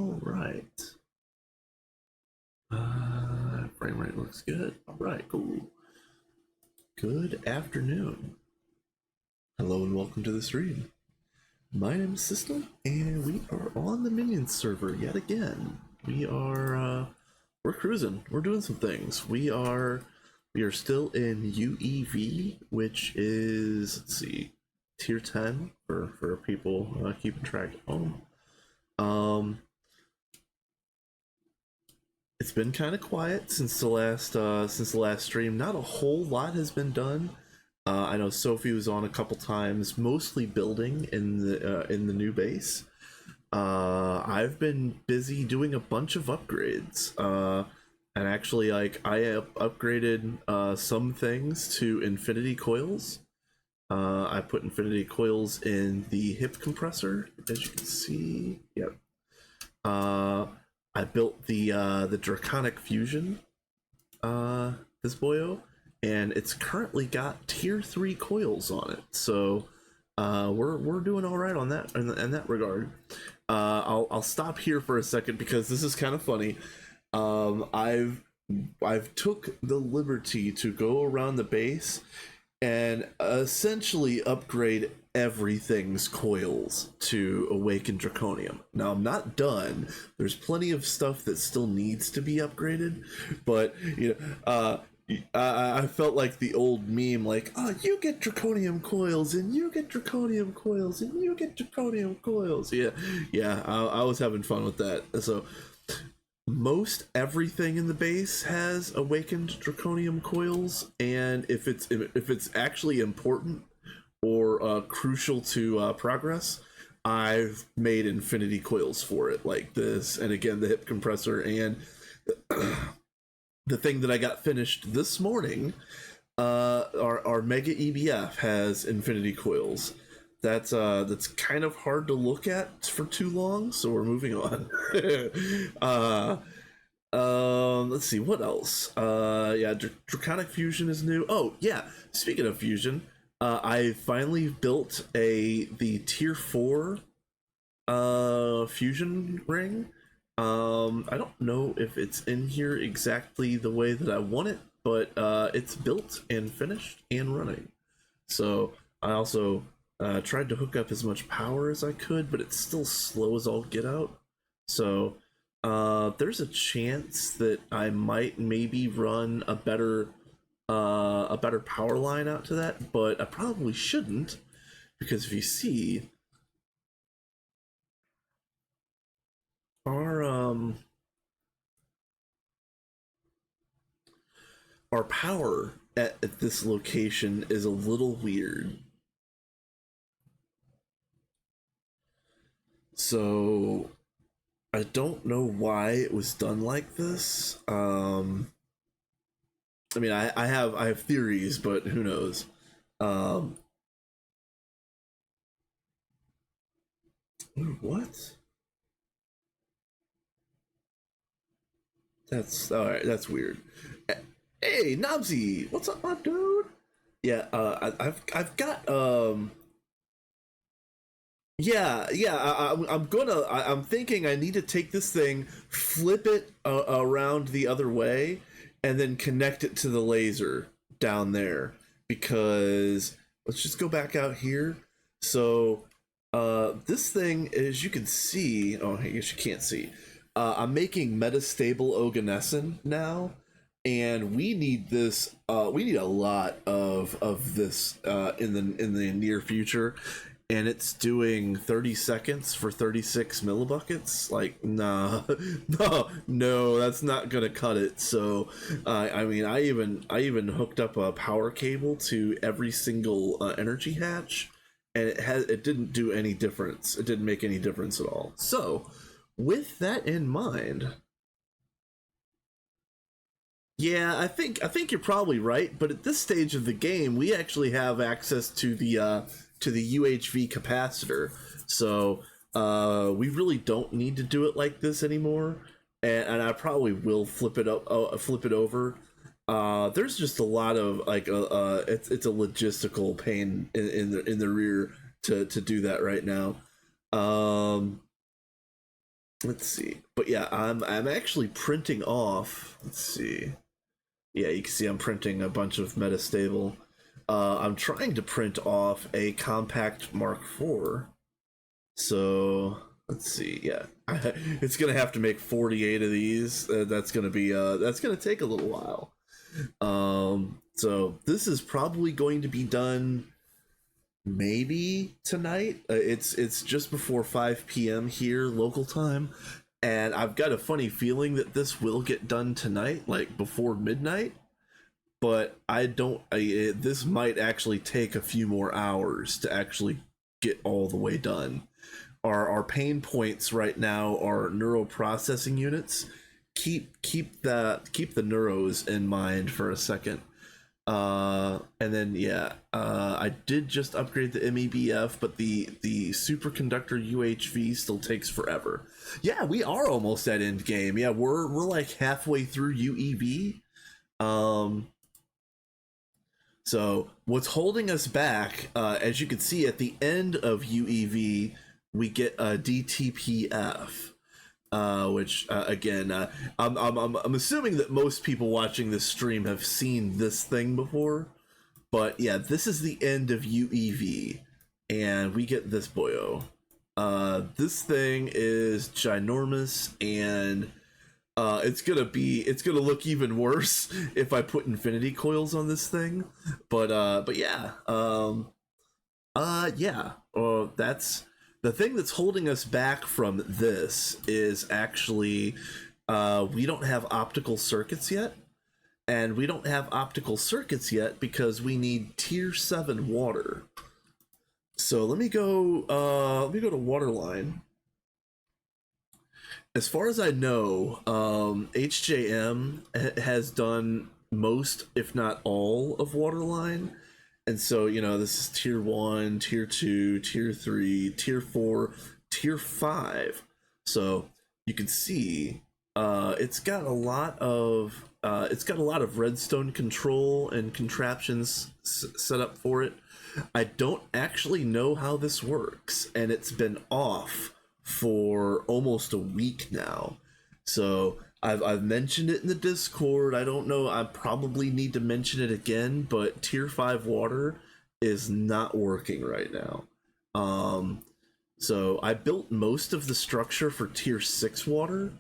All right. Frame rate looks good. All right, cool. Good afternoon. Hello and welcome to the stream. My name is System, and we are on the Minions server yet again. We're cruising. We're doing some things. We are still in UEV, which is, let's see, tier 10 for people keeping track at home. It's been kind of quiet since the last stream. Not a whole lot has been done. I know Sophie was on a couple times, mostly building in the new base. I've been busy doing a bunch of upgrades. And actually, like, I upgraded some things to infinity coils. I put infinity coils in the hip compressor, as you can see. Yep. I built the draconic fusion, this boyo, and it's currently got tier 3 coils on it. So we're doing all right on that in that regard. I'll stop here for a second because this is kind of funny. I've took the liberty to go around the base and essentially upgrade everything's coils to awaken draconium. Now I'm not done. There's plenty of stuff that still needs to be upgraded, but I felt like the old meme, like, oh, you get draconium coils and you get draconium coils and you get draconium coils. Yeah, I was having fun with that. So most everything in the base has awakened draconium coils, and if it's actually important or crucial to progress, I've made infinity coils for it, like this, and again the hip compressor, and the thing that I got finished this morning, our mega EBF has infinity coils. That's kind of hard to look at for too long, so we're moving on. Let's see what else. Yeah, draconic fusion is new. Oh yeah, speaking of fusion, I finally built the tier 4 fusion ring. I don't know if it's in here exactly the way that I want it, but it's built and finished and running. So I also tried to hook up as much power as I could, but it's still slow as all get out. So there's a chance that I might maybe run a better power line out to that, but I probably shouldn't, because if you see our power at this location is a little weird. So I don't know why it was done like this. I mean, I have theories, but who knows? What? That's all right. That's weird. Hey, Nobsy, what's up, my dude? Yeah, I've got yeah. I'm thinking I need to take this thing, flip it around the other way, and then connect it to the laser down there. Because let's just go back out here. So, this thing, as you can see, oh, I guess you can't see. I'm making metastable oganescent now, and we need this. We need a lot of this in the near future, and it's doing 30 seconds for 36 millibuckets. Like, nah, no, that's not gonna cut it. So, I mean, I even hooked up a power cable to every single energy hatch, and it didn't do any difference. It didn't make any difference at all. So, with that in mind, yeah, I think you're probably right, but at this stage of the game, we actually have access to the UHV capacitor, so we really don't need to do it like this anymore. And I probably will flip it over. There's just a lot of like it's a logistical pain in the rear to do that right now. Um, let's see. But yeah, I'm actually printing off. Let's see. Yeah, you can see I'm printing a bunch of metastable. I'm trying to print off a compact Mark IV. So let's see. Yeah, it's gonna have to make 48 of these. That's gonna take a little while. So this is probably going to be done maybe tonight. It's just before 5 p.m. here local time, and I've got a funny feeling that this will get done tonight, like before midnight. But I don't. This might actually take a few more hours to actually get all the way done. Our pain points right now are neural processing units. Keep the neuros in mind for a second. And then yeah, I did just upgrade the MEBF, but the superconductor UHV still takes forever. Yeah, we are almost at end game. Yeah, we're like halfway through UEV. So what's holding us back, as you can see at the end of UEV, we get a DTPF. Which again, I'm assuming that most people watching this stream have seen this thing before, but yeah, this is the end of UEV, and we get this boyo. This thing is ginormous, and it's gonna look even worse if I put infinity coils on this thing. But yeah, yeah. That's the thing that's holding us back from this is actually we don't have optical circuits yet, and we don't have optical circuits yet because we need tier 7 water. So let me go to waterline. As far as I know, HJM has done most, if not all, of waterline. And so, you know, this is tier 1, tier 2, tier 3, tier 4, tier 5. So you can see it's got a lot of redstone control and contraptions set up for it. I don't actually know how this works, and it's been off for almost a week now. So I've mentioned it in the Discord. I don't know. I probably need to mention it again, but tier 5 water is not working right now. So I built most of the structure for tier 6 water.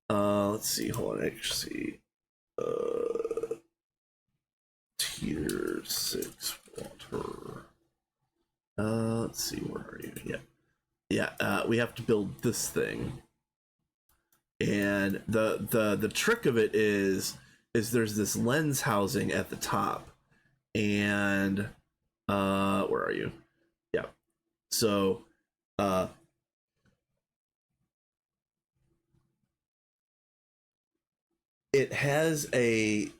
Let's see. Hold on. Actually, tier 6 water. Let's see. Where are you? Yeah. We have to build this thing. And the trick of it is there's this lens housing at the top, and where are you? Yeah. So it has a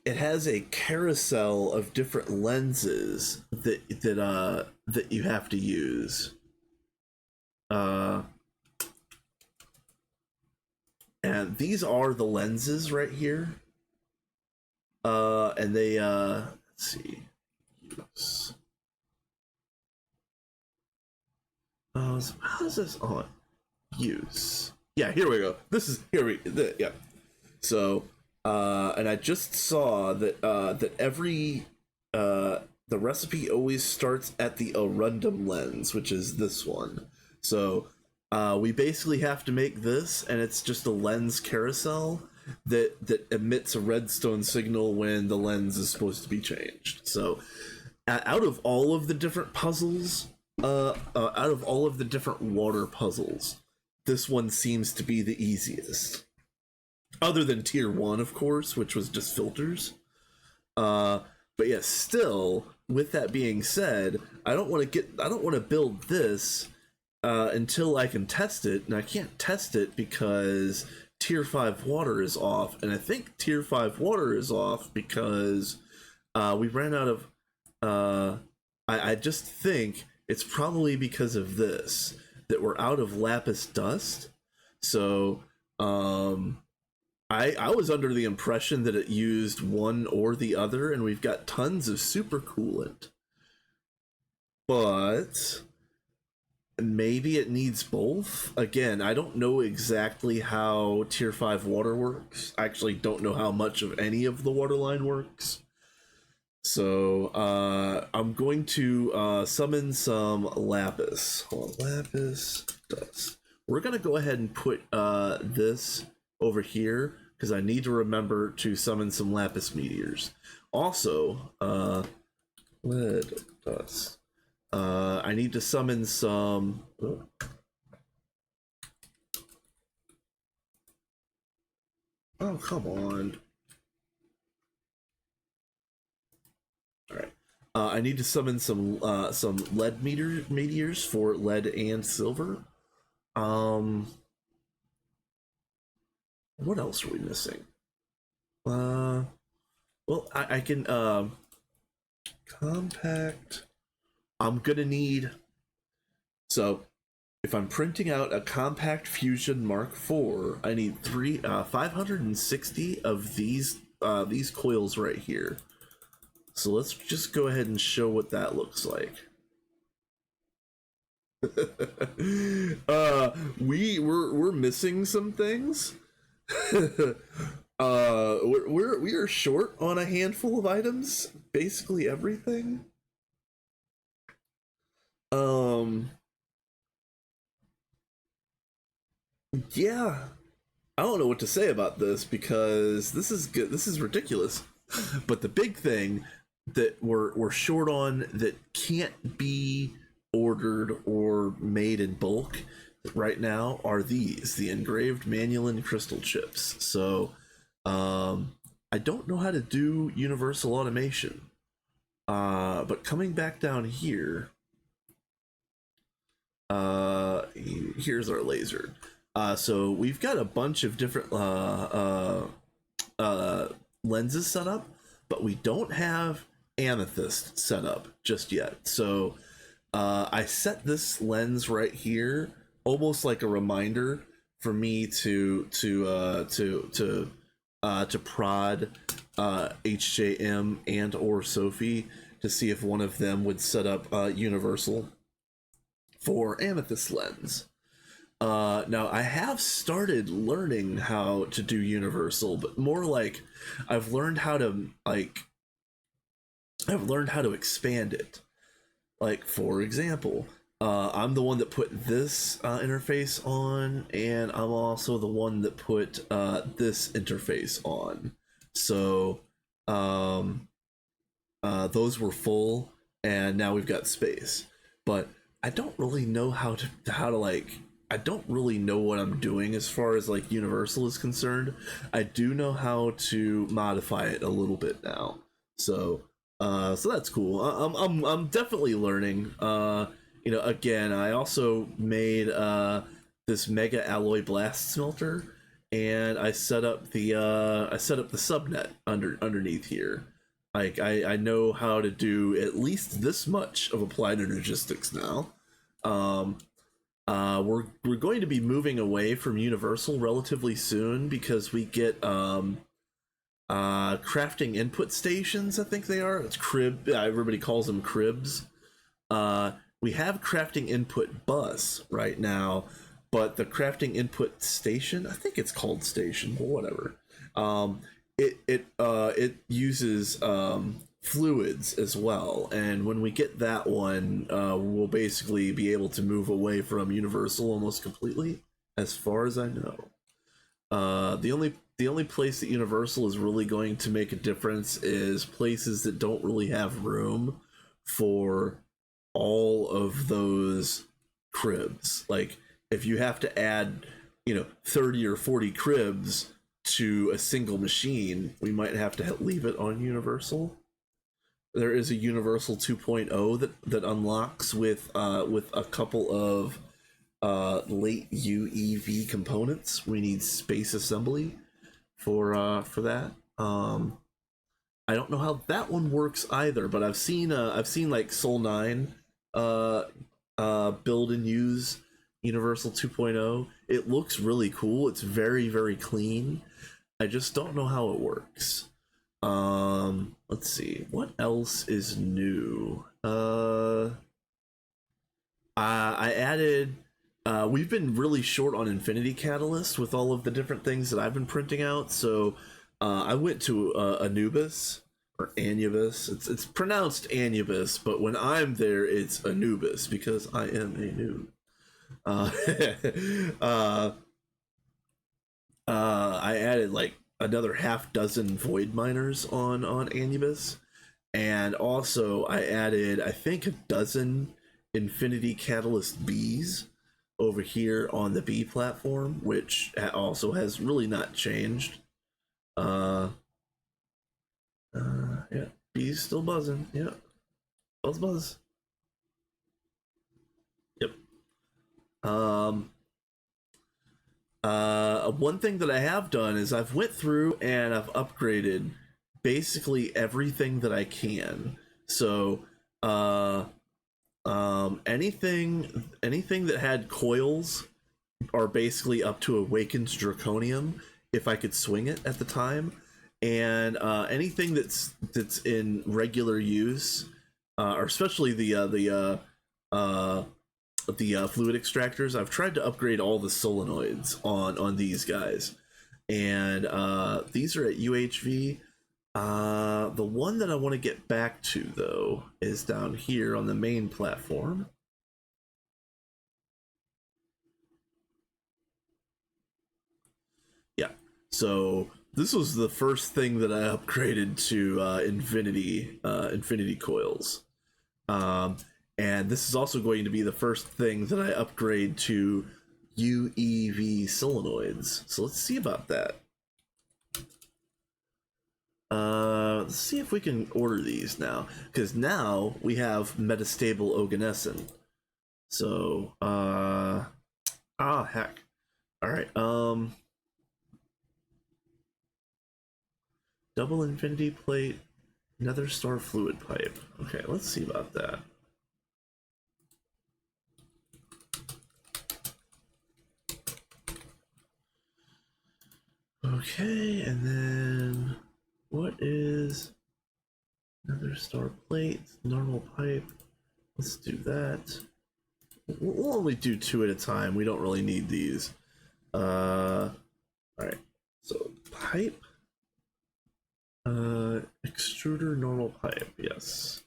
carousel of different lenses that you have to use. And these are the lenses right here. And they let's see. Use. How is this on? Use. Yeah, here we go. This is yeah. So and I just saw that that every the recipe always starts at the Arundum lens, which is this one. So we basically have to make this, and it's just a lens carousel that emits a redstone signal when the lens is supposed to be changed. So out of all of the different puzzles, out of all of the different water puzzles, this one seems to be the easiest. Other than tier 1, of course, which was just filters. But yeah, still, with that being said, I don't want to build this until I can test it, and I can't test it because tier 5 water is off, and I think tier 5 water is off because we ran out of I just think it's probably because of this that we're out of lapis dust. So I was under the impression that it used one or the other, and we've got tons of super coolant. But maybe it needs both. Again, I don't know exactly how tier 5 water works. I actually don't know how much of any of the water line works. So I'm going to summon some lapis. Hold on, lapis dust. We're gonna go ahead and put this over here because I need to remember to summon some lapis meteors. Also, lead dust. I need to summon some. Oh, come on. All right. I need to summon some lead meteors for lead and silver. What else are we missing? Well, I can compact. I'm gonna need. So, if I'm printing out a compact fusion Mark IV, I need 560 of these coils right here. So let's just go ahead and show what that looks like. We're missing some things. We are short on a handful of items, basically everything. Yeah, I don't know what to say about this because this is good. This is ridiculous. But the big thing that we're short on that can't be ordered or made in bulk right now are the engraved Manulin crystal chips. So I don't know how to do universal automation. But coming back down here, here's our laser. So we've got a bunch of different lenses set up, but we don't have amethyst set up just yet. So I set this lens right here, almost like a reminder for me to prod HJM and or Sophie to see if one of them would set up universal for amethyst lens. Now I have started learning how to do universal, but more like I've learned how to expand it. Like, for example, I'm the one that put this interface on, and I'm also the one that put this interface on. So those were full, and now we've got space. But I don't really know how to like. I don't really know what I'm doing as far as like universal is concerned. I do know how to modify it a little bit now. So so that's cool. I'm definitely learning. Again, I also made this mega alloy blast smelter, and I set up the subnet underneath here. Like I know how to do at least this much of applied energistics now. We're going to be moving away from universal relatively soon because we get crafting input stations. I think they are. It's crib. Everybody calls them cribs. We have crafting input bus right now, but the crafting input station, I think it's called station, but whatever. It uses fluids as well, and when we get that one, we'll basically be able to move away from universal almost completely, as far as I know. The only place that universal is really going to make a difference is places that don't really have room for all of those cribs. Like, if you have to add 30 or 40 cribs to a single machine, we might have to leave it on universal. There is a universal 2.0 that unlocks with a couple of late UEV components. We need space assembly for that. I don't know how that one works either, but I've seen like Soul 9 build and use Universal 2.0. It looks really cool. It's very, very clean. I just don't know how it works. Let's see. What else is new? I added. We've been really short on Infinity Catalyst with all of the different things that I've been printing out, so I went to Anubis or Anubis. It's pronounced Anubis, but when I'm there, it's Anubis because I am a noob. Uh, uh, I added like another half dozen void miners on Anubis, and also I added I think a dozen Infinity Catalyst bees over here on the B platform, which also has really not changed. Uh, yeah, bees still buzzing. Yeah, buzz buzz. Yep. Um, one thing that I have done is I've went through and I've upgraded basically everything that I can. So, anything that had coils are basically up to Awaken's Draconium if I could swing it at the time, and anything that's in regular use, or especially the fluid extractors. I've tried to upgrade all the solenoids on these guys, and these are at UHV. The one that I want to get back to though is down here on the main platform. Yeah, so this was the first thing that I upgraded to Infinity coils. Um, and this is also going to be the first thing that I upgrade to UEV solenoids. So let's see about that. Let's see if we can order these now, because now we have metastable oganescent. So, heck. All right. Double infinity plate, nether star fluid pipe. Okay, let's see about that. Okay, and then what is another star plate, normal pipe? Let's do that. We'll only do 2 at a time. We don't really need these. All right. So pipe, extruder, normal pipe. Yes.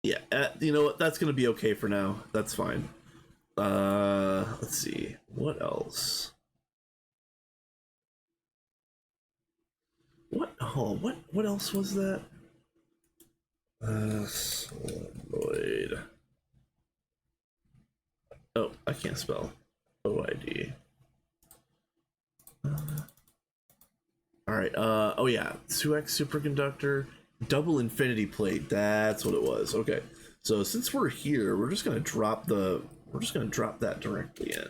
Yeah. You know what? That's gonna be okay for now. That's fine. Let's see. What else? What? Oh, what else was that? Solenoid. Oh, I can't spell. OID. All right. Oh yeah, 2x superconductor, double infinity plate. That's what it was. Okay. So since we're here, we're just gonna drop that directly in.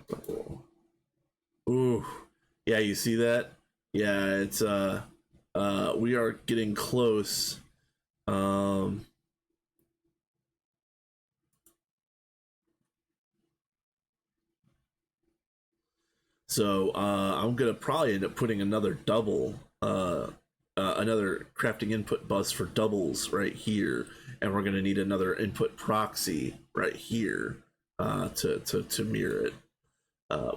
Double. Ooh. Yeah, you see that? Yeah, it's we are getting close. Um So I'm gonna probably end up putting another another crafting input bus for doubles right here, and we're gonna need another input proxy right here to mirror it.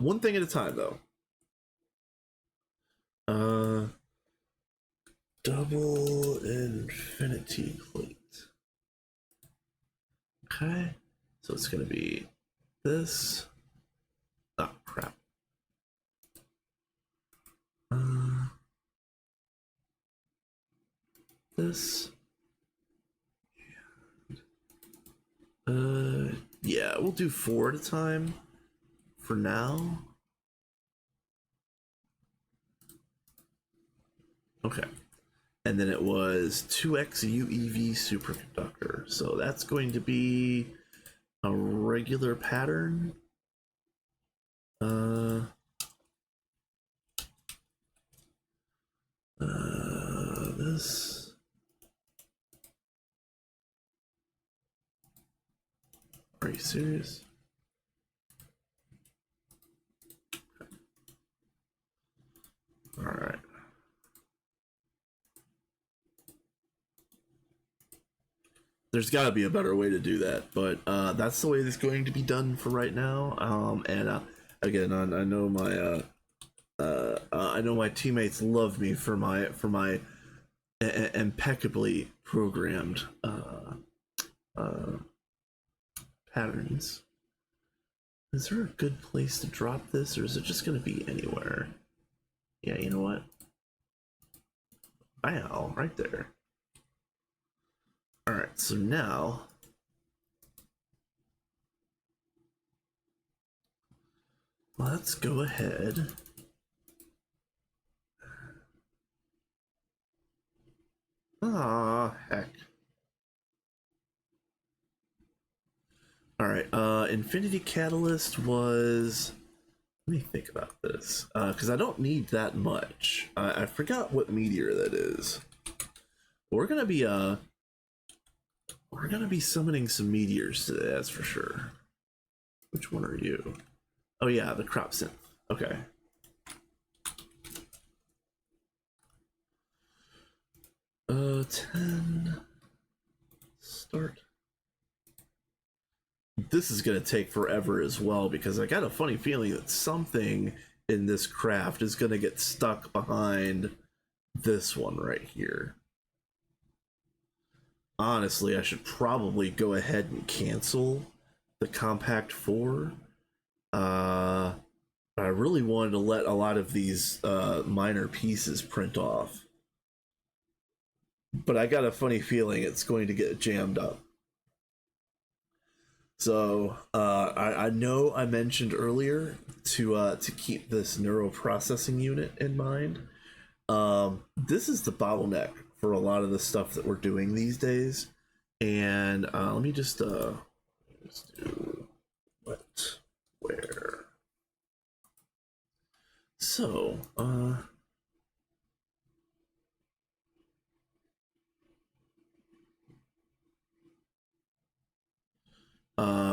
One thing at a time, though. Uh, Double infinity plate. Okay, so it's gonna be this. Oh crap. This. Yeah, we'll do 4 at a time for now. Okay. And then it was 2x UEV superconductor. So that's going to be a regular pattern. This. Are you serious? All right. there's got to be a better way to do that, but that's the way it's going to be done for right now. And again, I know my teammates love me for my impeccably programmed patterns. Is there a good place to drop this, or is it just going to be anywhere? Yeah, you know what? Wow, right there. All right, so now let's go ahead. Ah, heck. All right, Infinity Catalyst was. Let me think about this, because I don't need that much. I forgot what meteor that is. We're gonna be summoning some meteors today, that's for sure. Which one are you? Oh yeah, the crop synth. Okay. Uh, 10. Start. This is gonna take forever as well, because I got a funny feeling that something in this craft is gonna get stuck behind this one right here. Honestly, I should probably go ahead and cancel the Compact 4. I really wanted to let a lot of these minor pieces print off, but I got a funny feeling it's going to get jammed up. So I know I mentioned earlier to keep this neural processing unit in mind. This is the bottleneck for a lot of the stuff that we're doing these days, and let me just do what, where. So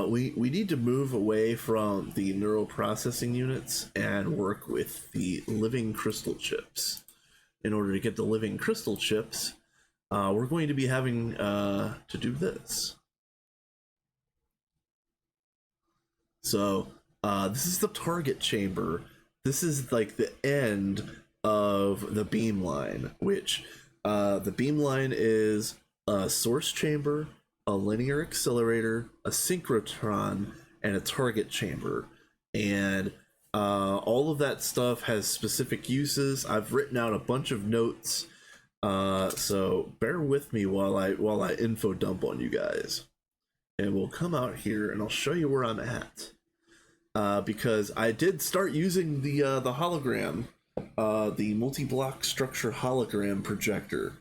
we need to move away from the neural processing units and work with the living crystal chips. In order to get the living crystal chips, we're going to be having to do this. So this is the target chamber. This is like the end of the beam line, which the beam line is a source chamber, a linear accelerator, a synchrotron, and a target chamber. And all of that stuff has specific uses. I've written out a bunch of notes, so bear with me while I info dump on you guys. And we'll come out here and I'll show you where I'm at, because I did start using the hologram, the multi-block structure hologram projector.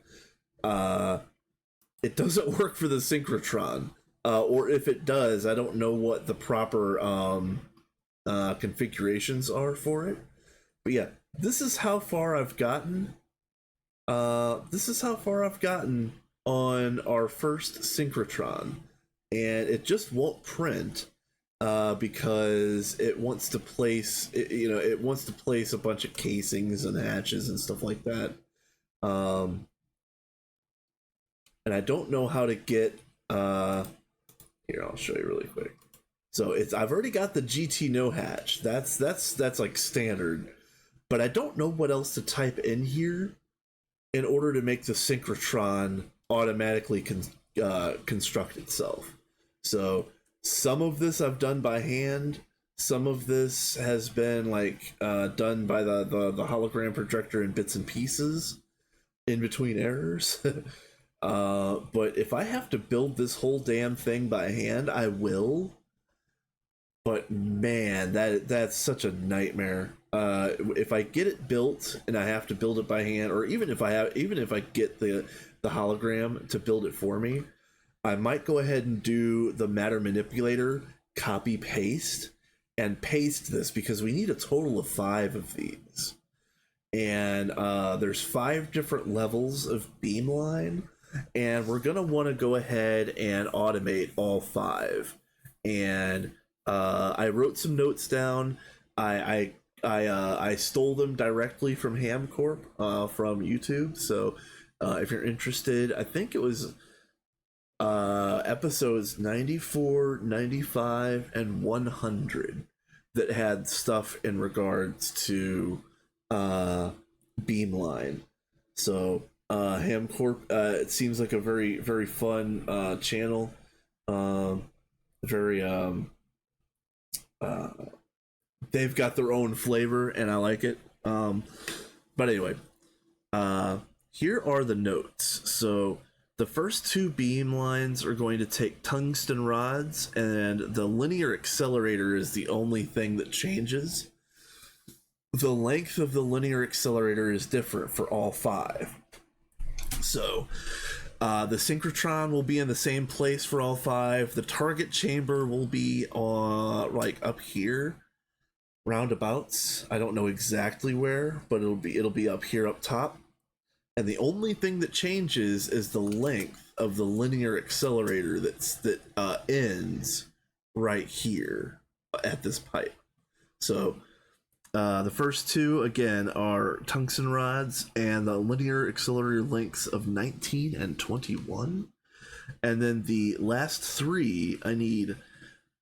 It doesn't work for the synchrotron, or if it does, I don't know what the proper configurations are for it. But yeah, this is how far I've gotten. This is how far I've gotten on our first synchrotron, and it just won't print because it wants to place it wants to place a bunch of casings and hatches and stuff like that. And I don't know how to get here, I'll show you really quick. So I've already got the GT no hatch. That's like standard, but I don't know what else to type in here in order to make the synchrotron automatically construct itself. So some of this I've done by hand. Some of this has been like done by the hologram projector in bits and pieces in between errors. But if I have to build this whole damn thing by hand, I will. But man, that's such a nightmare. If I get it built and I have to build it by hand, or even if I get the hologram to build it for me, I might go ahead and do the matter manipulator, copy paste, and paste this, because we need a total of 5 of these. And there's 5 different levels of beamline, and we're gonna want to go ahead and automate all 5. And I wrote some notes down. I stole them directly from Hamcorp from YouTube. So if you're interested, I think it was episodes 94, 95, and 100 that had stuff in regards to Beamline. So Hamcorp, it seems like a very very fun channel. Very uh, they've got their own flavor, and I like it. But anyway, here are the notes. So the first two beam lines are going to take tungsten rods, and the linear accelerator is the only thing that changes. The length of the linear accelerator is different for all five. So the synchrotron will be in the same place for all five. The target chamber will be like up here, roundabouts. I don't know exactly where, but it'll be up here up top. And the only thing that changes is the length of the linear accelerator that ends right here at this pipe. So the first two again are tungsten rods and the linear accelerator lengths of 19 and 21. And then the last three, I need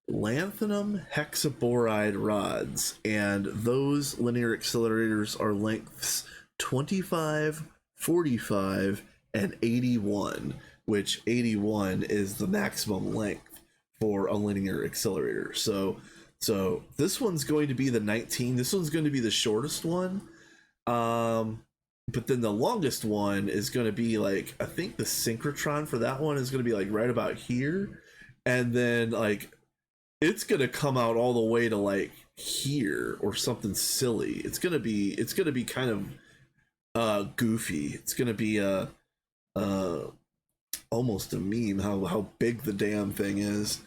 lanthanum hexaboride rods, and those linear accelerators are lengths 25, 45, and 81, which 81 is the maximum length for a linear accelerator. So this one's going to be the 19. This one's going to be the shortest one. But then the longest one is going to be like, I think the synchrotron for that one is going to be like right about here. And then like it's going to come out all the way to like here or something silly. It's going to be kind of goofy. It's going to be almost a meme how big the damn thing is.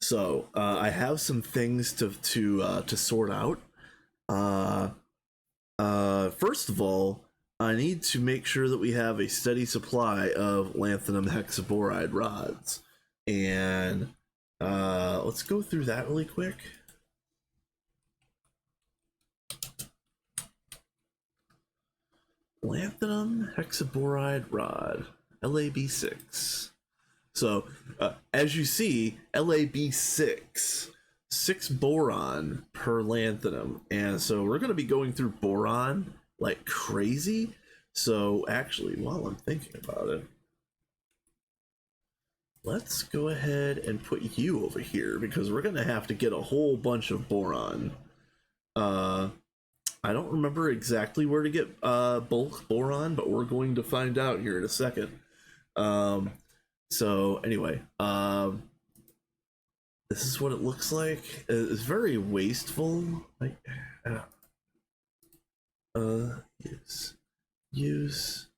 So I have some things to sort out. First of all, I need to make sure that we have a steady supply of lanthanum hexaboride rods, and let's go through that really quick. Lanthanum hexaboride rod, LAB6. So, as you see, LAB6, 6 boron per lanthanum. And so we're going to be going through boron like crazy. So, actually, while I'm thinking about it, let's go ahead and put you over here because we're going to have to get a whole bunch of boron. I don't remember exactly where to get bulk boron, but we're going to find out here in a second. So anyway, this is what it looks like. It's very wasteful. Like, use.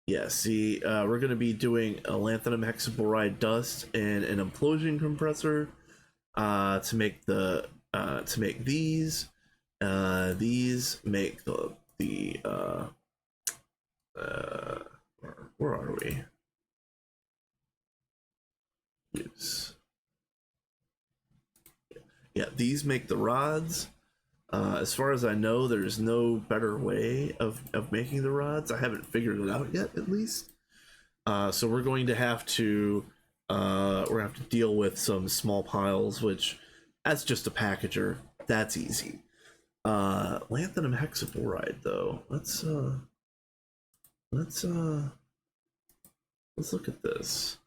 Yeah. See, we're gonna be doing a lanthanum hexaboride dust and an implosion compressor, to make these. These make where are we? Use. Yeah, these make the rods. As far as I know, there's no better way of making the rods. I haven't figured it out yet, at least. So we're going to have to deal with some small piles, which that's just a packager. That's easy. Lanthanum hexaboride, though. Let's look at this.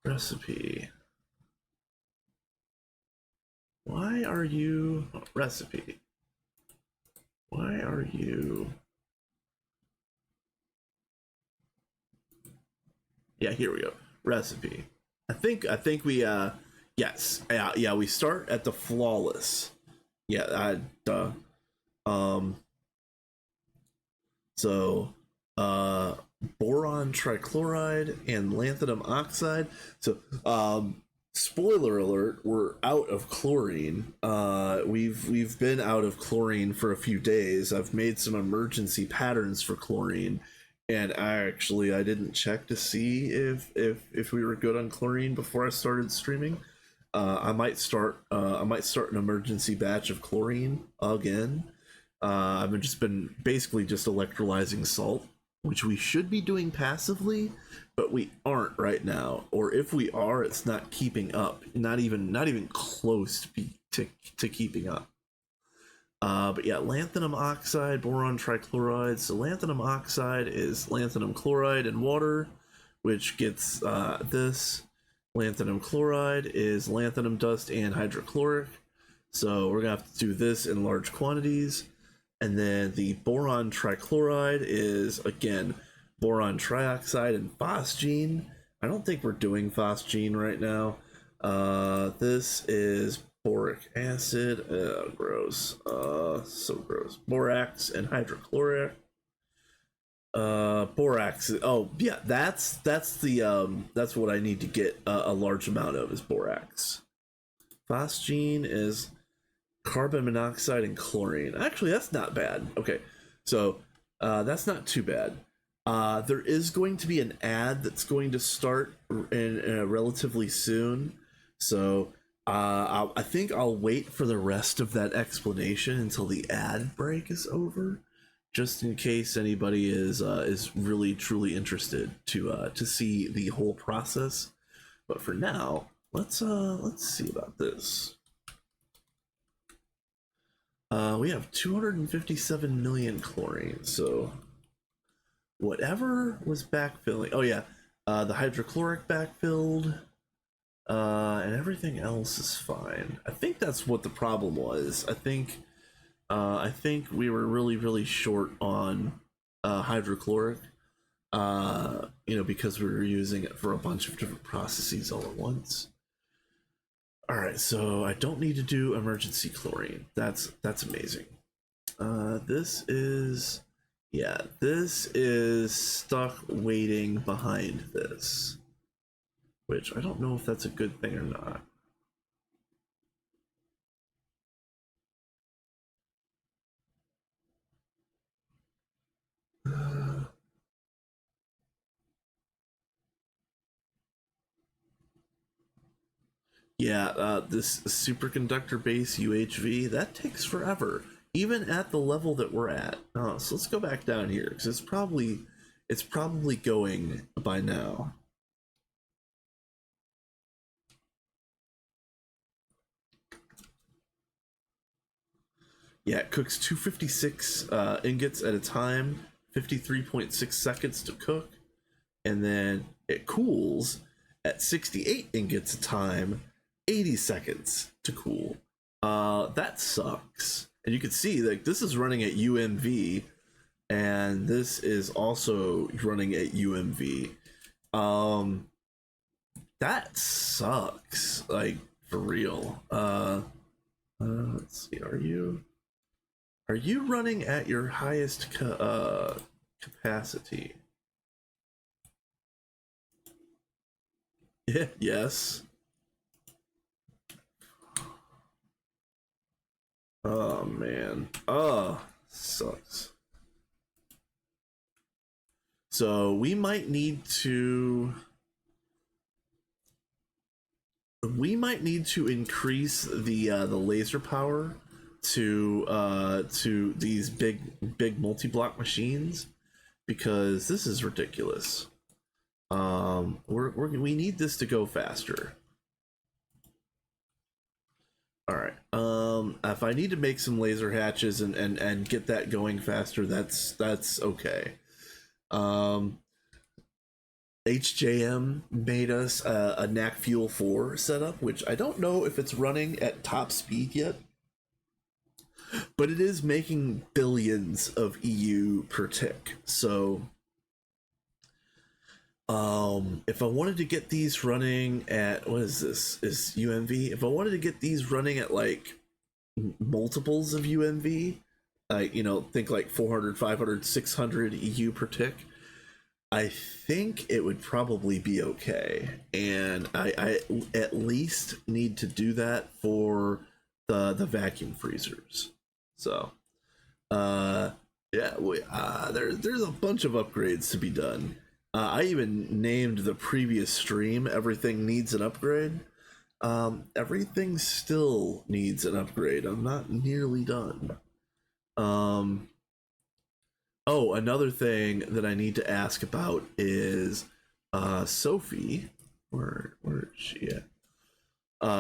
Recipe. Why are you recipe? Why are you? Yeah, here we go. Recipe. I think we yes. Yeah, we start at the flawless. Yeah, so boron trichloride and lanthanum oxide. So spoiler alert, we're out of chlorine. We've been out of chlorine for a few days. I've made some emergency patterns for chlorine, And I didn't check to see if we were good on chlorine before I started streaming. I might start an emergency batch of chlorine again. I've just been basically just electrolyzing salt, which we should be doing passively, but we aren't right now. Or if we are, it's not keeping up. Not even close to keeping up. But yeah, lanthanum oxide, boron trichloride. So lanthanum oxide is lanthanum chloride and water, which gets this. Lanthanum chloride is lanthanum dust and hydrochloric. So we're gonna have to do this in large quantities. And then the boron trichloride is, again, boron trioxide and phosgene. I don't think we're doing phosgene right now. This is boric acid. Gross. So gross. Borax and hydrochloric. Borax. Oh yeah, that's what I need to get a large amount of is borax. Phosgene is carbon monoxide and chlorine. Actually, that's not bad. Okay, so that's not too bad. There is going to be an ad that's going to start in relatively soon, so I think I'll wait for the rest of that explanation until the ad break is over, just in case anybody is really truly interested to see the whole process. But for now, let's see about this. We have 257 million chlorine, so whatever was backfilling. Oh yeah, the hydrochloric backfilled, and everything else is fine. I think that's what the problem was. I think we were really short on hydrochloric. Because we were using it for a bunch of different processes all at once. All right, so I don't need to do emergency chlorine. That's amazing. This is stuck waiting behind this, which I don't know if that's a good thing or not. Yeah, this superconductor base UHV, that takes forever, even at the level that we're at. So let's go back down here because it's probably going by now. Yeah, it cooks 256 ingots at a time, 53.6 seconds to cook, and then it cools at 68 ingots a time, 80 seconds to cool. That sucks. And you can see like this is running at UMV, and this is also running at UMV. That sucks. Like for real. Let's see. Are you running at your highest capacity? Yeah, yes. Oh man. Oh, sucks. So we might need to increase the laser power to these big multi-block machines, because this is ridiculous. We need this to go faster. All right. If I need to make some laser hatches and get that going faster, that's okay. HJM made us a NAC Fuel 4 setup, which I don't know if it's running at top speed yet, but it is making billions of EU per tick. So if I wanted to get these running at, what is this, is UMV, if I wanted to get these running at like multiples of UMV, think like 400, 500, 600 EU per tick, I think it would probably be okay. And I at least need to do that for the vacuum freezers. So Yeah, there's a bunch of upgrades to be done. I even named the previous stream "Everything Needs an Upgrade." Everything still needs an upgrade. I'm not nearly done. Um, oh, another thing that I need to ask about is Sophie. Where is she at?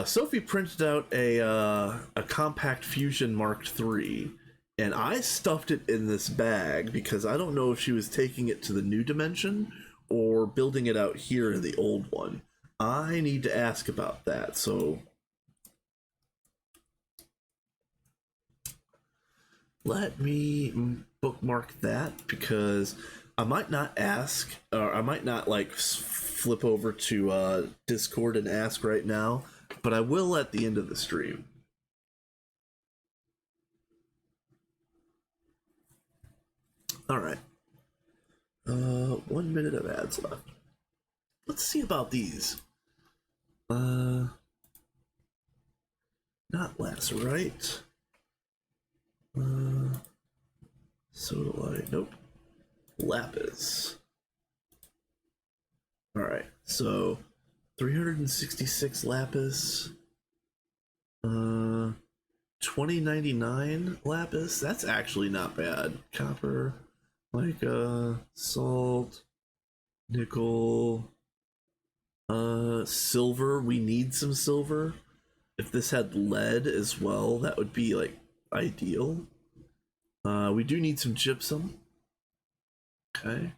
Sophie printed out a compact fusion Mark III, and I stuffed it in this bag because I don't know if she was taking it to the new dimension or building it out here in the old one. I need to ask about that. So let me bookmark that because I might not ask, or I might not like flip over to Discord and ask right now, but I will at the end of the stream. All right. 1 minute of ads left. Let's see about these. Not Lazarite. Sodalite. Nope. Lapis. All right. So 366 lapis. 2099 lapis. That's actually not bad. Copper, mica, salt, nickel, silver. We need some silver. If this had lead as well, that would be like ideal. We do need some gypsum. Okay.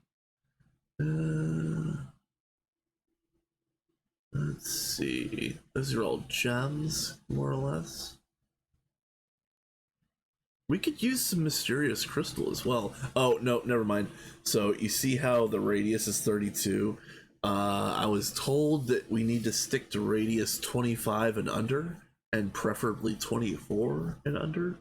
Let's see. Those are all gems, more or less. We could use some mysterious crystal as well. Oh, no, never mind. So you see how the radius is 32? I was told that we need to stick to radius 25 and under, and preferably 24 and under.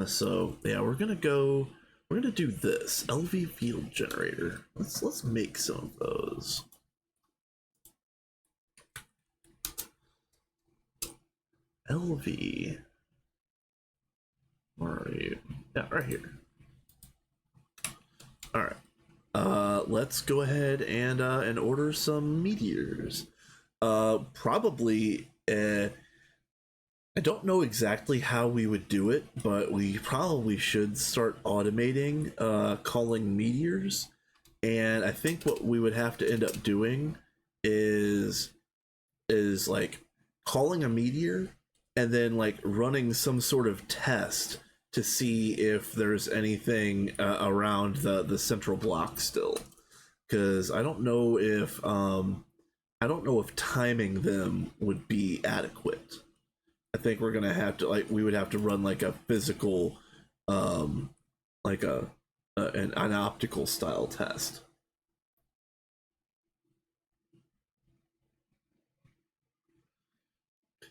So yeah, we're gonna do this LV field generator. Let's make some of those. LV. Where are you? Yeah, right here. All right. Let's go ahead and order some meteors. Probably. I don't know exactly how we would do it, but we probably should start automating calling meteors. And I think what we would have to end up doing is like calling a meteor and then like running some sort of test to see if there's anything around the central block still, because I don't know if timing them would be adequate. I think we're gonna have to we would have to run like a physical like an optical style test.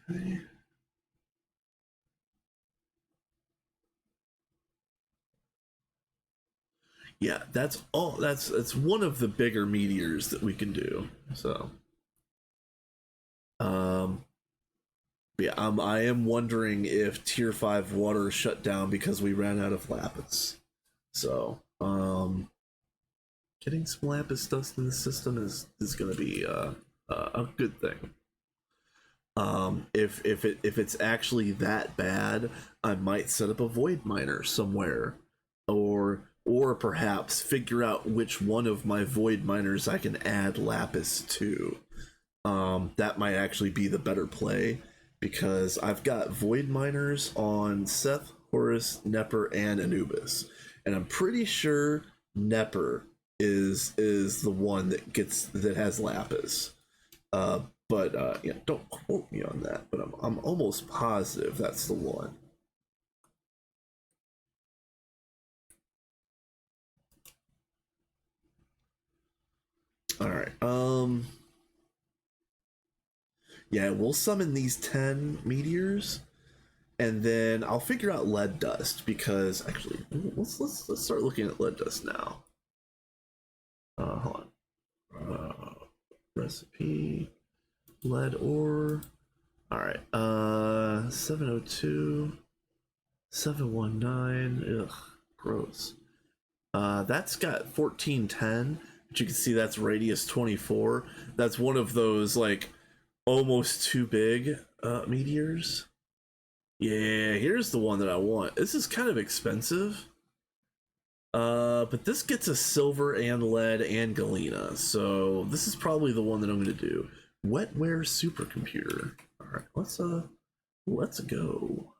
Okay. Yeah, that's all. That's one of the bigger meteors that we can do. So, um, yeah, I am wondering if Tier 5 water shut down because we ran out of lapis. So, getting some lapis dust in the system is going to be a good thing. If it's actually that bad, I might set up a void miner somewhere, or perhaps figure out which one of my void miners I can add lapis to. That might actually be the better play because I've got void miners on Seth, Horus, Nepper, and Anubis, and I'm pretty sure Nepper is the one that has lapis. But yeah, don't quote me on that. But I'm almost positive that's the one. All right. Yeah, we'll summon these 10 meteors, and then I'll figure out lead dust because actually, let's start looking at lead dust now. Hold on. Recipe, lead ore. All right. 702, 719. Ugh, gross. That's got 1410, but you can see that's radius 24. That's one of those like almost too big meteors. Yeah, here's the one that I want. This is kind of expensive. But this gets a silver and lead and galena, so this is probably the one that I'm gonna do. Wetware supercomputer. All right, let's go.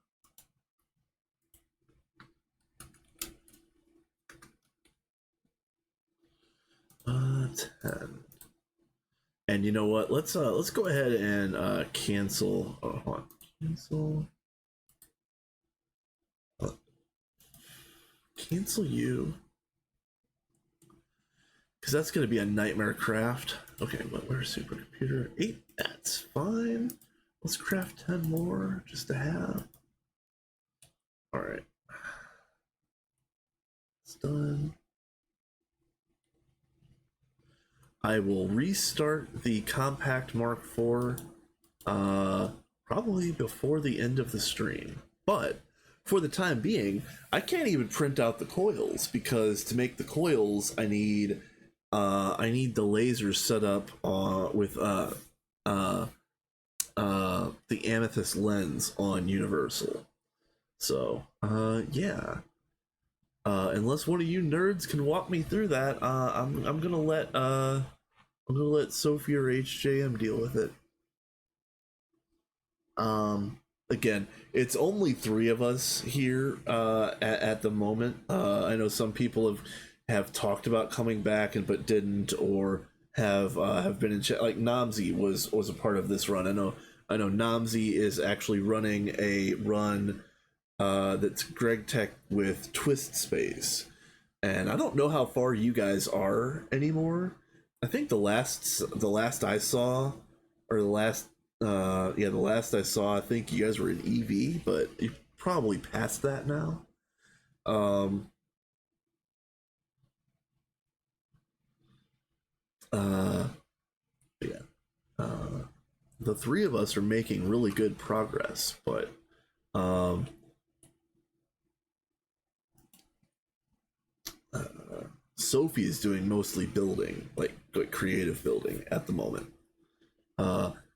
10. And you know what? Let's go ahead and cancel. Oh, hold on. Cancel. Cancel you. Because that's going to be a nightmare craft. Okay, but where's supercomputer? 8, that's fine. Let's craft 10 more just to have. Alright. It's done. I will restart the Compact Mark IV probably before the end of the stream. But for the time being, I can't even print out the coils because to make the coils, I need the lasers set up with the amethyst lens on Universal. So yeah. Unless one of you nerds can walk me through that, I'm gonna let Sophie or HJM deal with it. Again, it's only 3 of us here at the moment. I know some people have talked about coming back but didn't, or have been in chat. Like Namzi was a part of this run. I know Namzi is actually running a run that's Greg Tech with Twist Space, and I don't know how far you guys are anymore. I think the last I saw, or the last I saw, I think you guys were in EV, but you probably past that now. Yeah. The 3 of us are making really good progress, but Sophie is doing mostly building, like creative building at the moment.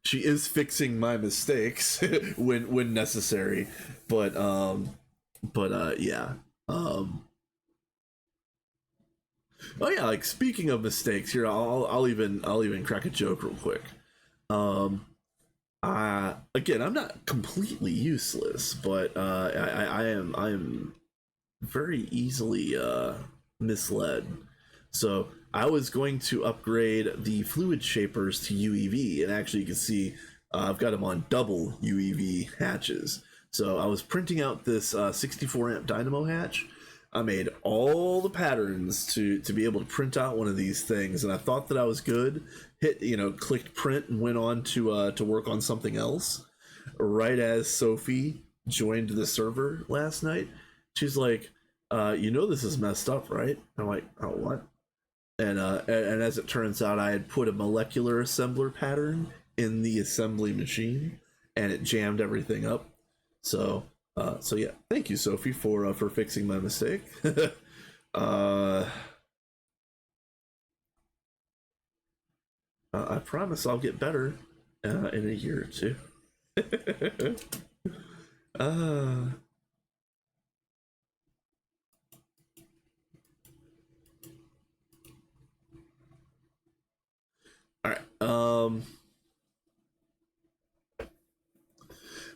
She is fixing my mistakes when necessary, but yeah. Oh yeah, like speaking of mistakes, here I'll even crack a joke real quick. Again, I'm not completely useless, but I am very easily misled. So I was going to upgrade the fluid shapers to UEV, and actually you can see I've got them on double UEV hatches. So I was printing out this 64 amp dynamo hatch. I made all the patterns to be able to print out one of these things, and I thought that I was good. Clicked print and went on to work on something else. Right as Sophie joined the server last night, she's like, this is messed up, right? I'm like, oh, what? And as it turns out, I had put a molecular assembler pattern in the assembly machine, and it jammed everything up. So yeah, thank you, Sophie, for fixing my mistake. I promise I'll get better in a year or two. All right.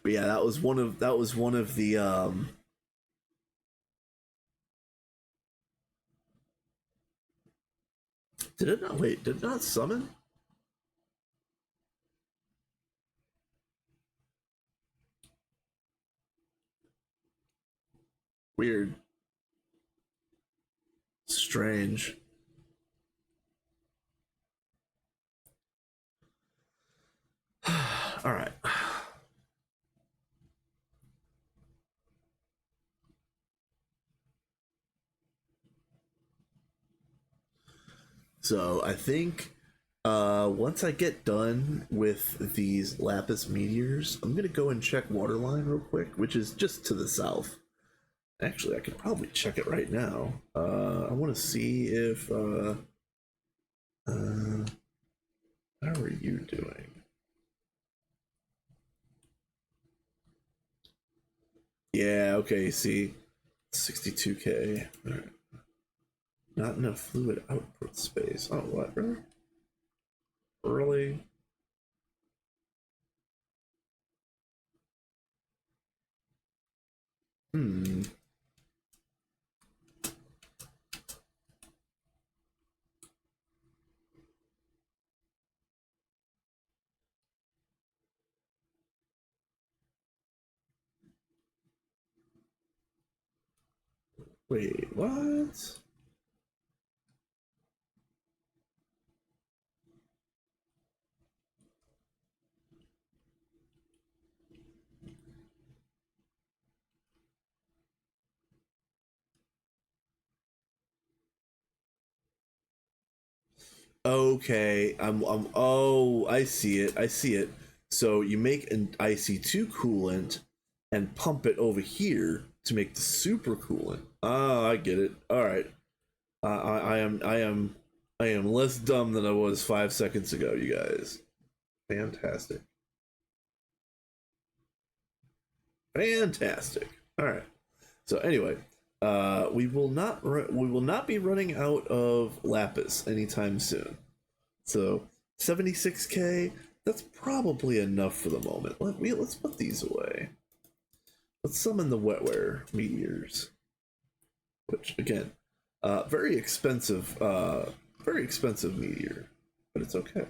But yeah, that was one of the Did it not summon? Weird. Strange. All right. So I think once I get done with these lapis meteors, I'm gonna go and check Waterline real quick, which is just to the south. Actually, I could probably check it right now. I want to see if how are you doing? Yeah, okay, see, 62K. All right. Not enough fluid output space. Oh, what? Really? Really? Hmm. Wait, what? Okay, oh, I see it. I see it. So you make an IC2 coolant and pump it over here to make the super coolant. Oh, I get it. All right. I am less dumb than I was 5 seconds ago, you guys. Fantastic. Fantastic. All right. So anyway, we will not be running out of lapis anytime soon. So 76K, that's probably enough for the moment. Let's put these away. Let's summon the wetware meteors, which again, very expensive meteor, but it's okay.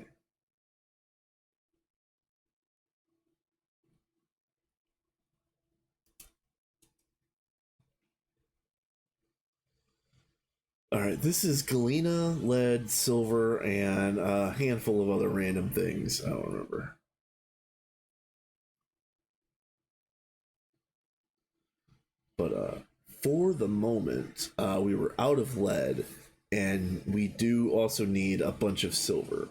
All right, this is galena, lead, silver, and a handful of other random things. I don't remember. But for the moment, we were out of lead, and we do also need a bunch of silver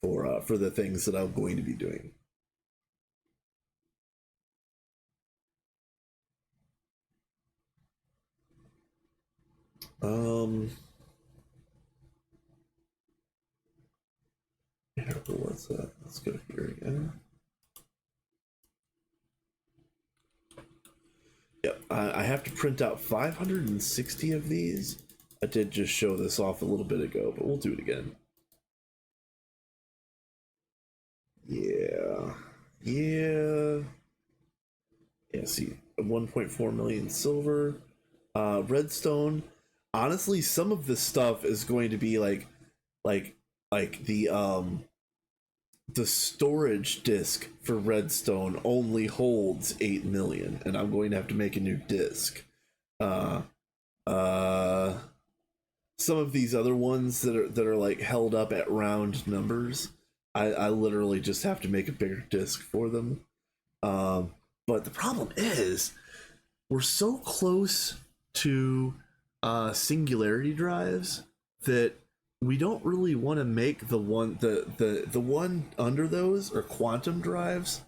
for the things that I'm going to be doing. Um, what's that? Let's go here again. Yep, I have to print out 560 of these. I did just show this off a little bit ago, but we'll do it again. Yeah, yeah, yeah. See, 1.4 million silver, redstone. Honestly, some of this stuff is going to be like like the storage disk for redstone only holds 8 million, and I'm going to have to make a new disk. Uh, uh, some of these other ones that are like held up at round numbers, I literally just have to make a bigger disk for them. Um, but the problem is we're so close to singularity drives that we don't really want to make the one under those or quantum drives,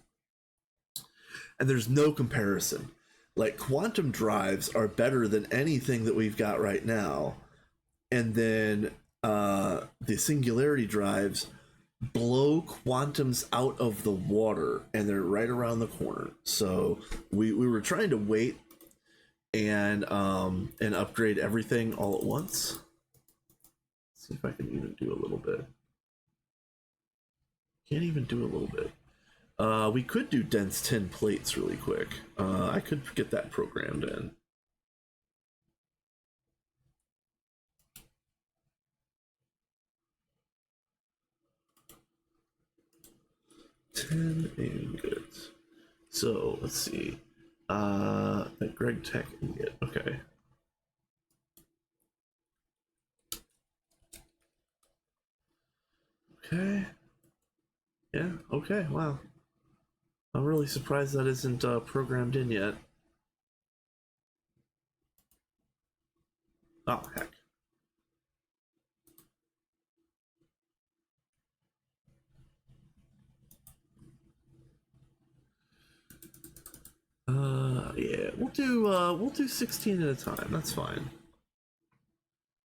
and there's no comparison. Like quantum drives are better than anything that we've got right now, and then the singularity drives blow quantums out of the water, and they're right around the corner. So we were trying to wait and upgrade everything all at once. Let's see if I can even do a little bit. Can't even do a little bit. We could do dense tin plates really quick. I could get that programmed in. Tin ingots. So let's see. That Greg Tech ingot. Okay. Okay. Yeah. Okay. Wow. I'm really surprised that isn't programmed in yet. Oh heck. Yeah. we'll do 16 at a time. That's fine.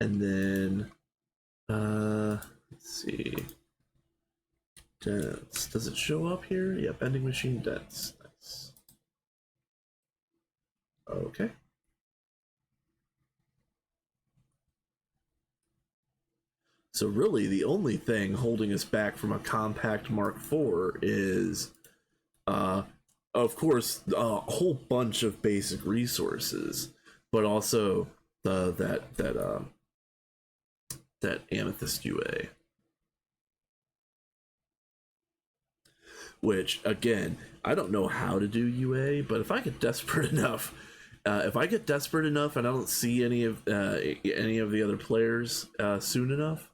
And then let's see. Dents. Does it show up here? Yeah, vending machine dents. Nice. Okay. So really, the only thing holding us back from a compact Mark IV is, of course, a whole bunch of basic resources, but also that amethyst UA. Which, again, I don't know how to do UA, but if I get desperate enough, and I don't see any of the other players soon enough,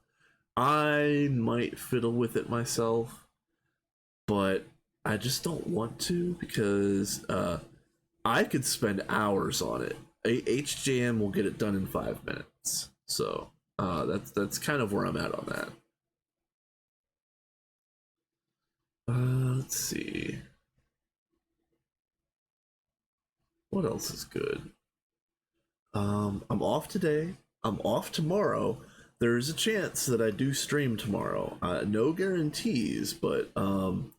I might fiddle with it myself. But I just don't want to, because I could spend hours on it. HJM will get it done in 5 minutes, so that's kind of where I'm at on that. Let's see. What else is good? I'm off today. I'm off tomorrow. There's a chance that I do stream tomorrow. No guarantees, but I'm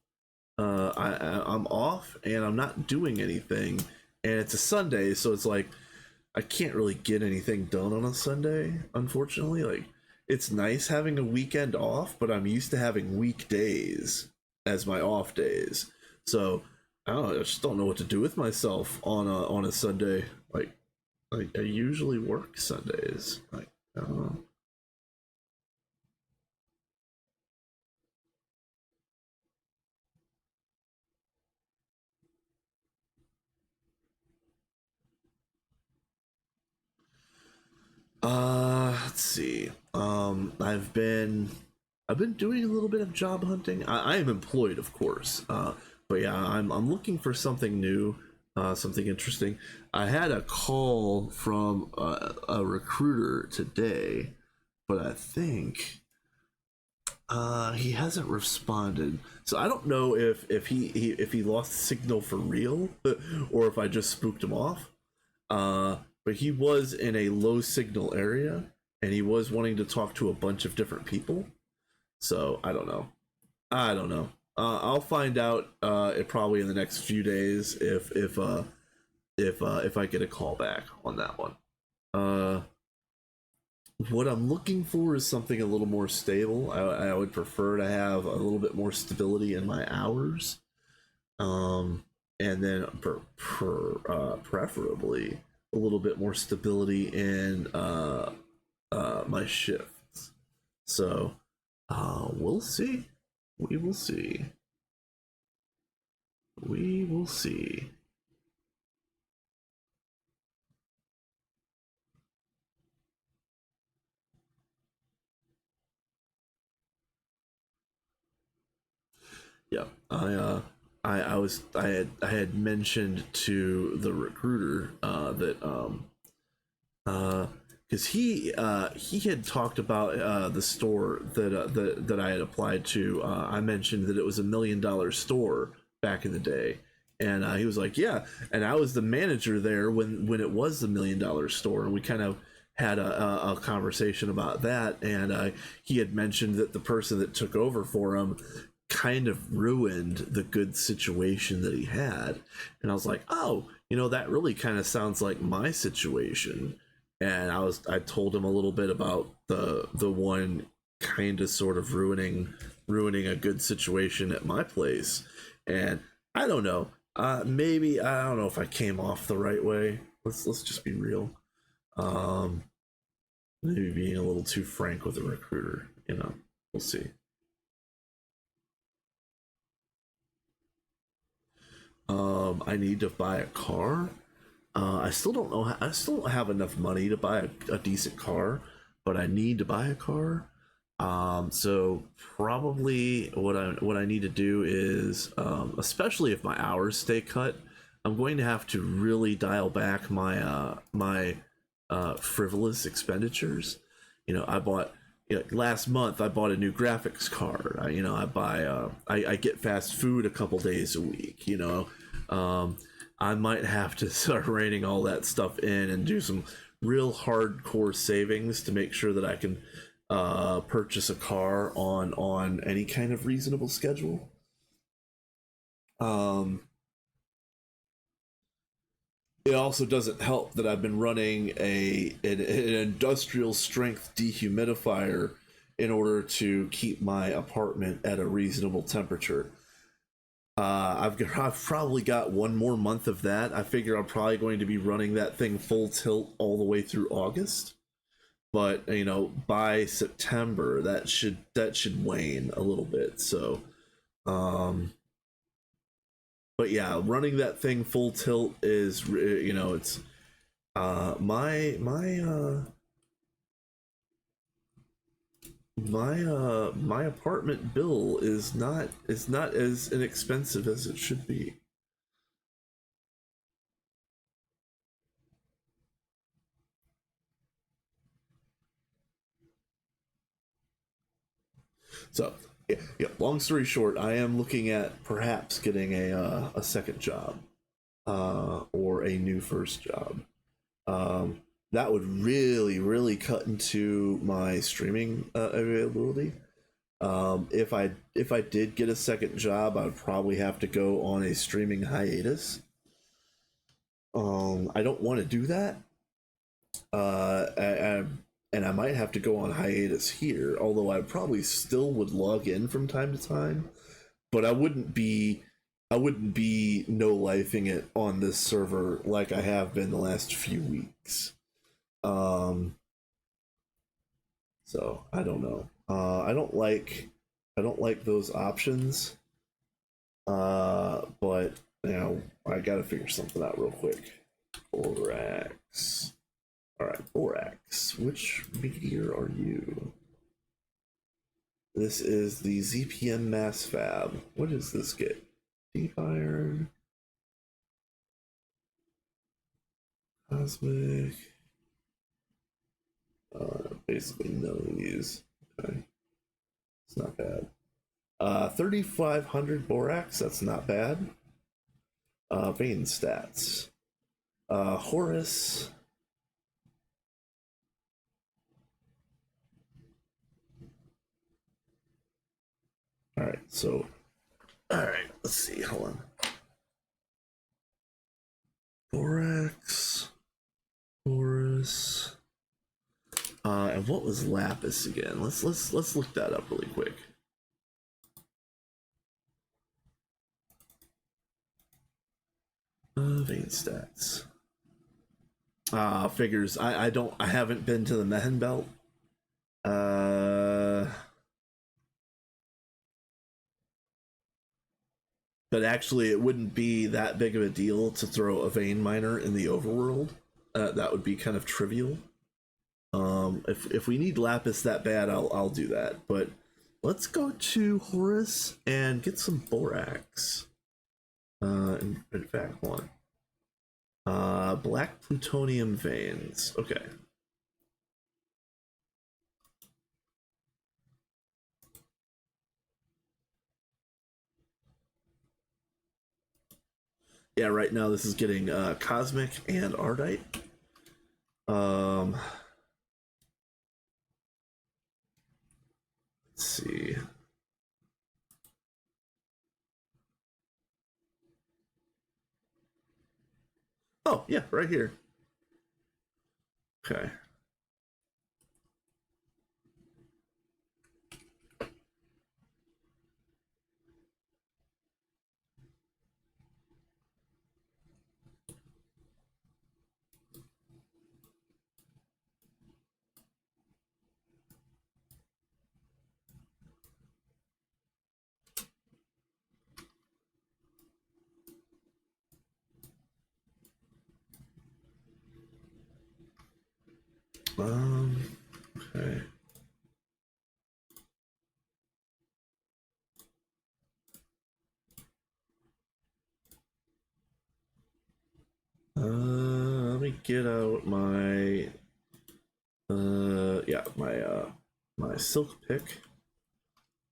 off and I'm not doing anything. And it's a Sunday, so it's like I can't really get anything done on a Sunday, unfortunately. Like, it's nice having a weekend off, but I'm used to having weekdays as my off days. So I don't know, I just don't know what to do with myself on a Sunday. Like I usually work Sundays. Like, I don't know. Let's see. I've been doing a little bit of job hunting. I am employed, of course. But yeah, I'm looking for something new, something interesting. I had a call from a recruiter today, but I think he hasn't responded. So I don't know if he lost signal for real, or if I just spooked him off. But he was in a low signal area, and he was wanting to talk to a bunch of different people. So I don't know. I don't know. I'll find out it probably in the next few days if I get a call back on that one. What I'm looking for is something a little more stable. I would prefer to have a little bit more stability in my hours, and then preferably a little bit more stability in my shifts. So we'll see. We will see. We will see. Yeah, I had mentioned to the recruiter that because he had talked about the store that I had applied to. I mentioned that it was $1 million store back in the day, and he was like, "Yeah," and I was the manager there when it was the $1 million store, and we kind of had a conversation about that, and he had mentioned that the person that took over for him kind of ruined the good situation that he had. And I was like, oh, that really kind of sounds like my situation. And I told him a little bit about the one kind of sort of ruining a good situation at my place. And I don't know, maybe, I don't know if I came off the right way. Let's just be real. Maybe being a little too frank with a recruiter, we'll see. I need to buy a car. I still don't know. I still don't have enough money to buy a decent car, but I need to buy a car. So probably what I need to do is, especially if my hours stay cut, I'm going to have to really dial back my frivolous expenditures. I bought. Last month I bought a new graphics card. I buy I get fast food a couple days a week. I might have to start reining all that stuff in and do some real hardcore savings to make sure that I can purchase a car on any kind of reasonable schedule. Um, it also doesn't help that I've been running an industrial strength dehumidifier in order to keep my apartment at a reasonable temperature. I've probably got one more month of that. I figure I'm probably going to be running that thing full tilt all the way through August. But you know, by September that should wane a little bit. So, um, but yeah, running that thing full tilt is you know it's my apartment bill is not as inexpensive as it should be. So yeah, yeah. Long story short, I am looking at perhaps getting a second job, or a new first job. Um, that would really cut into my streaming availability. If I did get a second job, I'd probably have to go on a streaming hiatus. I don't want to do that. And I might have to go on hiatus here, although I probably still would log in from time to time, but I wouldn't be no lifing it on this server like I have been the last few weeks. Um, so I don't know. I don't like those options. But you know, I gotta figure something out real quick. Borax. All right, Borax. Which meteor are you? This is the ZPM Mass Fab. What does this get? Deep Iron, Cosmic. Basically none of these. Okay, it's not bad. 3,500 Borax. That's not bad. Vein stats. Horus. All right, so all right, let's see. Hold on. Borax, Horus, and what was Lapis again? Let's look that up really quick. Vein stats. Figures. I haven't been to the Mehen Belt. But actually, it wouldn't be that big of a deal to throw a vein miner in the overworld. That would be kind of trivial. If we need Lapis that bad, I'll do that. But let's go to Horus and get some Borax. In fact, one. Black plutonium veins. Okay. Yeah, right now this is getting cosmic and ardite. Let's see. Oh, yeah, right here. Okay. Okay. Let me get out my yeah, my silk pick.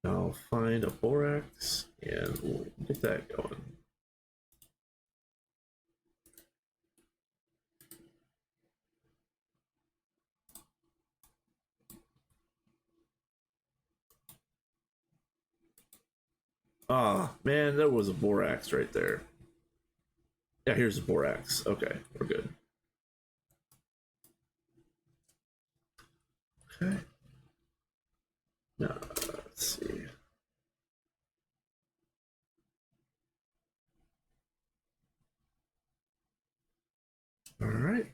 I'll find a borax and we'll get that going. Ah, man, there was a borax right there. Yeah, here's a borax. Okay, we're good. Okay. Now, let's see. All right.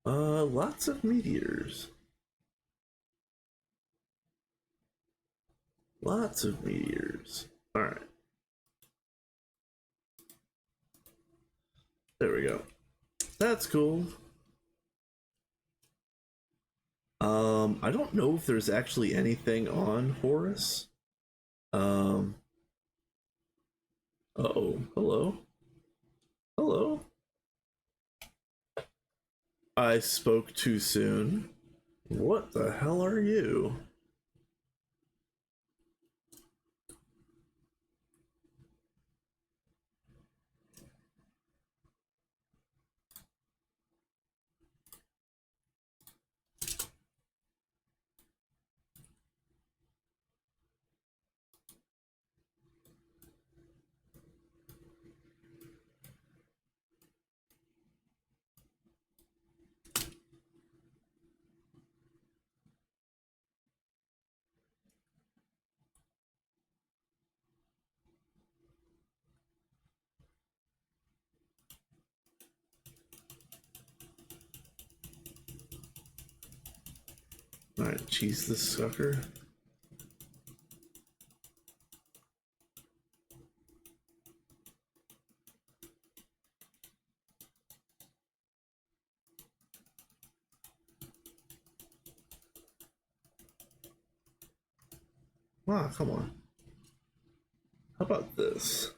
Lots of meteors. Lots of meteors. All right. There we go. That's cool. I don't know if there's actually anything on Horus. Um, oh, hello. Hello. I spoke too soon. What the hell are you? Alright, cheese this sucker. Ah, come on. How about this?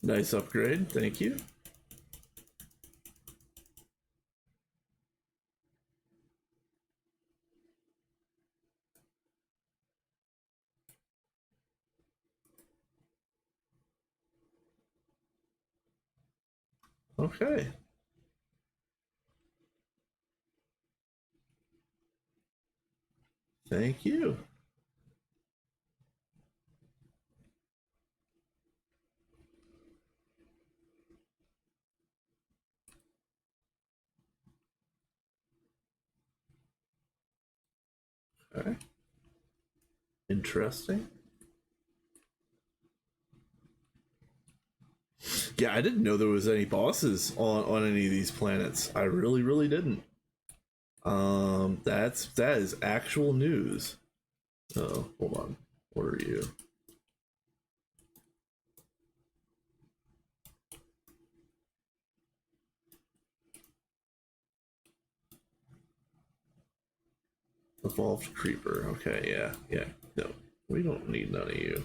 Nice upgrade, thank you. Okay. Thank you. Okay. Interesting. Yeah, I didn't know there was any bosses on any of these planets. I really didn't. That is actual news. Oh, hold on. What are you? Evolved creeper. Okay, yeah. No, we don't need none of you.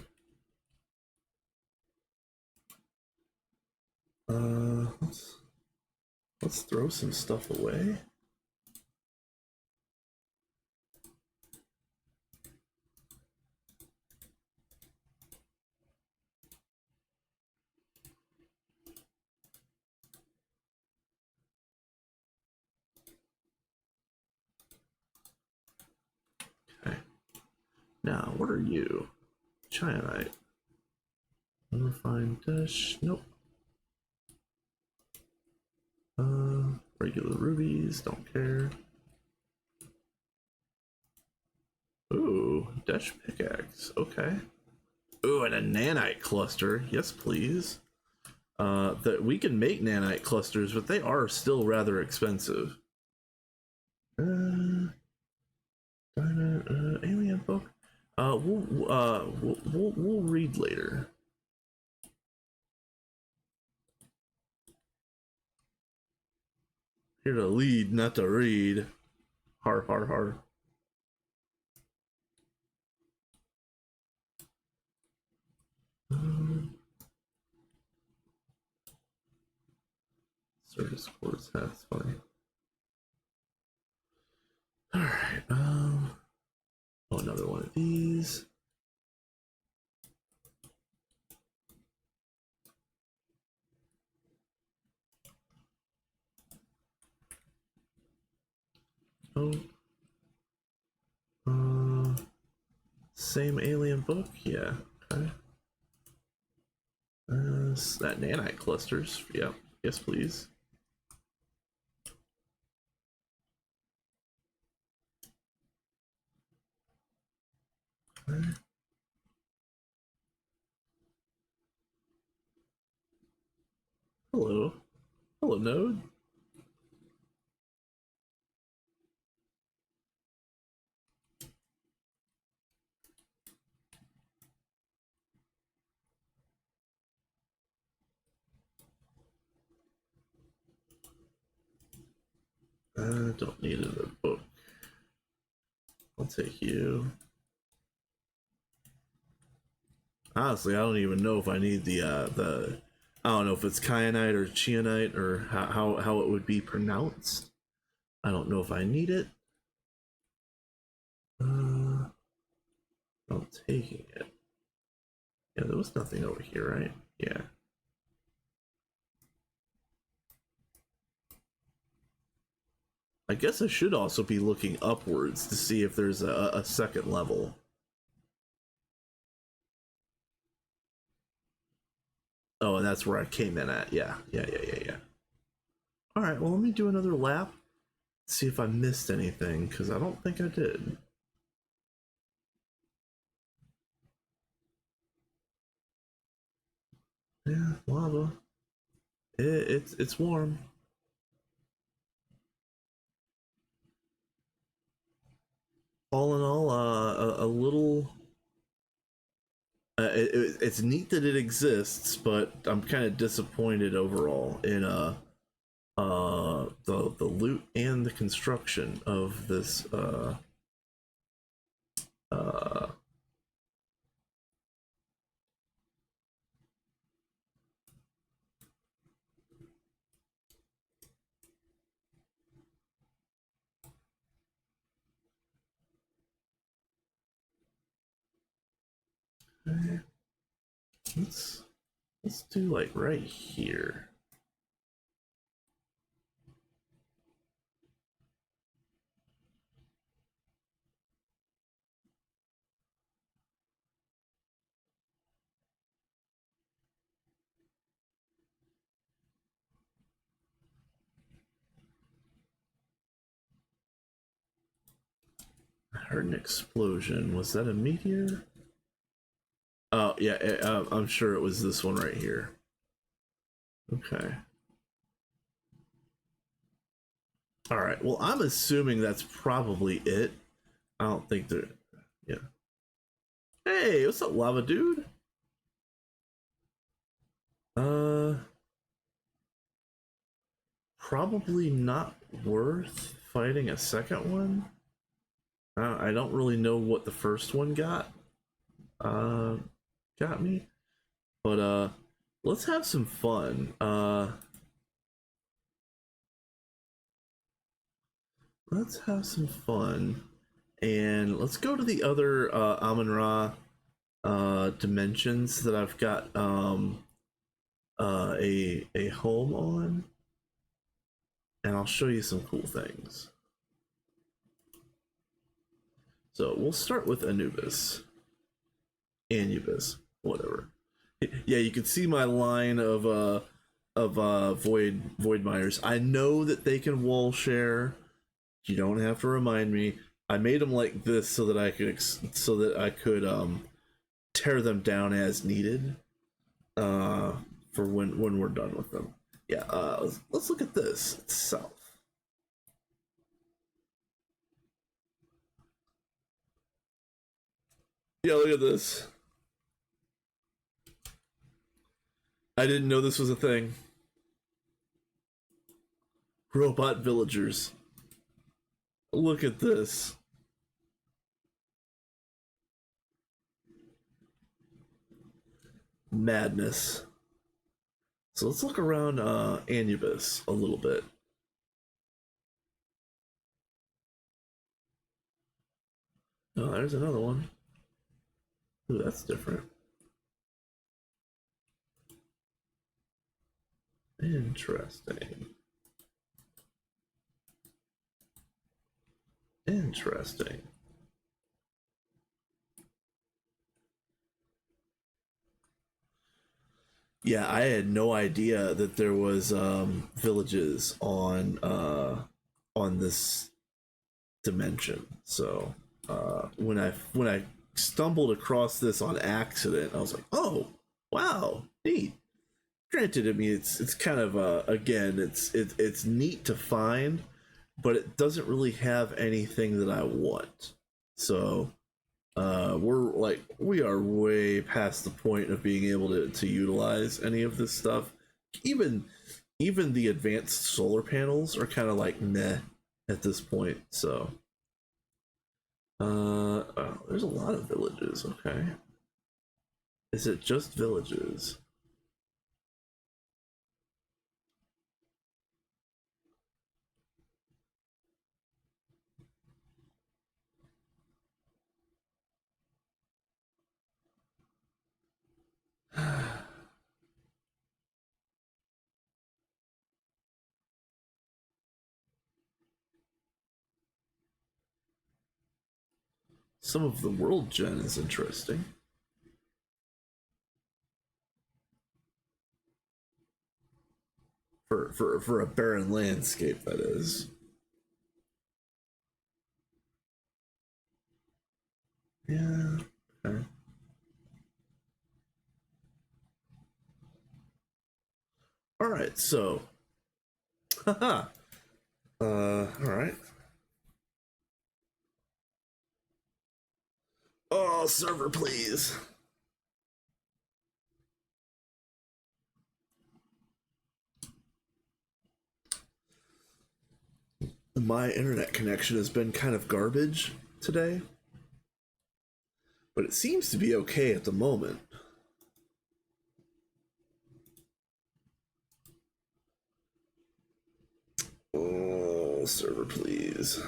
Let's throw some stuff away. Okay. Now, what are you? Chionite. Unrefined dish. Nope. Regular rubies. Don't care. Ooh, Desh pickaxe. Okay. Ooh, and a nanite cluster. Yes, please. That we can make nanite clusters, but they are still rather expensive. Diamond, alien book. We'll read later. Here to lead, not to read. Har har har. Service course, that's funny. Alright, oh, another one of these. Oh. Same alien book? Yeah, okay. That nanite clusters. Yep, yes please. Okay. Hello. Hello, Node. Don't need another book. I'll take you. Honestly, I don't even know if I need the I don't know if it's kyanite or chianite or how it would be pronounced. I don't know if I need it. I'm taking it. Yeah, there was nothing over here, right? Yeah. I guess I should also be looking upwards to see if there's a second level. Oh, and that's where I came in at. Yeah. All right, well, let me do another lap. See if I missed anything, because I don't think I did. Yeah, lava. It's warm. All in all, a little. It's neat that it exists, but I'm kind of disappointed overall in the loot and the construction of this uh let's do like right here. I heard an explosion. Was that a meteor? Oh yeah, I'm sure it was this one right here. Okay. All right. Well, I'm assuming that's probably it. I don't think there. Yeah. Hey, what's up, lava dude? Uh, Probably not worth fighting a second one. I don't really know what the first one uh got me, but let's have some fun. Let's have some fun, and let's go to the other Amun-Ra dimensions that I've got a home on, and I'll show you some cool things. So we'll start with Anubis. Whatever. Yeah, you can see my line of void miners. I know that they can wall share. You don't have to remind me. I made them like this so that I could tear them down as needed for when we're done with them. Yeah, let's look at this. It's south. Yeah, look at this. I didn't know this was a thing. Robot villagers. Look at this. Madness. So let's look around Anubis a little bit. Oh, there's another one. Ooh, that's different. Interesting. Interesting. Yeah, I had no idea that there was villages on this dimension. So when I stumbled across this on accident, I was like, oh wow, neat. Granted, I mean it's kind of again it's neat to find, but it doesn't really have anything that I want. So we are way past the point of being able to utilize any of this stuff. Even even the advanced solar panels are kind of like meh at this point. So oh, there's a lot of villages. Okay, is it just villages? Some of the world gen is interesting. For a barren landscape, that is. Yeah. Okay. All right. So, haha. All right. Oh, server, please. My internet connection has been kind of garbage today, but it seems to be okay at the moment. Oh, server, please.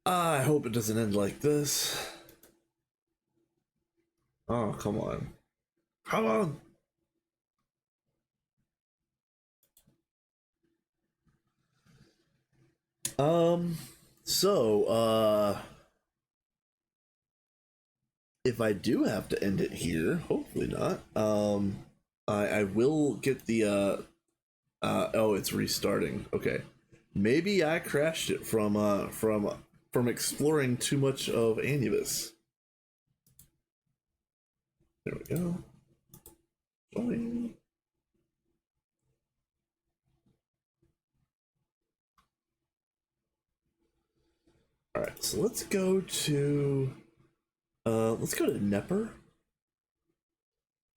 I hope it doesn't end like this. Oh, come on. Come on. Um, so, if I do have to end it here, hopefully not, I will get the, oh, it's restarting. Okay. Maybe I crashed it from exploring too much of Anubis. There we go. Join. All right, so let's go to Nepper,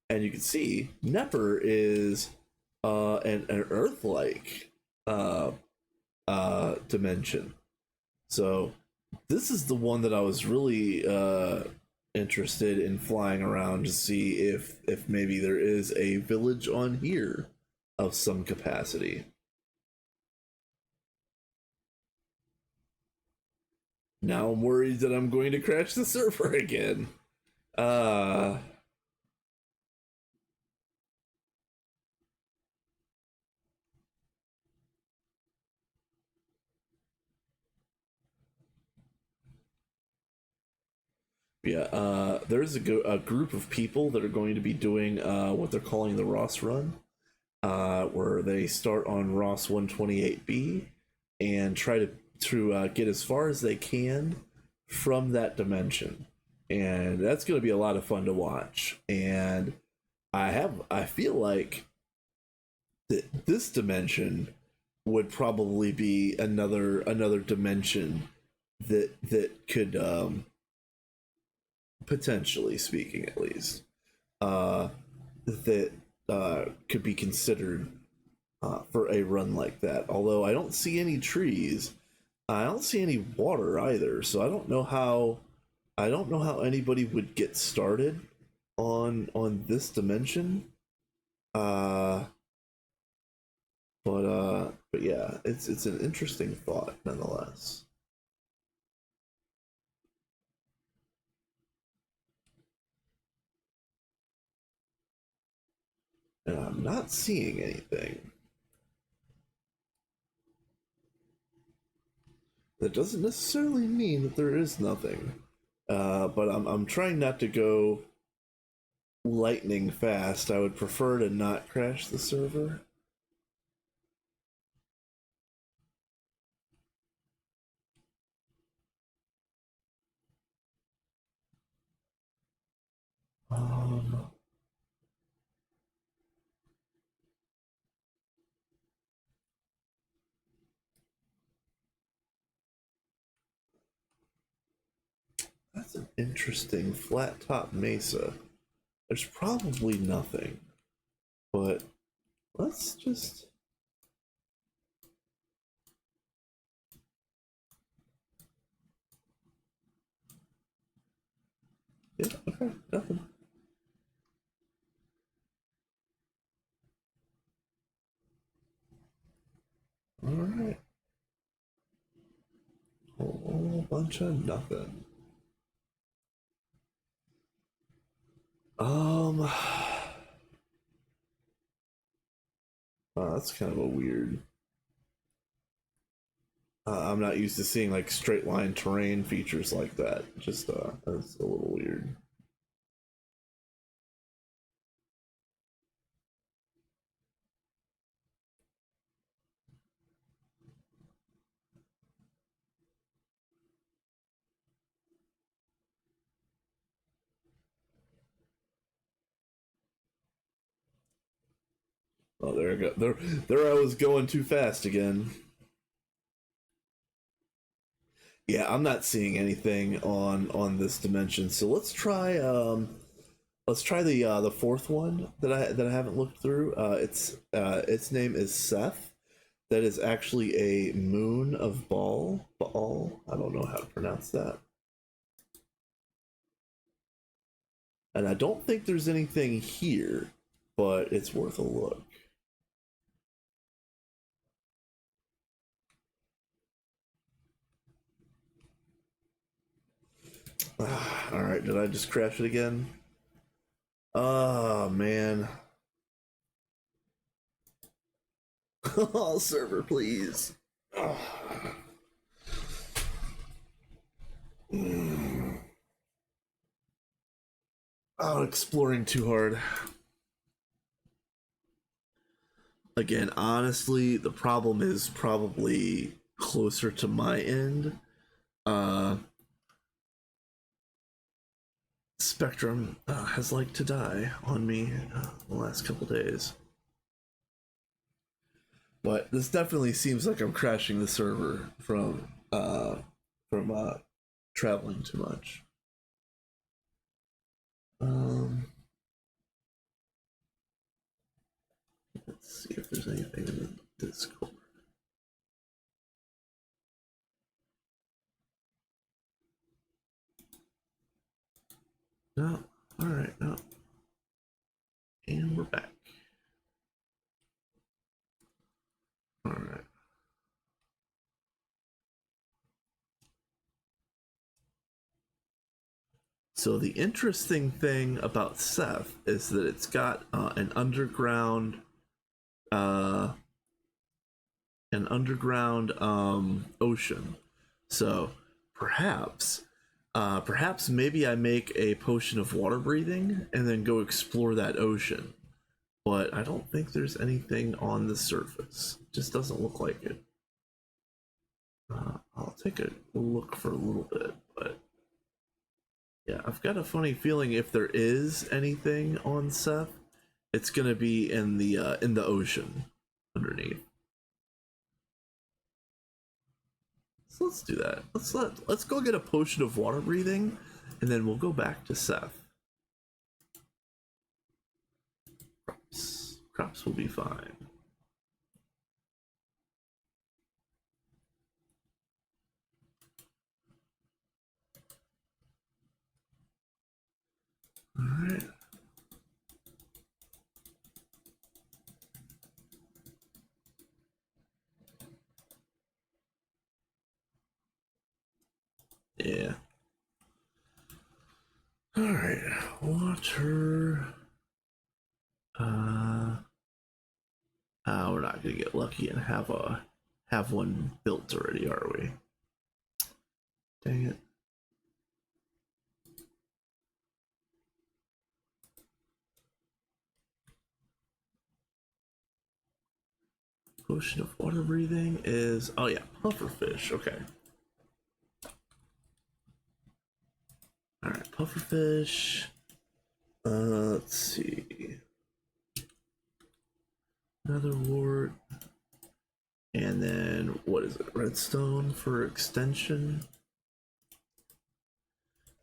and you can see Nepper is an Earth-like uh, dimension. So this is the one that I was really interested in flying around to see if maybe there is a village on here of some capacity. Now I'm worried that I'm going to crash the server again. Uh yeah, there's a group of people that are going to be doing what they're calling the Ross run, where they start on Ross 128B and try to get as far as they can from that dimension, and that's going to be a lot of fun to watch. And I feel like that this dimension would probably be another dimension that could potentially speaking at least, that could be considered for a run like that. Although I don't see any trees, I don't see any water either, so I don't know how anybody would get started on this dimension. Uh, but yeah, it's an interesting thought nonetheless. And I'm not seeing anything. That doesn't necessarily mean that there is nothing. But I'm trying not to go lightning fast. I would prefer to not crash the server. Um, that's an interesting flat top mesa. There's probably nothing, but let's just. Yeah, okay, nothing. Alright. Whole bunch of nothing. Oh, that's kind of a weird. I'm not used to seeing like straight line terrain features like that. Just that's a little weird. Oh, there I go. There I was going too fast again. Yeah, I'm not seeing anything on this dimension. So let's try the fourth one that I haven't looked through. Its name is Seth. That is actually a moon of Baal. I don't know how to pronounce that. And I don't think there's anything here, but it's worth a look. All right, did I just crash it again? Oh man. Oh, server, please. Oh. Oh, exploring too hard. Again, honestly, the problem is probably closer to my end. Uh, Spectrum has liked to die on me the last couple days. But this definitely seems like I'm crashing the server from traveling too much. Um, let's see if there's anything in the Discord. No. All right. No. And we're back. All right. So the interesting thing about Seth is that it's got uh, an underground ocean. So perhaps maybe I make a potion of water breathing and then go explore that ocean. But I don't think there's anything on the surface. It just doesn't look like it. I'll take a look for a little bit, but yeah, I've got a funny feeling if there is anything on Seth, it's gonna be in the ocean underneath. So let's do that. Let's go get a potion of water breathing, and then we'll go back to Seth. Oops. this will be fine. All right. Yeah. All right. Water. We're not gonna get lucky and have one built already, are we? Dang it. Potion of water breathing is, oh yeah, pufferfish. Okay. All right, pufferfish. Let's see. Another wart. And then what is it? Redstone for extension.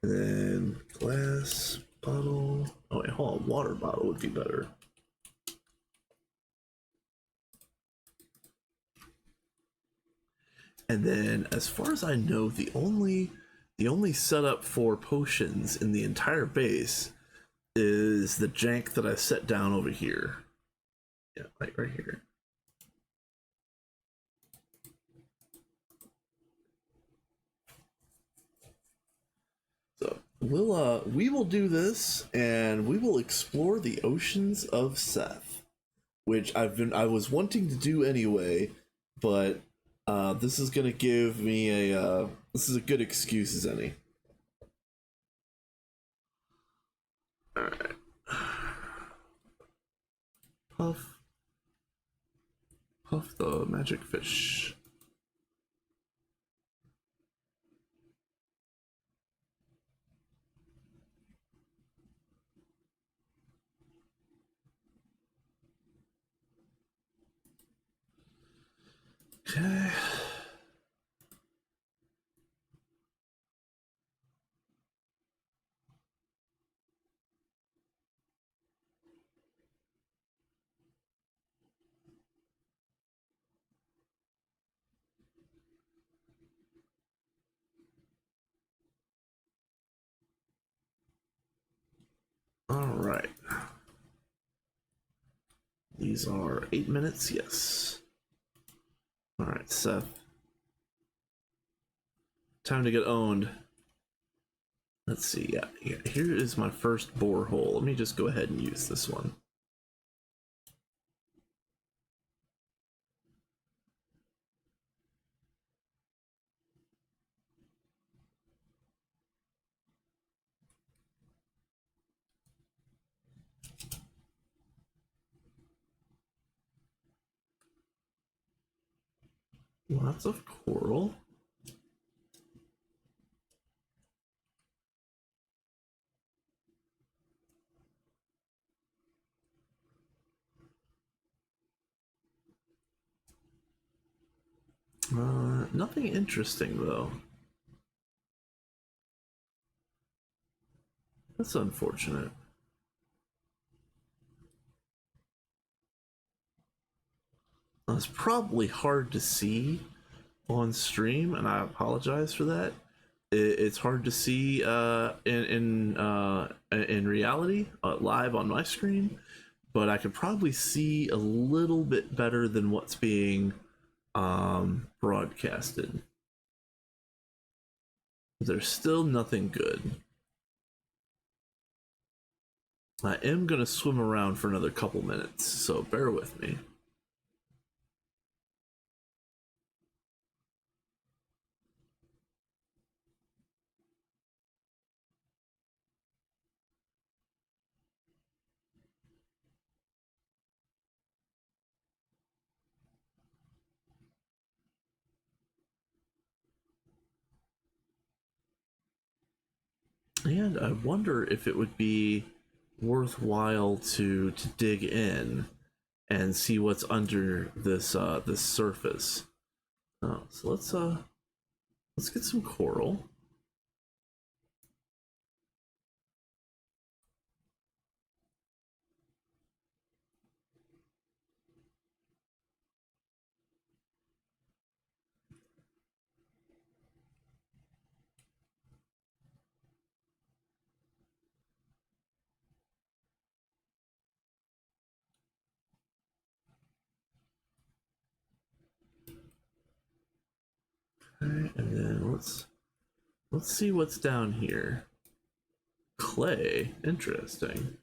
And then glass bottle. Oh wait, hold on. Water bottle would be better. And then, as far as I know, the only setup for potions in the entire base is the jank that I set down over here. Yeah, right here. So we will do this, and we will explore the oceans of Seth, which I was wanting to do anyway, but this is gonna give me a this is a good excuse as any. All right. Puff the magic fish. Okay. All right. These are 8 minutes, yes. All right, Seth. Time to get owned. Let's see, yeah. Here is my first borehole. Let me just go ahead and use this one. Lots of coral. Nothing interesting though. That's unfortunate. It's probably hard to see on stream, and I apologize for that. It's hard to see in reality live on my screen, but I could probably see a little bit better than what's being broadcasted. There's still nothing good. I am gonna swim around for another couple minutes, so bear with me. And I wonder if it would be worthwhile to dig in and see what's under this surface. Oh, so let's get some coral. Alright, and then let's see what's down here. Clay, interesting.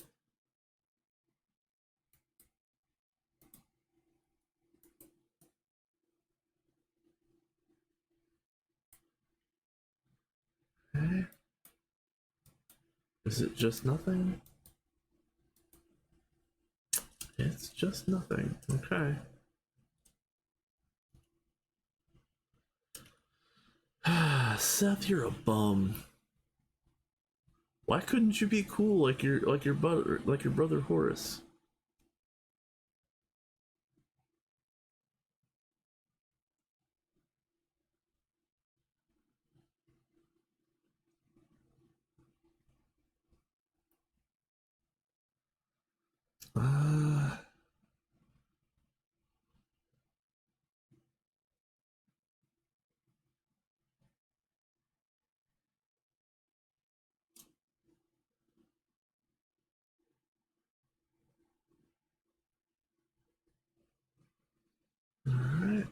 Okay. Is it just nothing? It's just nothing. Okay. Seth, you're a bum. Why couldn't you be cool like your brother Horace? Uh, Alright.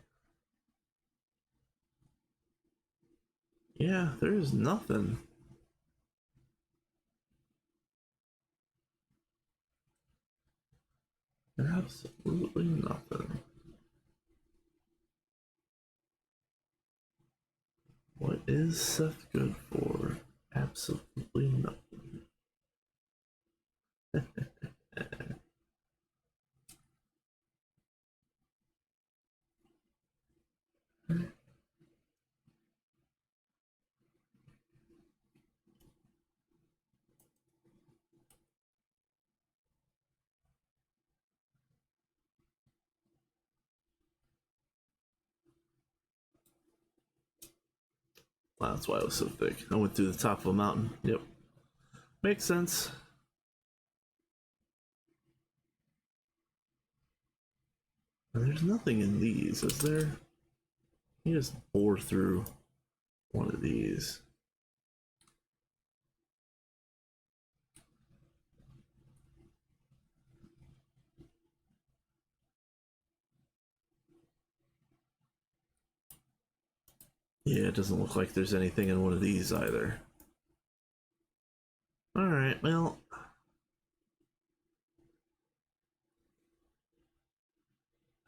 Yeah, there's nothing. Absolutely nothing. What is Seth good for? Absolutely nothing. Wow, that's why it was so thick. I went through the top of a mountain. Yep. Makes sense. And there's nothing in these, is there? You just bore through one of these. Yeah, it doesn't look like there's anything in one of these either. Alright, well.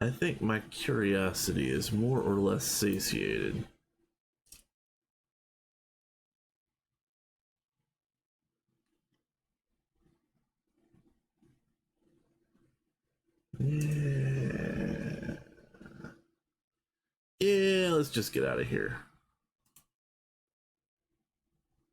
I think my curiosity is more or less satiated. Yeah. Yeah, let's just get out of here.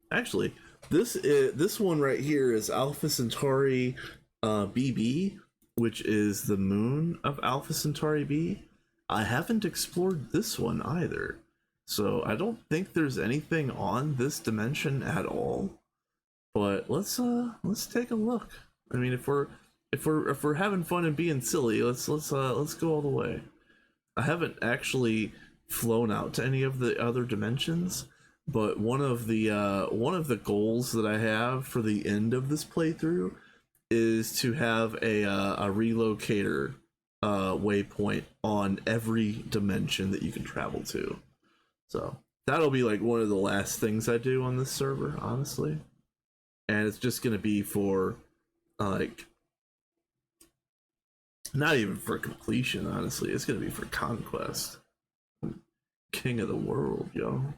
Actually, this one right here is Alpha Centauri BB, which is the moon of Alpha Centauri B. I haven't explored this one either, so I don't think there's anything on this dimension at all. But let's take a look. I mean, if we're having fun and being silly, let's go all the way. I haven't actually flown out to any of the other dimensions, but one of the goals that I have for the end of this playthrough is to have a relocator waypoint on every dimension that you can travel to. So that'll be like one of the last things I do on this server, honestly. And it's just gonna be for like not even for completion, honestly. It's gonna be for conquest. King of the world, yo.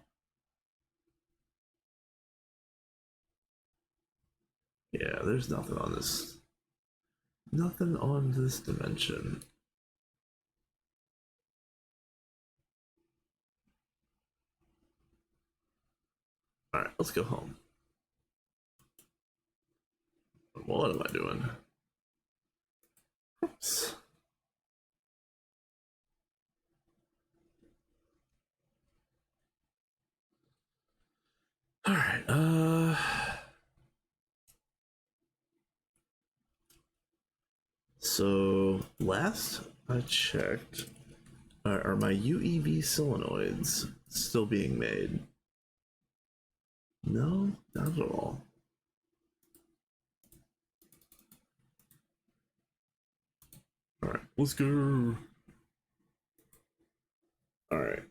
Yeah, there's nothing on this. Nothing on this dimension. Alright, let's go home. What am I doing? Oops. Alright, so last I checked, are my UEV solenoids still being made? No, not at all. Alright, let's go. Alright,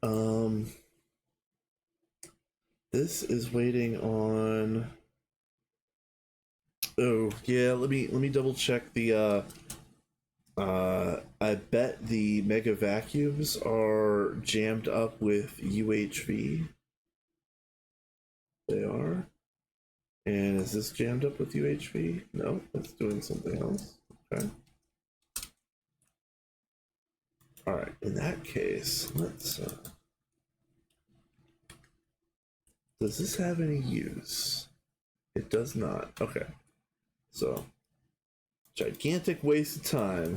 this is waiting on. Oh yeah, let me double check the. I bet the mega vacuums are jammed up with UHV. They are. And is this jammed up with UHV? No, it's doing something else. Okay. All right. In that case, let's. Does this have any use? It does not. Okay. So, gigantic waste of time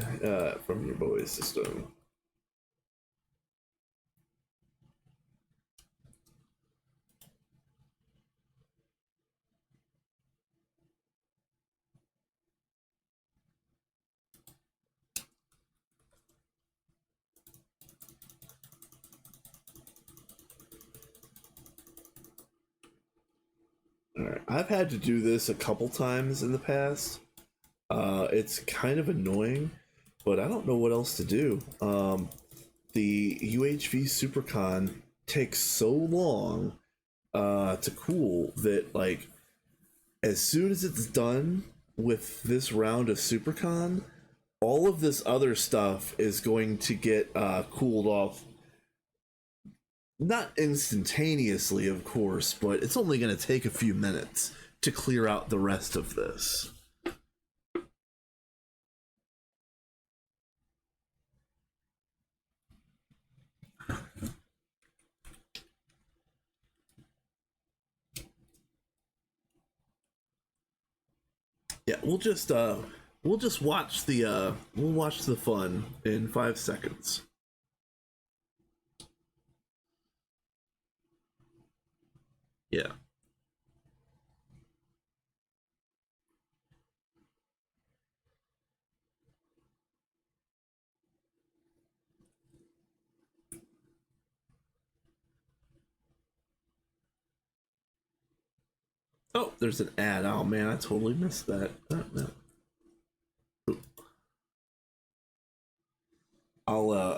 from your boy's system. All right. I've had to do this a couple times in the past. It's kind of annoying, but I don't know what else to do. The UHV Supercon takes so long to cool that, like, as soon as it's done with this round of Supercon, all of this other stuff is going to get cooled off. Not instantaneously, of course, but it's only going to take a few minutes to clear out the rest of this. Yeah, we'll just watch the we'll watch the fun in 5 seconds. Yeah. Oh, there's an ad. Oh man, I totally missed that. No.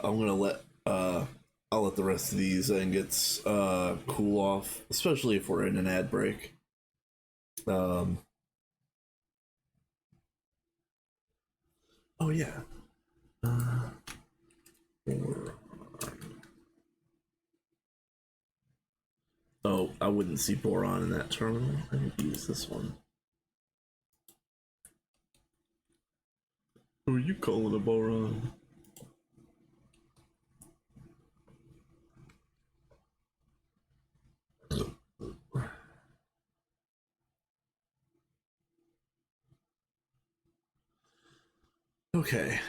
I'm gonna let I'll let the rest of these ingots cool off, especially if we're in an ad break. Um oh yeah. Uh, oh, I wouldn't see boron in that terminal. I need to use this one. Who are you calling a boron? Okay,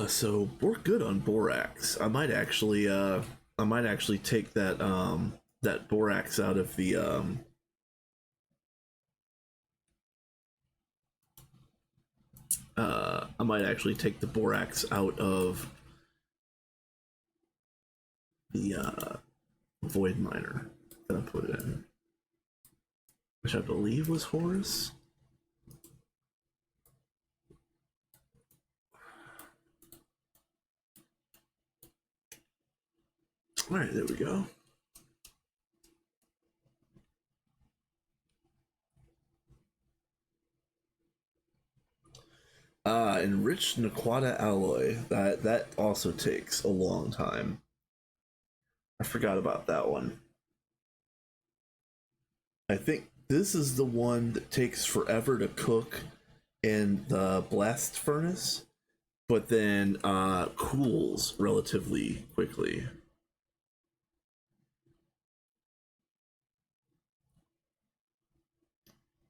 so we're good on borax. I might actually take that borax out of the I might actually take the borax out of the void miner that I put in, which I believe was Horus. All right, there we go. Enriched Naquata alloy. That also takes a long time. I forgot about that one. I think this is the one that takes forever to cook in the blast furnace, but then cools relatively quickly.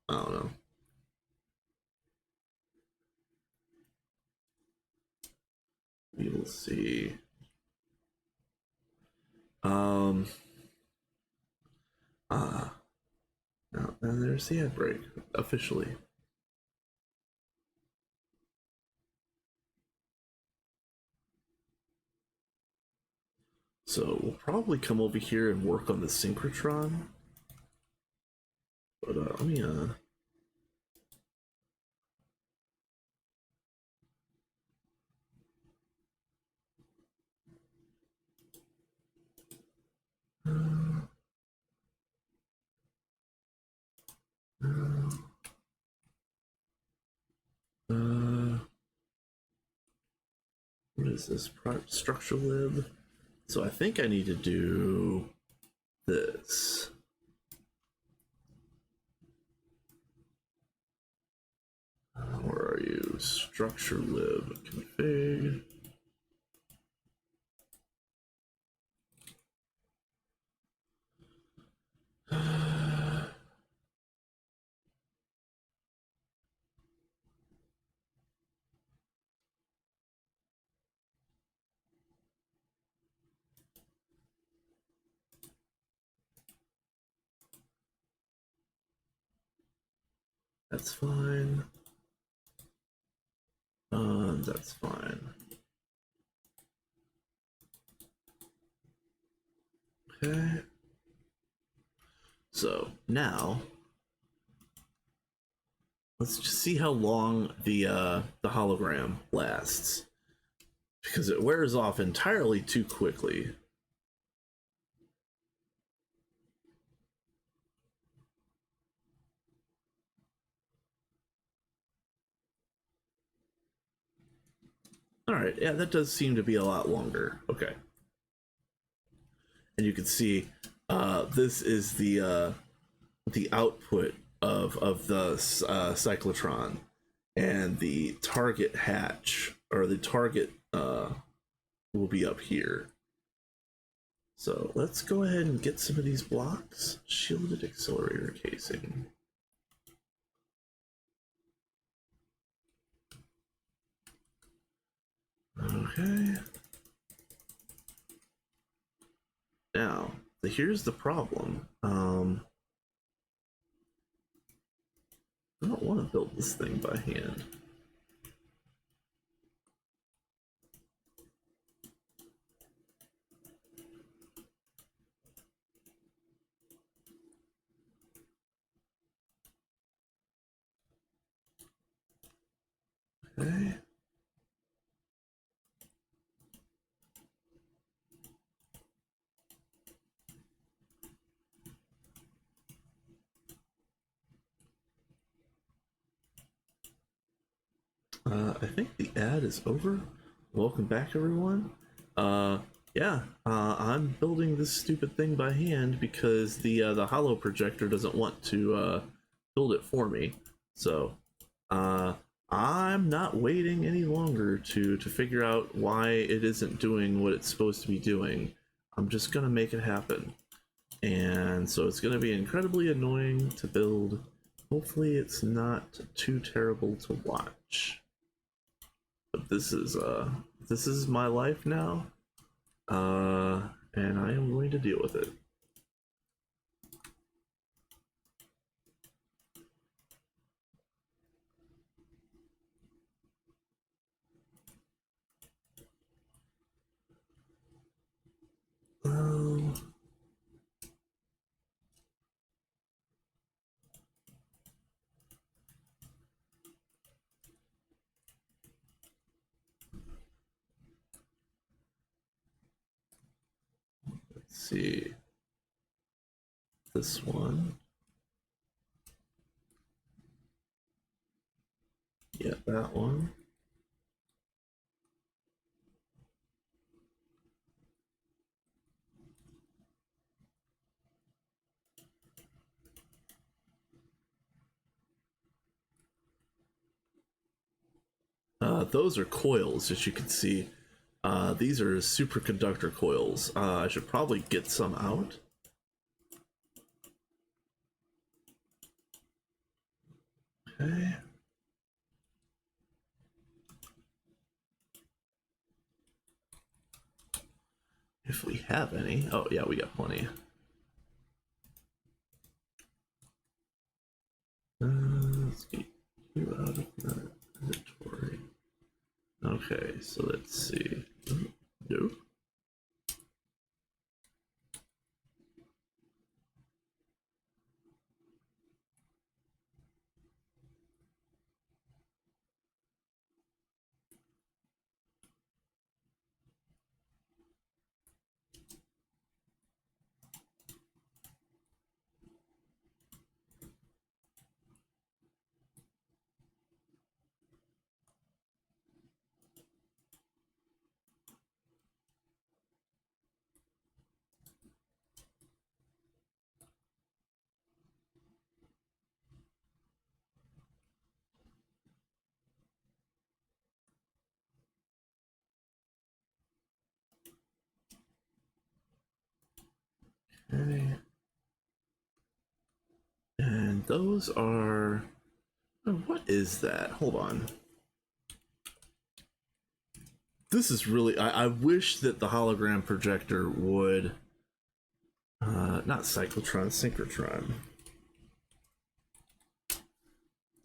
I don't know. We will see. Um. Ah. No, and there's the ad break officially. So we'll probably come over here and work on the synchrotron. But let me What is this? Structure lib. So I think I need to do this. Where are you? Structure lib config. That's fine. That's fine. Okay. So now let's just see how long the hologram lasts, because it wears off entirely too quickly. All right, yeah, that does seem to be a lot longer. Okay, and you can see this is the output of the cyclotron, and the target hatch, or the target will be up here. So let's go ahead and get some of these blocks. Shielded accelerator casing. Okay. Now, here's the problem. I don't want to build this thing by hand. Okay. I think the ad is over. Welcome back, everyone. Yeah, I'm building this stupid thing by hand because the holo projector doesn't want to build it for me. So, I'm not waiting any longer to figure out why it isn't doing what it's supposed to be doing. I'm just gonna make it happen. And so it's gonna be incredibly annoying to build. Hopefully it's not too terrible to watch. But this is my life now, and I am going to deal with it. Let's see. This one. Yeah, that one. Those are coils, as you can see. These are superconductor coils. I should probably get some out. Okay. If we have any. Oh, yeah, we got plenty. Let's get you out of the inventory. Okay, so let's see. Nope. Okay. And those are... Oh, what is that? Hold on. This is really... I wish that the hologram projector would... not cyclotron, synchrotron.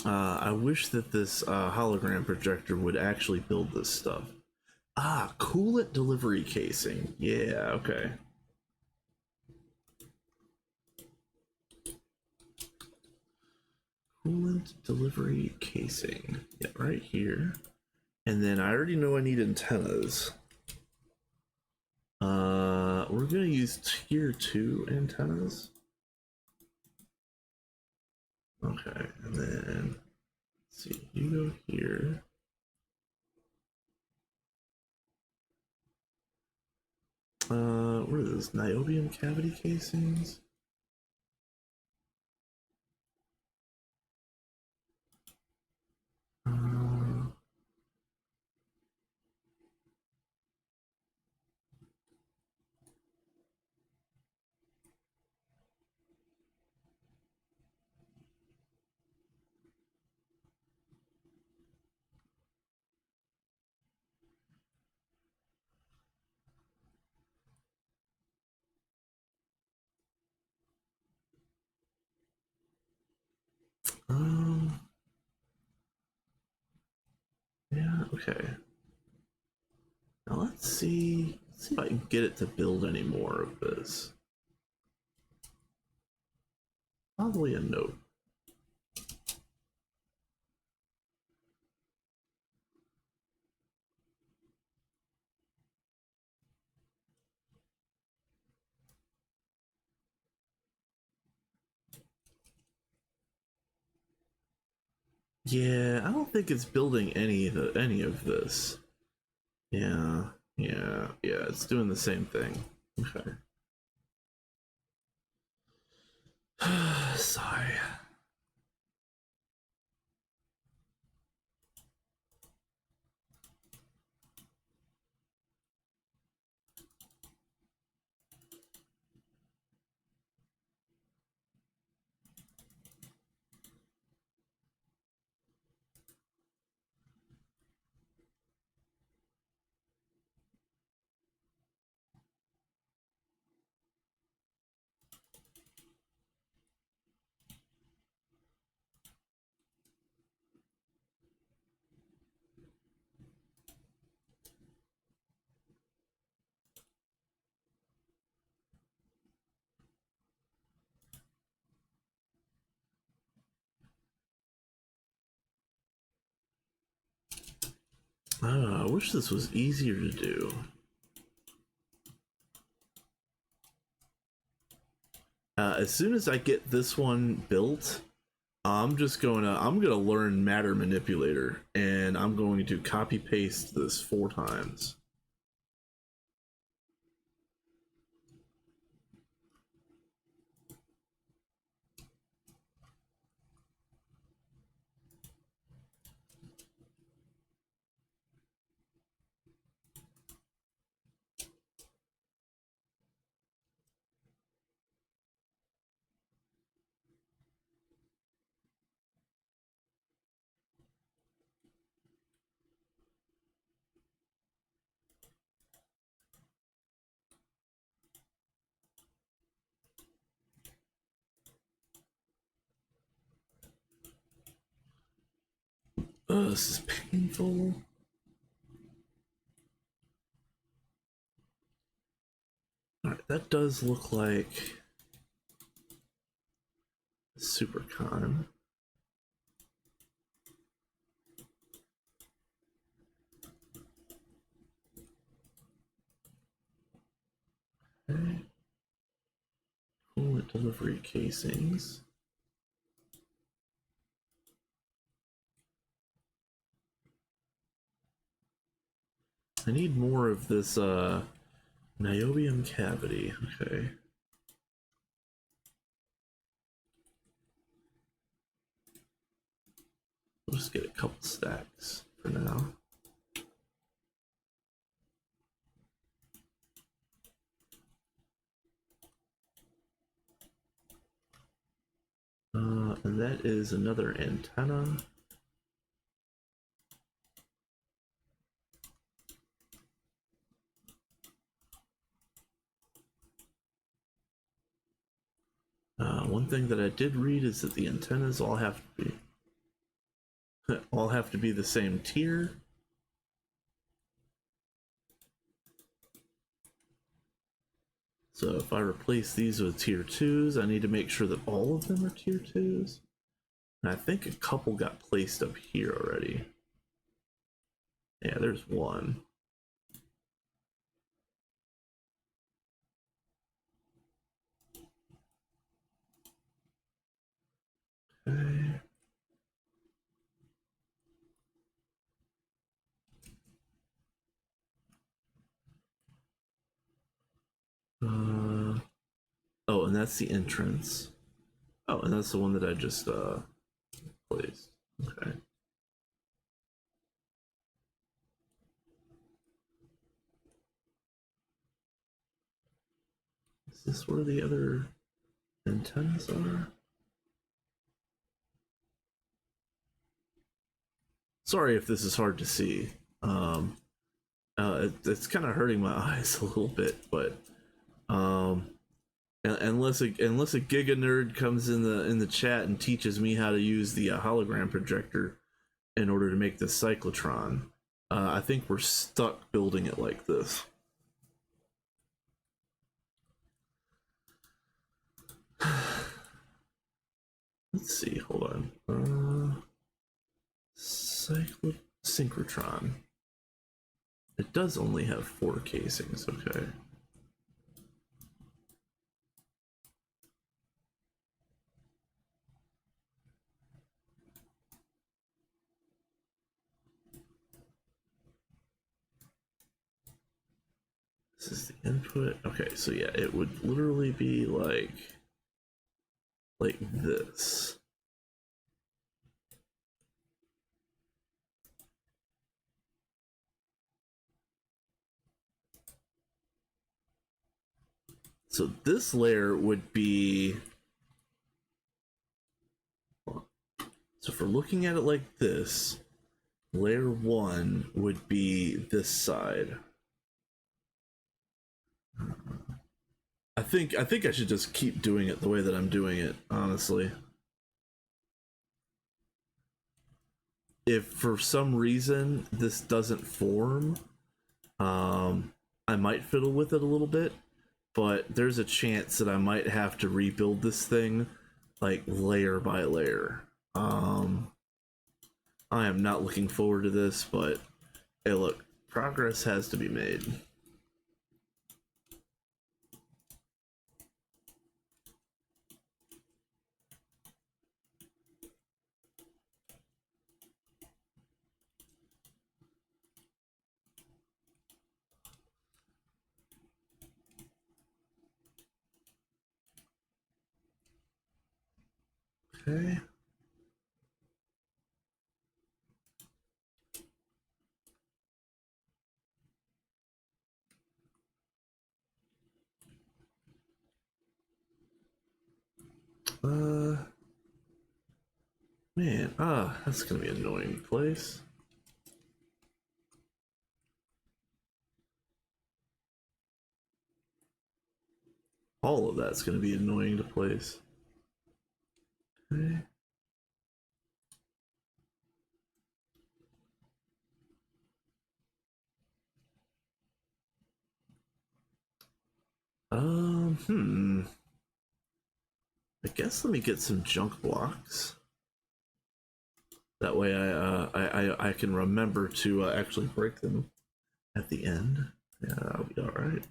I wish that this hologram projector would actually build this stuff. Ah, coolant delivery casing. Yeah, okay. Coolant delivery casing. Yeah, right here. And then I already know I need antennas. We're gonna use tier 2 antennas. Okay, and then let's see, you go here. What are those? Niobium cavity casings? Uh, um, yeah, okay. Now let's see if I can get it to build any more of this. Probably a note. Yeah, I don't think it's building any of this. Yeah, yeah, it's doing the same thing. Okay. Sigh. I wish this was easier to do. As soon as I get this one built, I'm gonna learn Matter Manipulator, and I'm going to copy paste this 4 times. This is painful. Alright, that does look like Supercon. Okay. Coolant delivery casings. I need more of this niobium cavity. Okay. We'll just get a couple stacks for now. And that is another antenna. One thing that I did read is that the antennas all have to be the same tier. So if I replace these with tier 2s, I need to make sure that all of them are tier 2s. And I think a couple got placed up here already. Yeah, there's one. Okay. Oh, and that's the entrance. Oh, and that's the one that I just placed. Okay. Is this where the other antennas are? Sorry if this is hard to see. It's kind of hurting my eyes a little bit, but unless a Giga nerd comes in the chat and teaches me how to use the hologram projector in order to make this cyclotron, I think we're stuck building it like this. Let's see, hold on. Synchrotron. It does only have 4 casings, okay. This is the input. Okay, so yeah, it would literally be like this. So this layer would be, so if we're looking at it like this, layer 1 would be this side. I think I should just keep doing it the way that I'm doing it, honestly. If for some reason this doesn't form, I might fiddle with it a little bit, but there's a chance that I might have to rebuild this thing like layer by layer. I am not looking forward to this, but hey, look, progress has to be made. Okay. Man, that's gonna be an annoying place. All of that's gonna be annoying to place. Okay. I guess let me get some junk blocks. That way I can remember to actually break them at the end. Yeah, that'll be alright.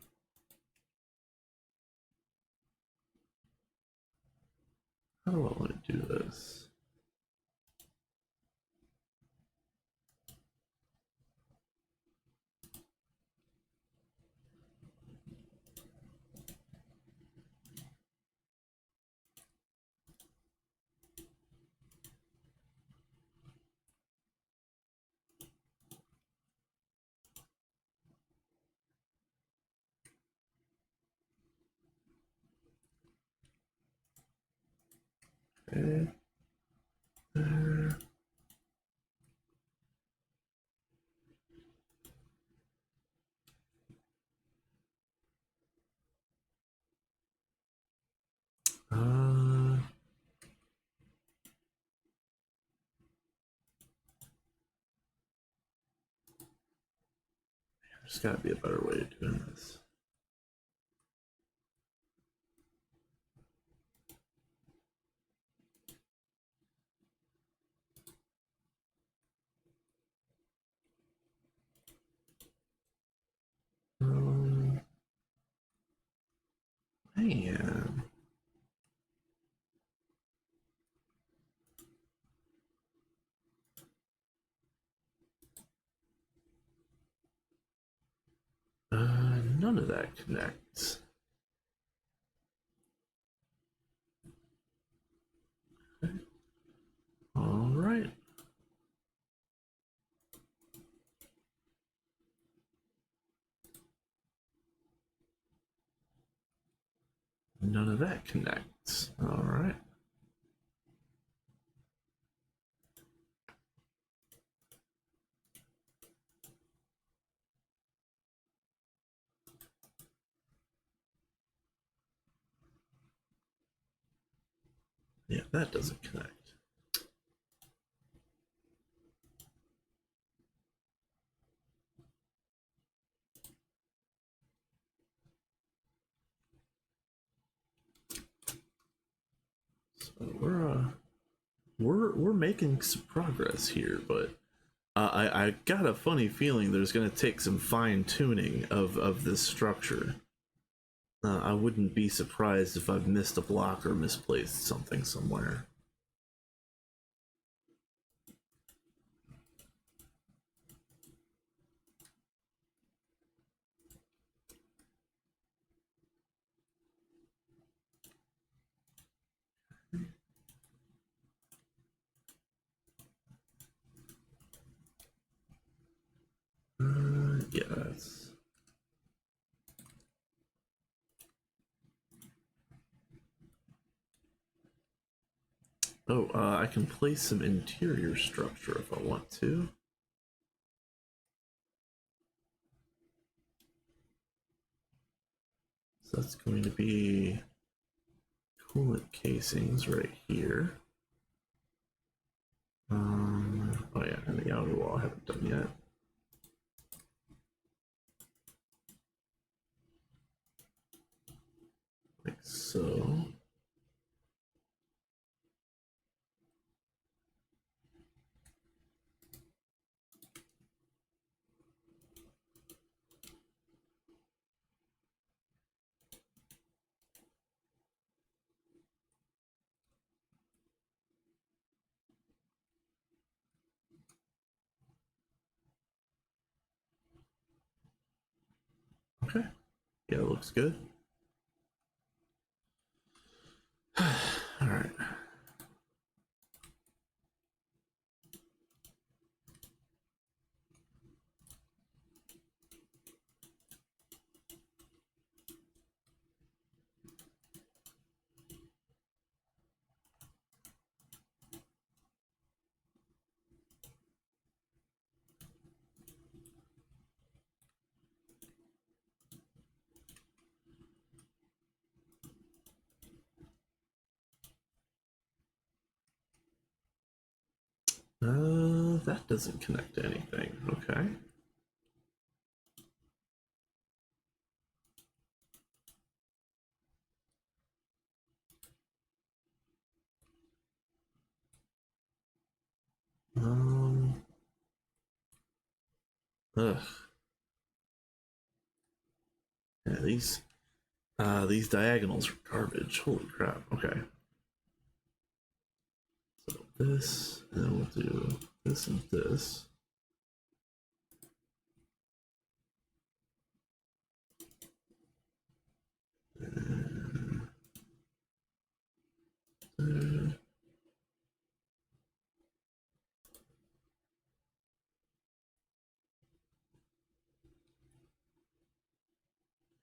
How do I want to do this? Okay. There's gotta be a better way of doing this. Man. None of that connects. Okay. All right. None of that connects. All right. Yeah, that doesn't connect. So we're making some progress here, but I got a funny feeling there's going to take some fine tuning of this structure. I wouldn't be surprised if I've missed a block or misplaced something somewhere. Yeah, that's... Oh, I can place some interior structure if I want to. So that's going to be coolant casings right here. Oh yeah, and the outer wall I haven't done yet. Like so. Okay. Yeah, it looks good. All right. That doesn't connect to anything. Okay. Um. Ugh. Yeah, these diagonals are garbage. Holy crap. Okay. So this, and then we'll do this and this.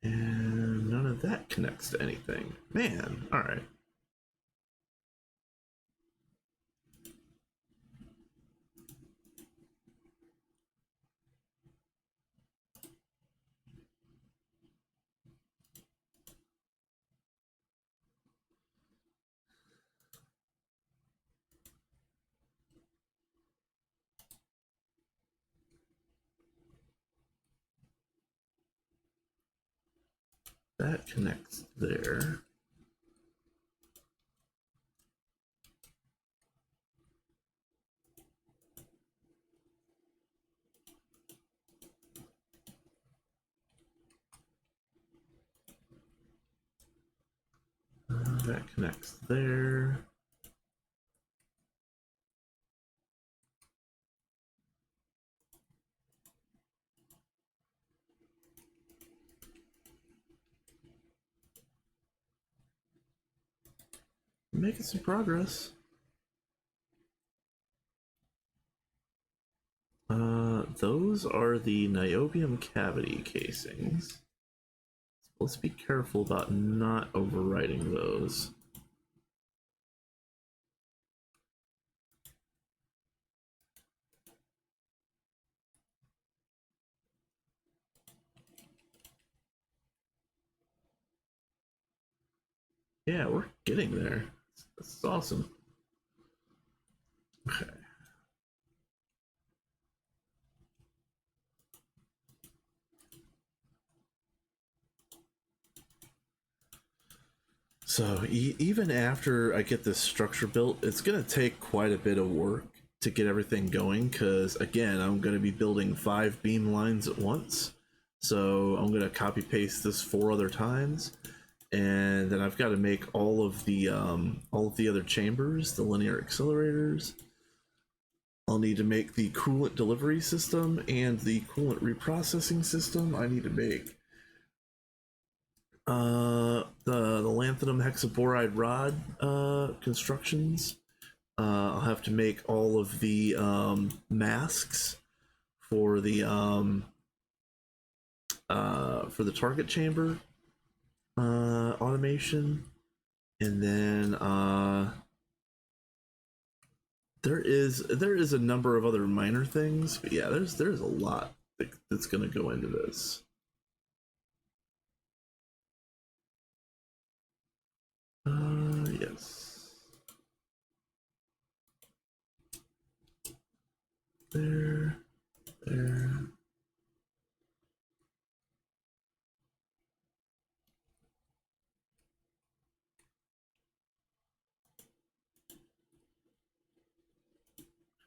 And none of that connects to anything. Man, alright. that connects there. That connects there. Making some progress. Those are the niobium cavity casings. Let's be careful about not overwriting those. Yeah, we're getting there. This is awesome. Okay. So even after I get this structure built, it's going to take quite a bit of work to get everything going because, again, I'm going to be building 5 beam lines at once. So I'm going to copy paste this 4 other times. And then I've got to make all of the other chambers, the linear accelerators. I'll need to make the coolant delivery system and the coolant reprocessing system. I need to make the lanthanum hexaboride rod constructions. I'll have to make all of the masks for the target chamber automation, and then there is a number of other minor things, but yeah, there's a lot that's going to go into this. Yes. There.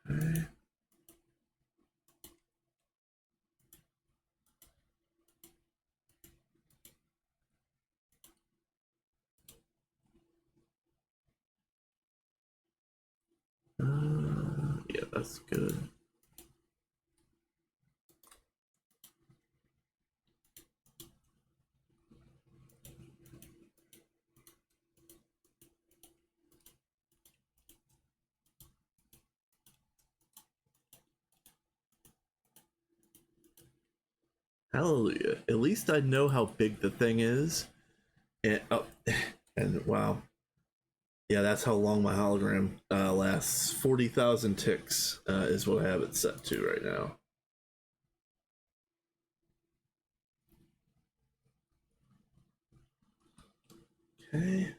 Okay. Yeah, that's good. Hallelujah. At least I know how big the thing is. And oh, and wow. Yeah, that's how long my hologram lasts. 40,000 ticks is what I have it set to right now. Okay.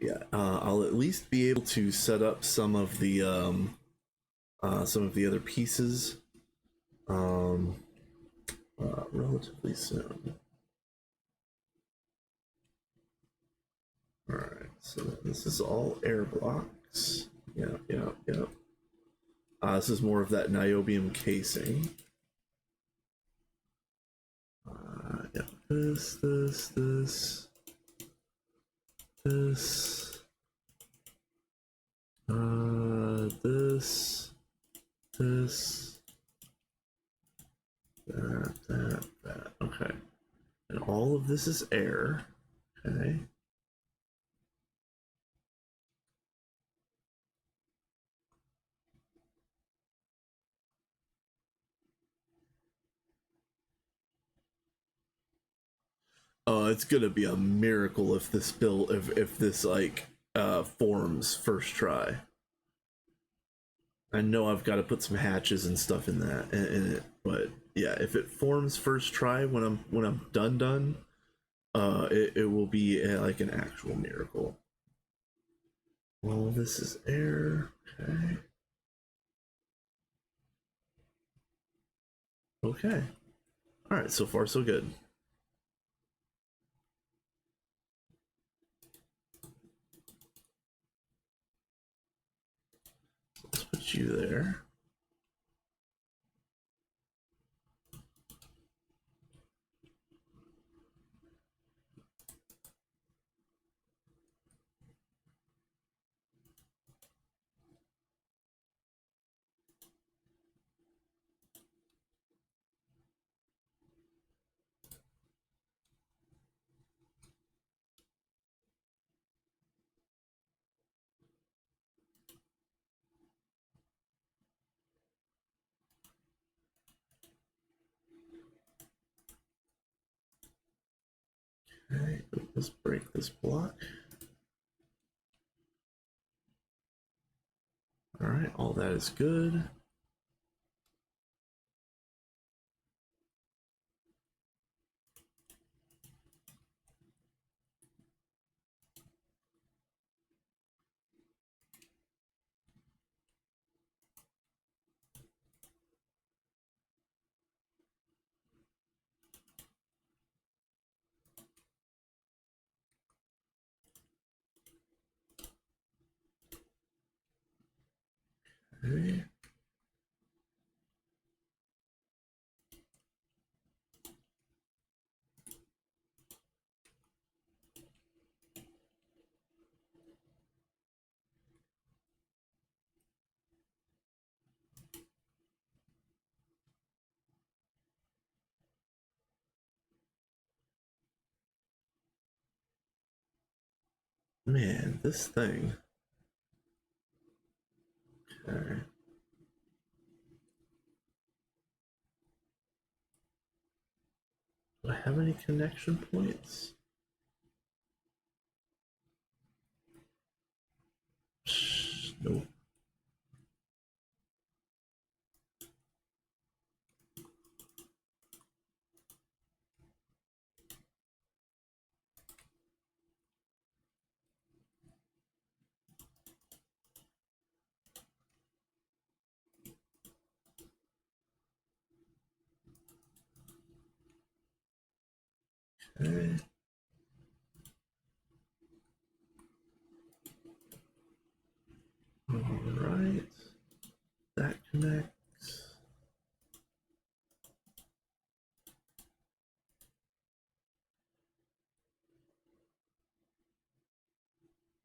Yeah, I'll at least be able to set up some of the other pieces relatively soon. All right, so this is all air blocks. Yeah. This is more of that niobium casing. Yeah, this, this. This, that. Okay. And all of this is air. Okay. Oh, it's gonna be a miracle if this if this like forms first try. I know I've got to put some hatches and stuff in that in it, but yeah, if it forms first try when I'm done, it will be like an actual miracle. Well, this is air. Okay. Okay. All right. So far, so good. issue there. Okay, let's break this block. All right, all that is good. Okay. Man, this thing. Okay. Do I have any connection points? Nope. Okay. All right. That connects.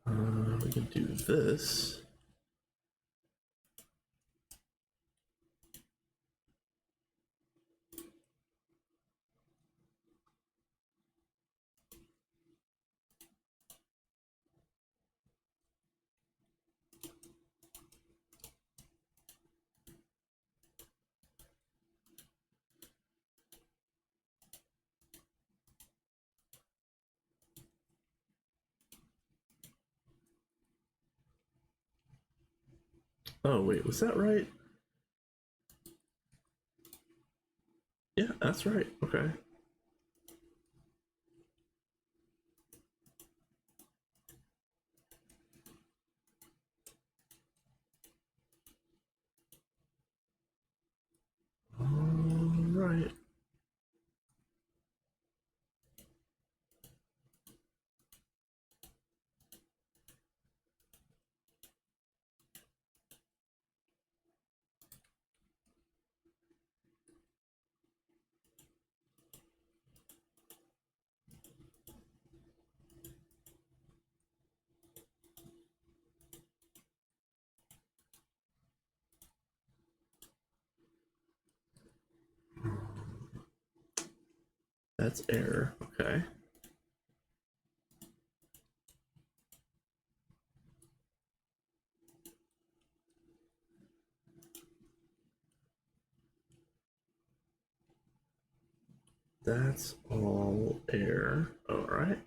We can do this. Oh, wait, was that right? Yeah, that's right. Okay. All right. That's air. Okay. That's all air. All right.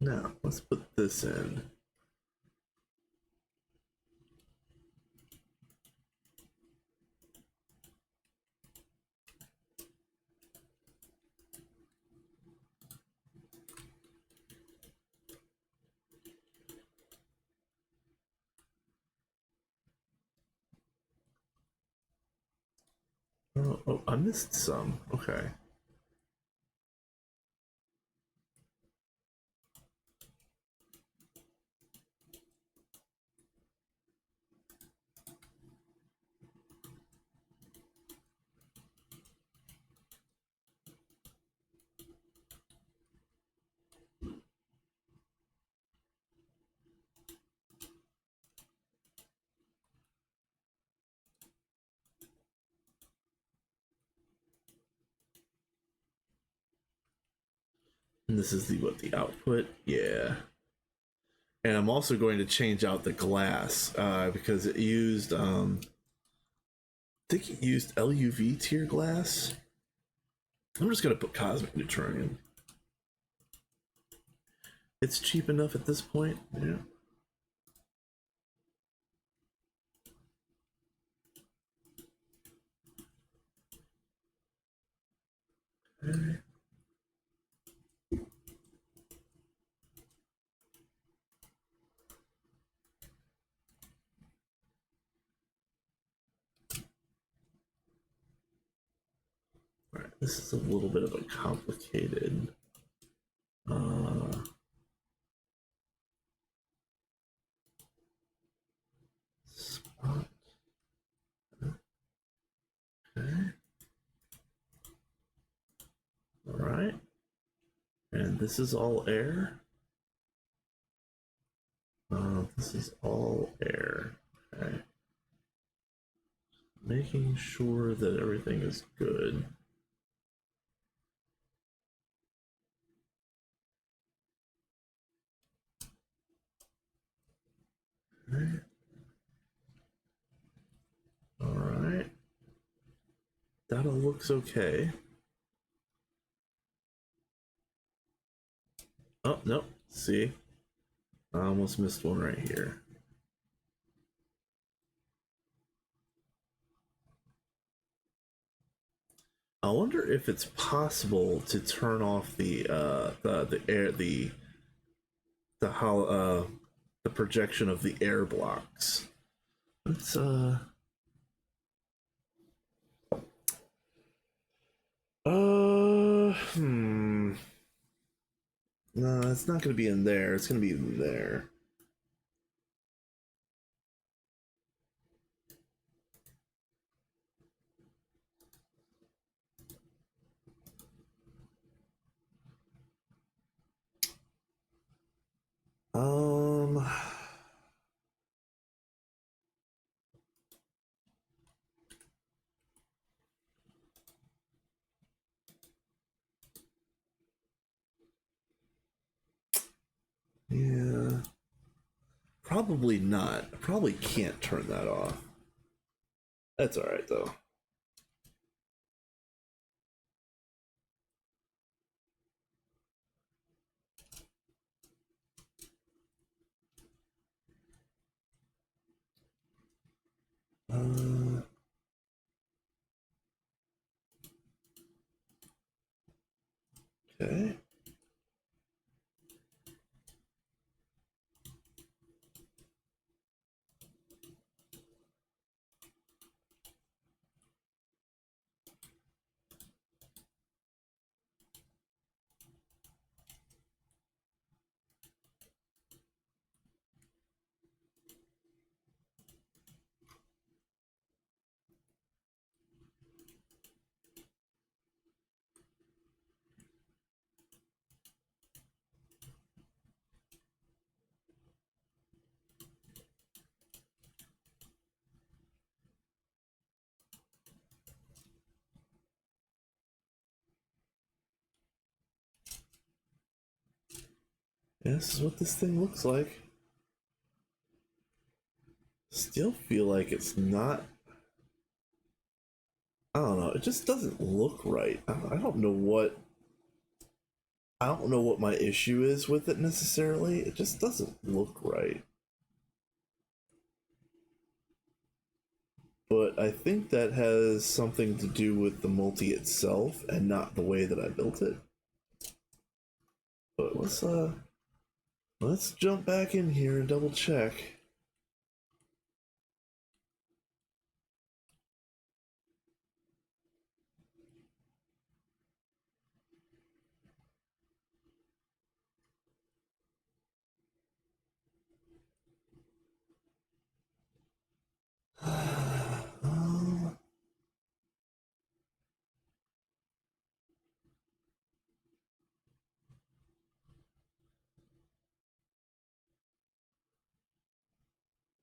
Now, let's put this in. Oh, I missed some. Okay. And this is the what, the output? Yeah. And I'm also going to change out the glass because it used I think it used LUV tier glass. I'm just gonna put cosmic neutronium. It's cheap enough at this point. Yeah. Okay. All right, this is a little bit of a complicated spot. Okay. All right. And this is all air. This is all air. Okay. Making sure that everything is good. Alright. Alright. That all looks okay. Oh, nope. See? I almost missed one right here. I wonder if it's possible to turn off the air the how the projection of the air blocks. Let's hmm. No, it's not gonna be in there. It's gonna be in there. Um yeah. Probably not. I probably can't turn that off. That's alright though. Uh, okay. Yeah, this is what this thing looks like. Still feel like it's not. I don't know. It just doesn't look right. I don't know what. I don't know what my issue is with it necessarily. It just doesn't look right. But I think that has something to do with the multi itself and not the way that I built it. But let's jump back in here and double check.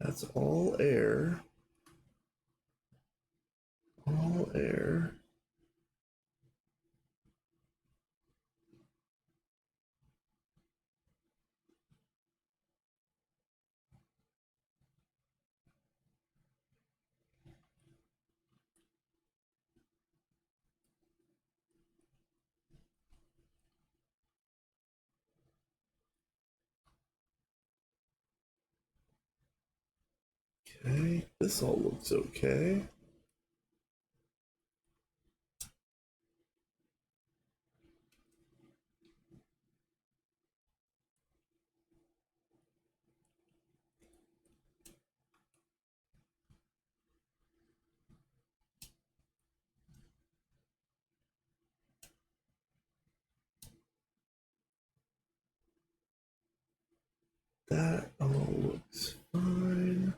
That's all air. All air. Okay, this all looks okay. That all looks fine.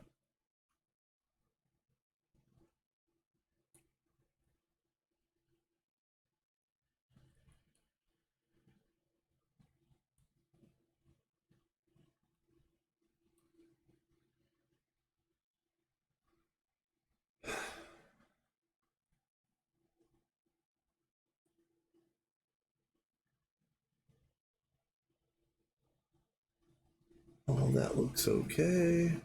All that looks okay.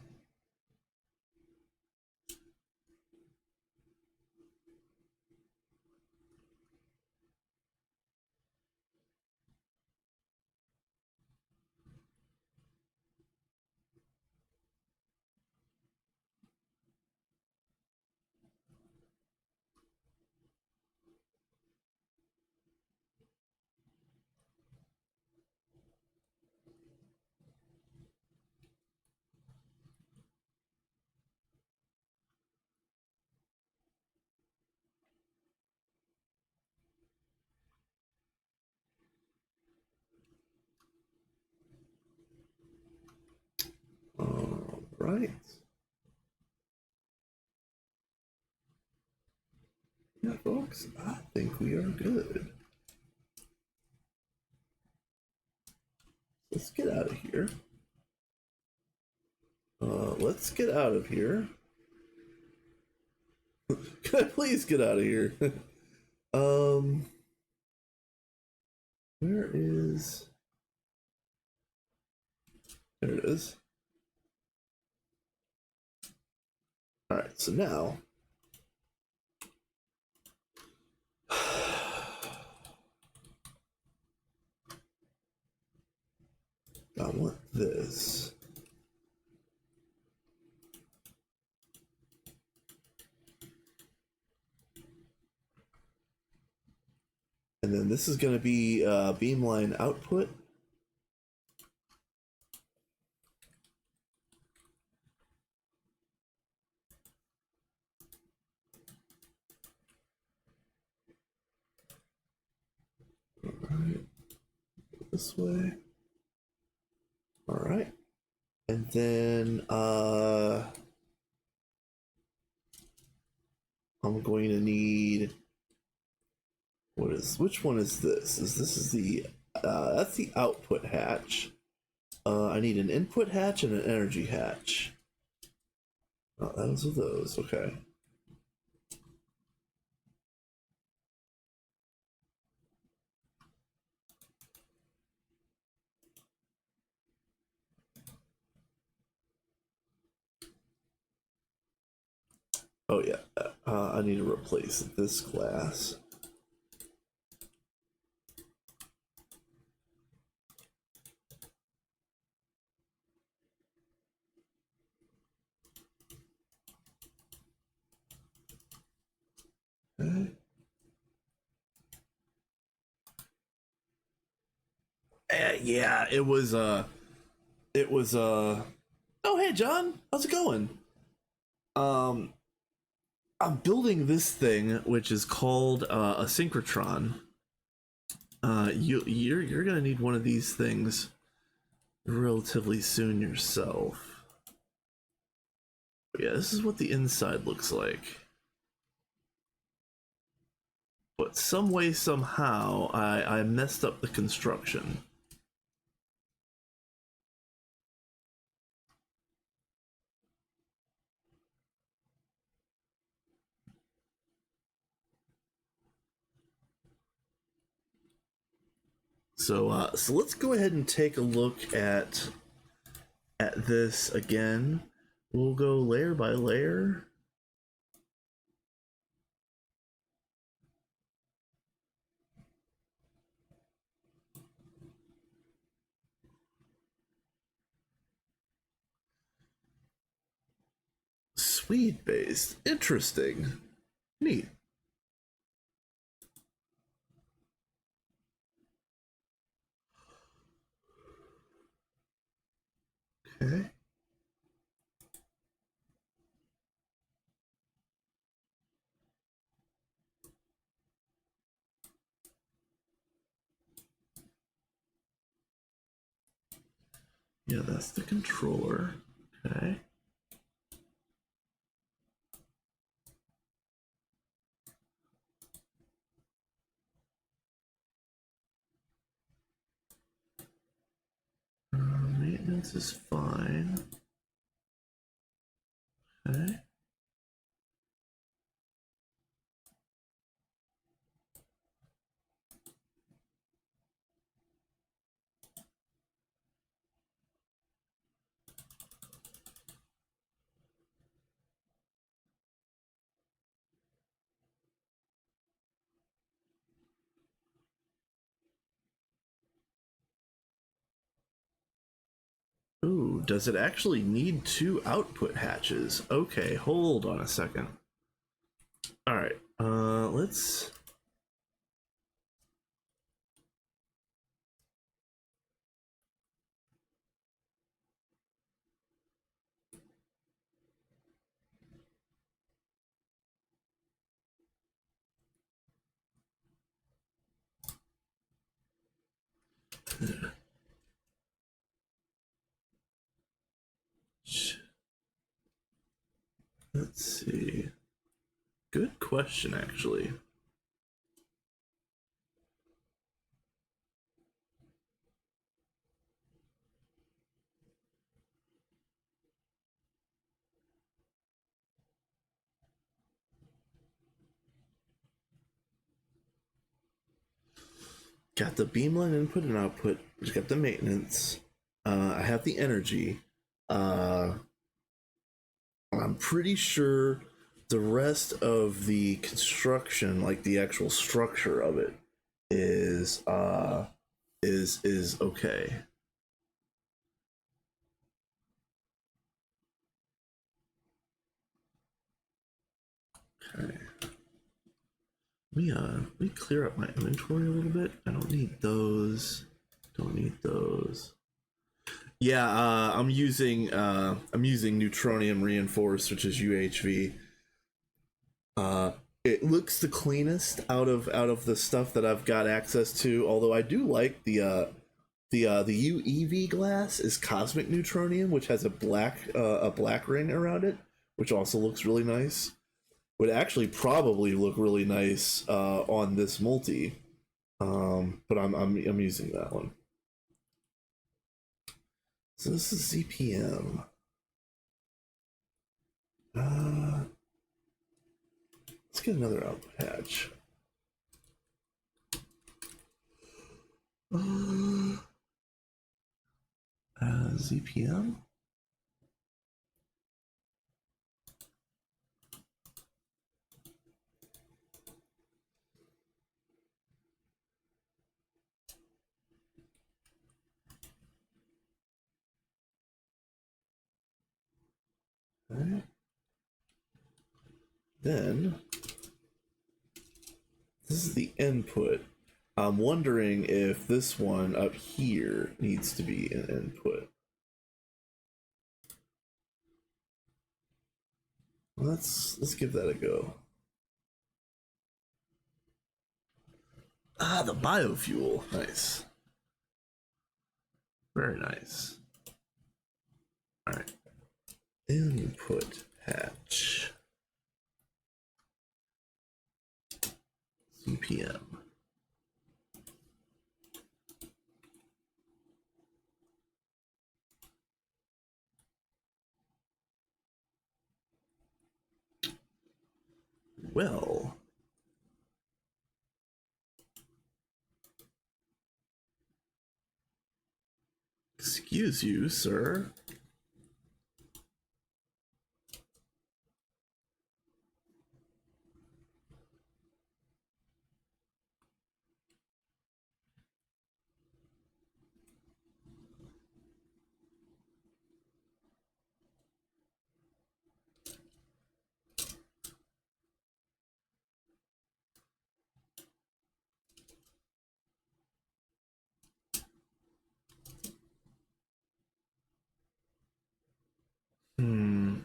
All right. Yeah, folks, I think we are good. Let's get out of here. Let's get out of here. Can I please get out of here? um, where is? There it is. All right, so now I want this. And then this is going to be beamline output. All right, this way. All right, and then I'm going to need which one is this? This is the that's the output hatch. I need an input hatch and an energy hatch. Oh, those are those. Okay. Oh yeah. I need to replace this glass. Okay. Yeah, it was oh hey John, how's it going? Um I'm building this thing which is called a synchrotron. You're gonna need one of these things relatively soon yourself. But yeah, this is what the inside looks like. But some way, somehow, I messed up the construction. So let's go ahead and take a look at this again. We'll go layer by layer. Swede based. Interesting. Neat. Okay. Yeah, that's the controller. Okay. Maintenance is fine. Okay. Ooh, does it actually need 2 output hatches? Okay, hold on a second. All right, let's. Let's see. Good question, actually. Got the beamline input and output. Just got the maintenance. I have the energy. I'm pretty sure the rest of the construction, like the actual structure of it, is okay. Okay. Let me clear up my inventory a little bit. I don't need those. Don't need those. Yeah, I'm using neutronium reinforced, which is UHV. It looks the cleanest out of the stuff that I've got access to. Although I do like the UEV glass is cosmic neutronium, which has a black ring around it, which also looks really nice. Would actually probably look really nice on this multi, but I'm using that one. So this is ZPM. Let's get another output hatch. ZPM. Right. Then this is the input. I'm wondering if this one up here needs to be an input. Let's give that a go. Ah, the biofuel. Nice. Very nice. All right. Input hatch. CPM. Well, Excuse you, sir.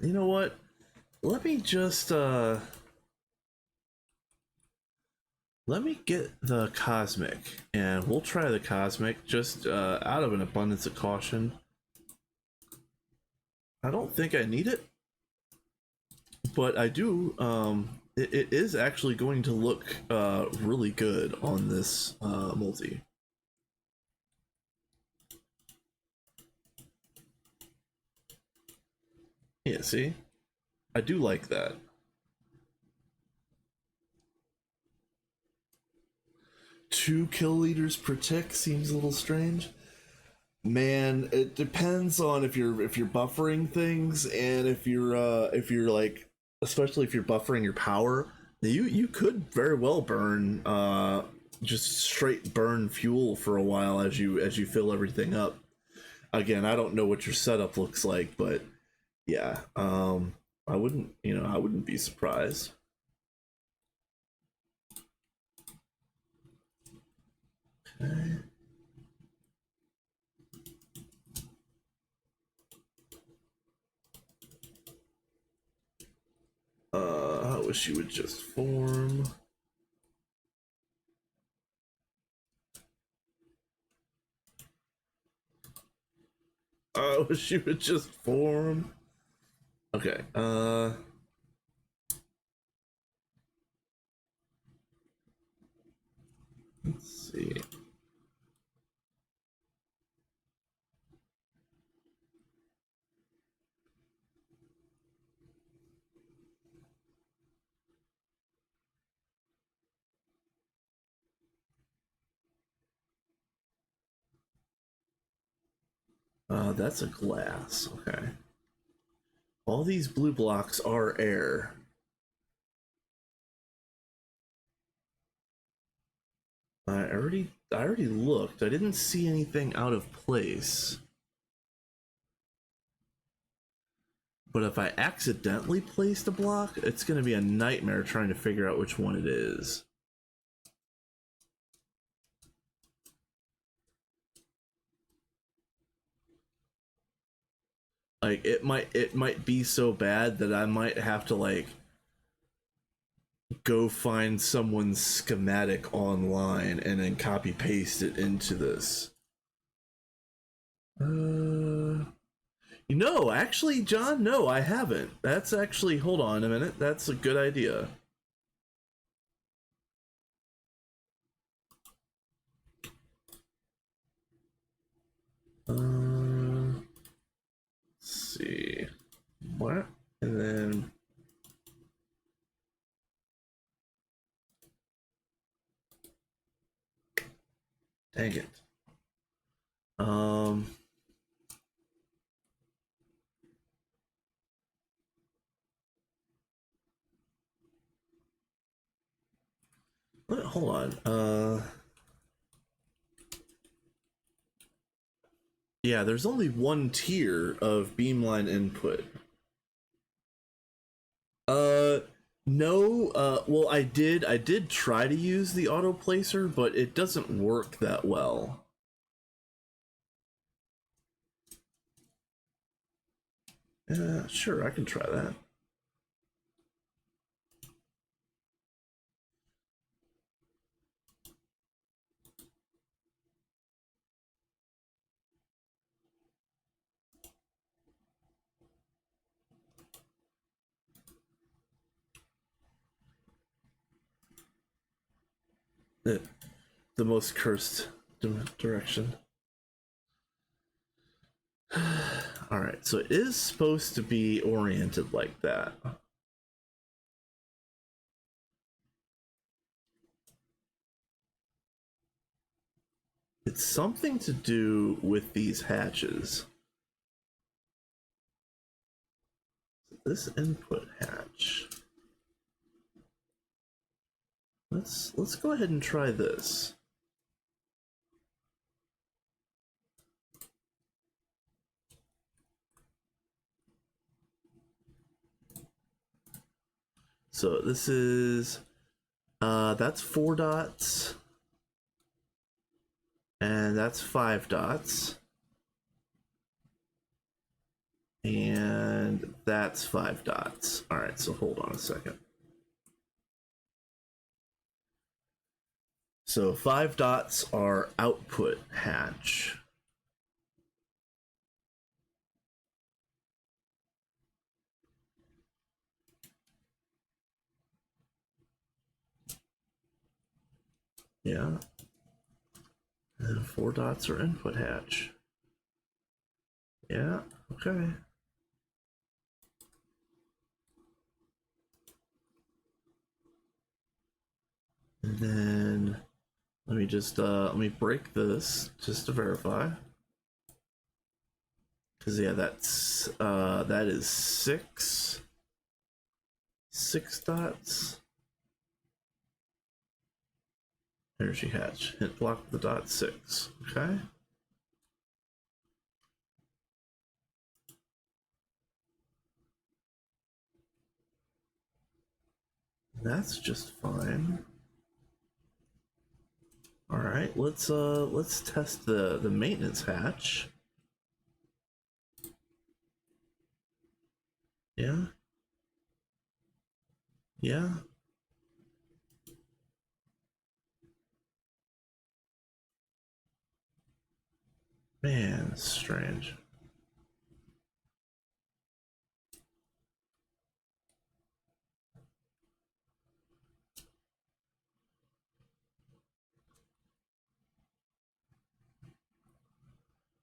You know what? Let me just let me get the cosmic, and we'll try the cosmic just out of an abundance of caution. I don't think I need it, but I do. It is actually going to look really good on this multi. Yeah, see? I do like that. Two kill leaders per tick seems a little strange. Man, it depends on if you're buffering things, and if you're like, especially if you're buffering your power, you could very well burn just straight burn fuel for a while as you fill everything up. Again, I don't know what your setup looks like, but yeah, I wouldn't, I wouldn't be surprised. Okay. I wish you would just form. I wish you would just form. Okay, let's see. That's a glass. Okay. All these blue blocks are air. I already looked. I didn't see anything out of place. But if I accidentally placed a block, it's going to be a nightmare trying to figure out which one it is. Like it might be so bad that I might have to like go find someone's schematic online and then copy paste it into this. Actually, John, no, I haven't. That's actually, hold on a minute. That's a good idea. Let's see. What? And then dang it. Hold on. Yeah, there's only one tier of beamline input. No, well, I did try to use the auto placer, but it doesn't work that well. Sure, I can try that. The most cursed direction. Alright, so it is supposed to be oriented like that. It's something to do with these hatches. This input hatch. Let's go ahead and try this. So this is that's 4 dots. And that's 5 dots. And that's 5 dots. All right, so hold on a second. So 5 dots are output hatch. Yeah. And 4 dots are input hatch. Yeah, okay. And then let me just let me break this just to verify. Cause yeah, that's that is 6 dots. Energy hatch. Hit block the dot 6. Okay. That's just fine. All right, let's test the maintenance hatch. Yeah. Yeah. Man, it's strange.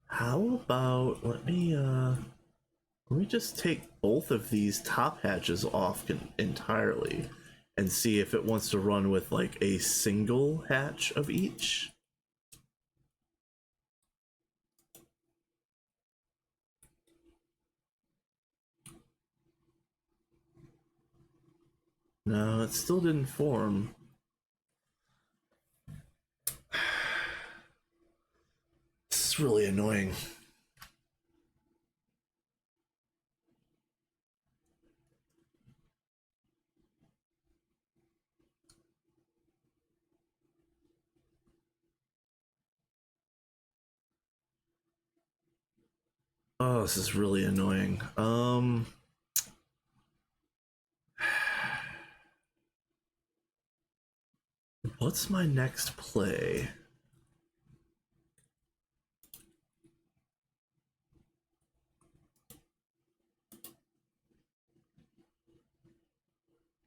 How about let me just take both of these top hatches off entirely and see if it wants to run with like a single hatch of each. No, it still didn't form. This is really annoying. Oh, this is really annoying. What's my next play?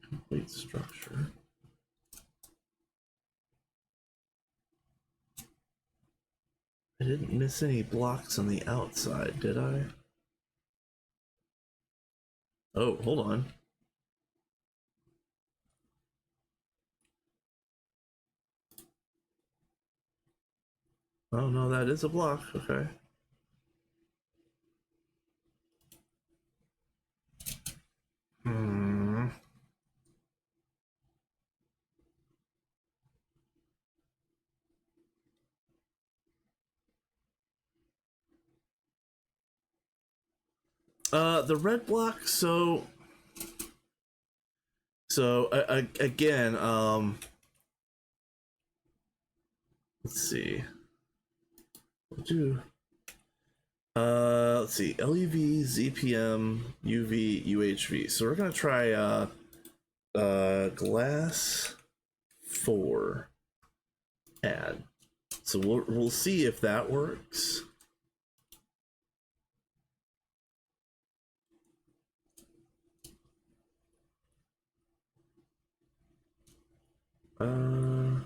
Complete structure. I didn't miss any blocks on the outside, did I? Oh, hold on. Oh no, that is a block. Okay. Hmm. The red block. Again, let's see. We'll do. Let's see. LUV, ZPM, UV, UHV. So we're gonna try glass 4 add. So we'll see if that works. Uh.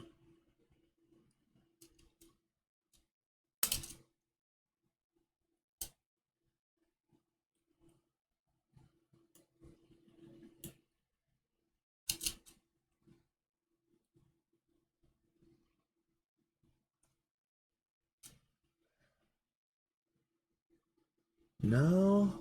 No.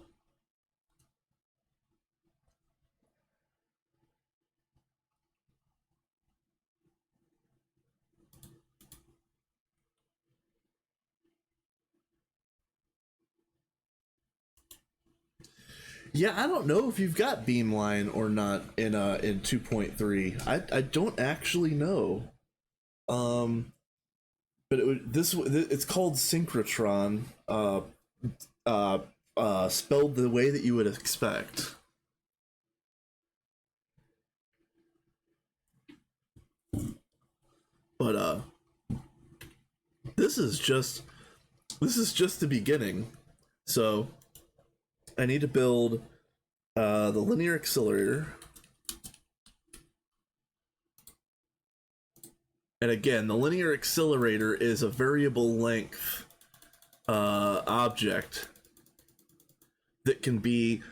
Yeah, I don't know if you've got Beamline or not in 2.3. I don't actually know. Um, but it's called synchrotron. Uh, spelled the way that you would expect. But this is just this is just the beginning. So I need to build the linear accelerator. And again, the linear accelerator is a variable length object that can be.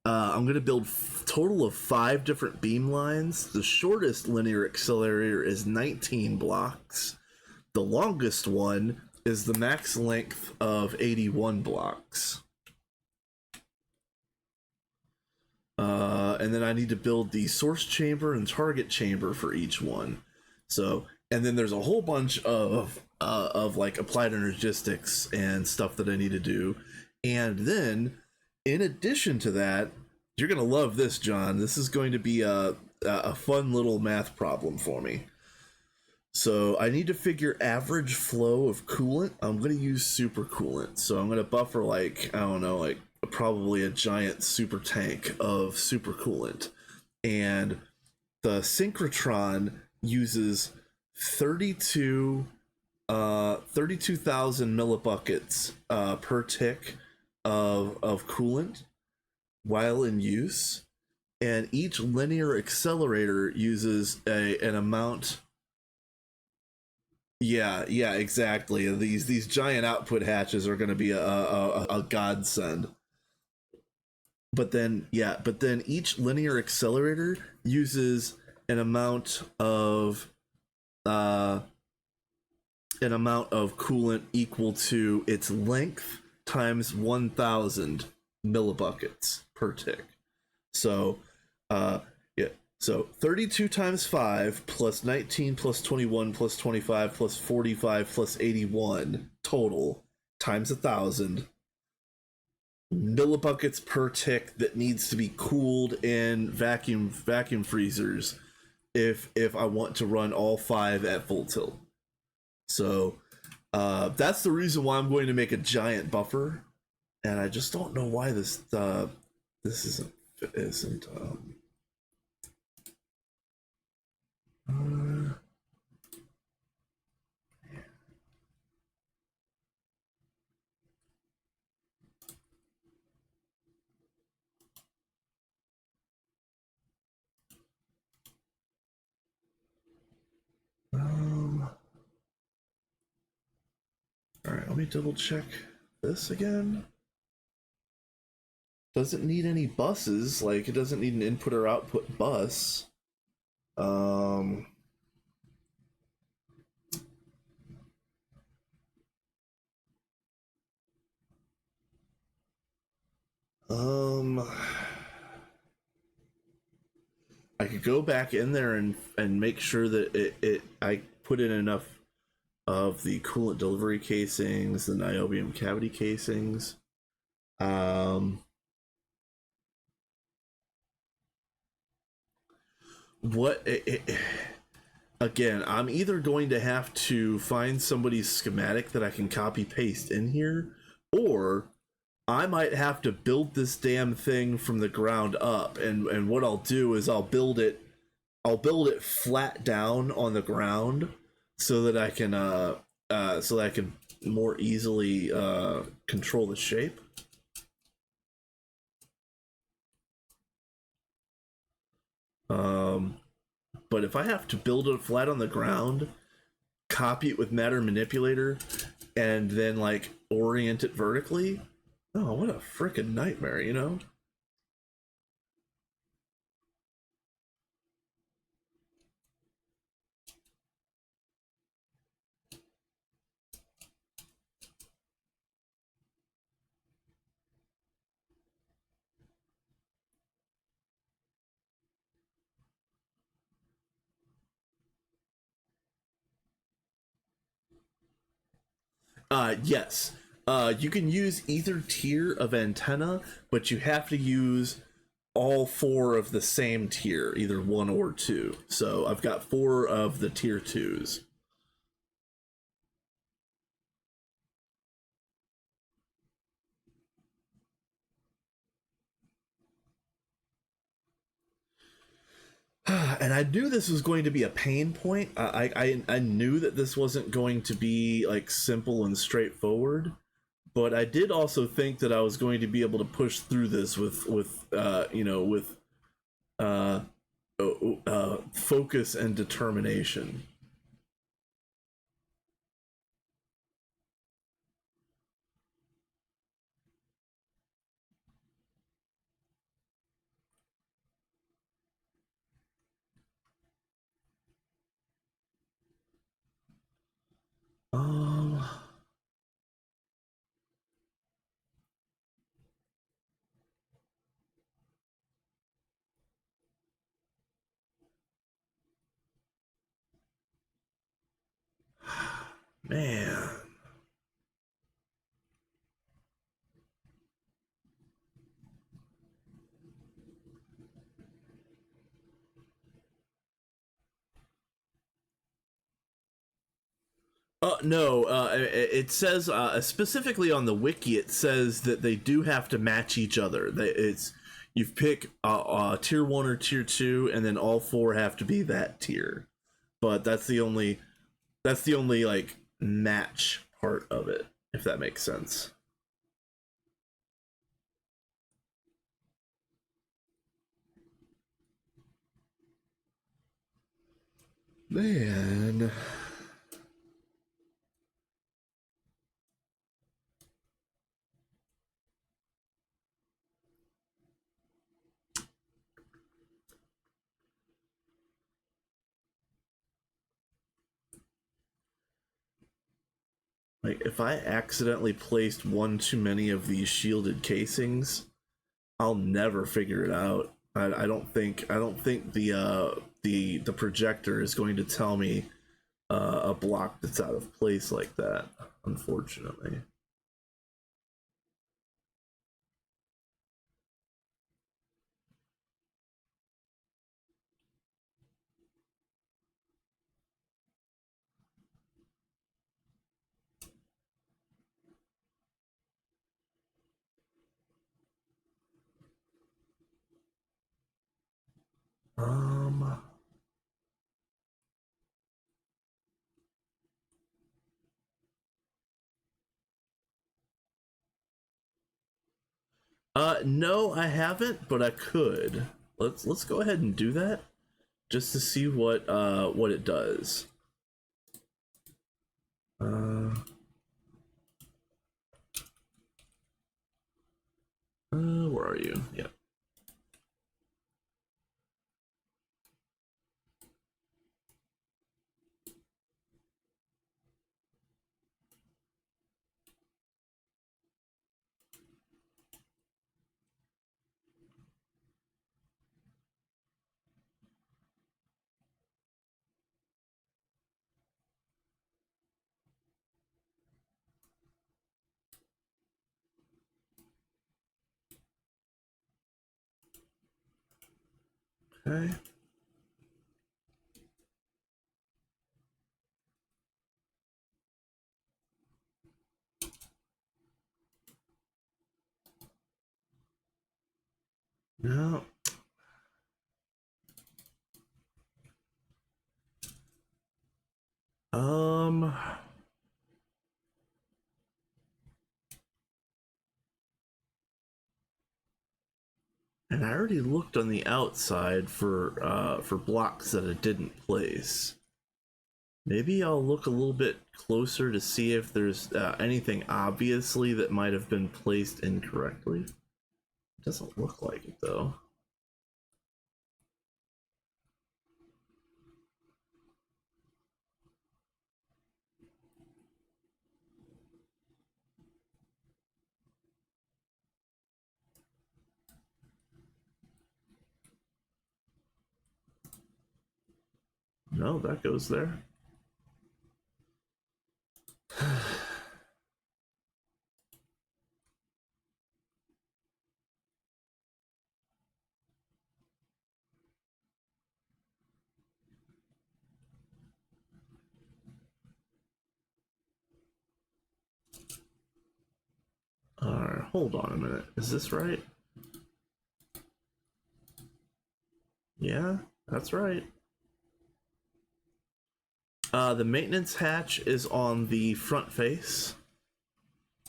I'm going to build total of 5 different beam lines. The shortest linear accelerator is 19 blocks. The longest one is the max length of 81 blocks. And then I need to build the source chamber and target chamber for each one. So, and then there's a whole bunch of like applied energistics and stuff that I need to do. And then, in addition to that, you're gonna love this, John. This is going to be a fun little math problem for me. So I need to figure average flow of coolant. I'm going to use super coolant. So I'm going to buffer like, I don't know, like probably a giant super tank of super coolant. And the synchrotron uses 32,000 millibuckets per tick of coolant while in use. And each linear accelerator uses an amount. Yeah, yeah, exactly. These giant output hatches are going to be a godsend. But then each linear accelerator uses an amount of uh coolant equal to its length times 1,000 millibuckets per tick. So, yeah. So 32 times 5 plus 19 plus 21 plus 25 plus 45 plus 81 total times 1,000 millibuckets per tick that needs to be cooled in vacuum freezers if I want to run all 5 at full tilt. So that's the reason why I'm going to make a giant buffer, and I just don't know why this isn't all right, let me double check this again. Doesn't need any buses, like it doesn't need an input or output bus. Um, um, I could go back in there and make sure that I put in enough of the coolant delivery casings, the niobium cavity casings. Um, what again, I'm either going to have to find somebody's schematic that I can copy paste in here, or I might have to build this damn thing from the ground up. And what I'll do is I'll build it flat down on the ground so that I can more easily control the shape. But if I have to build it flat on the ground, copy it with matter manipulator, and then like orient it vertically, oh, what a freaking nightmare, you know? Yes. You can use either tier of antenna, but you have to use all four of the same tier, either one or two. So I've got four of the tier twos. And I knew this was going to be a pain point. I knew that this wasn't going to be like simple and straightforward, but I did also think that I was going to be able to push through this with uh, focus and determination. Um, man. No, it says specifically on the wiki. It says that they do have to match each other. It's you pick tier one or tier two, and then all four have to be that tier. But that's the only like match part of it, if that makes sense. Man. Like if I accidentally placed one too many of these shielded casings, I'll never figure it out. I don't think the projector is going to tell me a block that's out of place like that. Unfortunately. Um. No, I haven't, but I could. Let's go ahead and do that just to see what it does. Uh, where are you? Yeah. Okay. No. Um. And I already looked on the outside for blocks that it didn't place. Maybe I'll look a little bit closer to see if there's anything obviously that might have been placed incorrectly. It doesn't look like it though. No, that goes there. hold on a minute. Is this right? Yeah, that's right. The maintenance hatch is on the front face,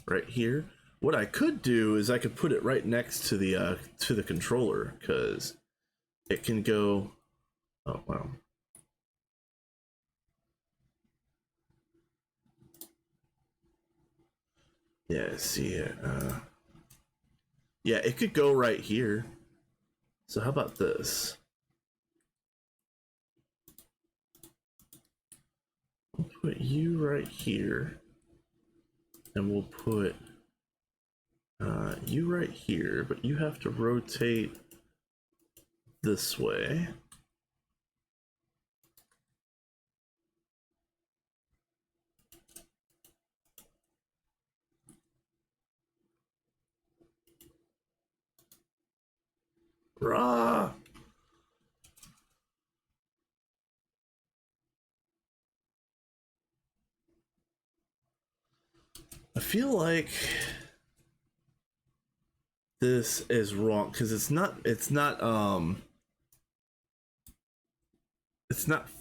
right here. What I could do is I could put it right next to the controller, because it can go. Oh wow. Yeah, see it. Yeah, it could go right here. So how about this? We'll put you right here, and we'll put you right here, but you have to rotate this way. Rah! I feel like this is wrong because it's not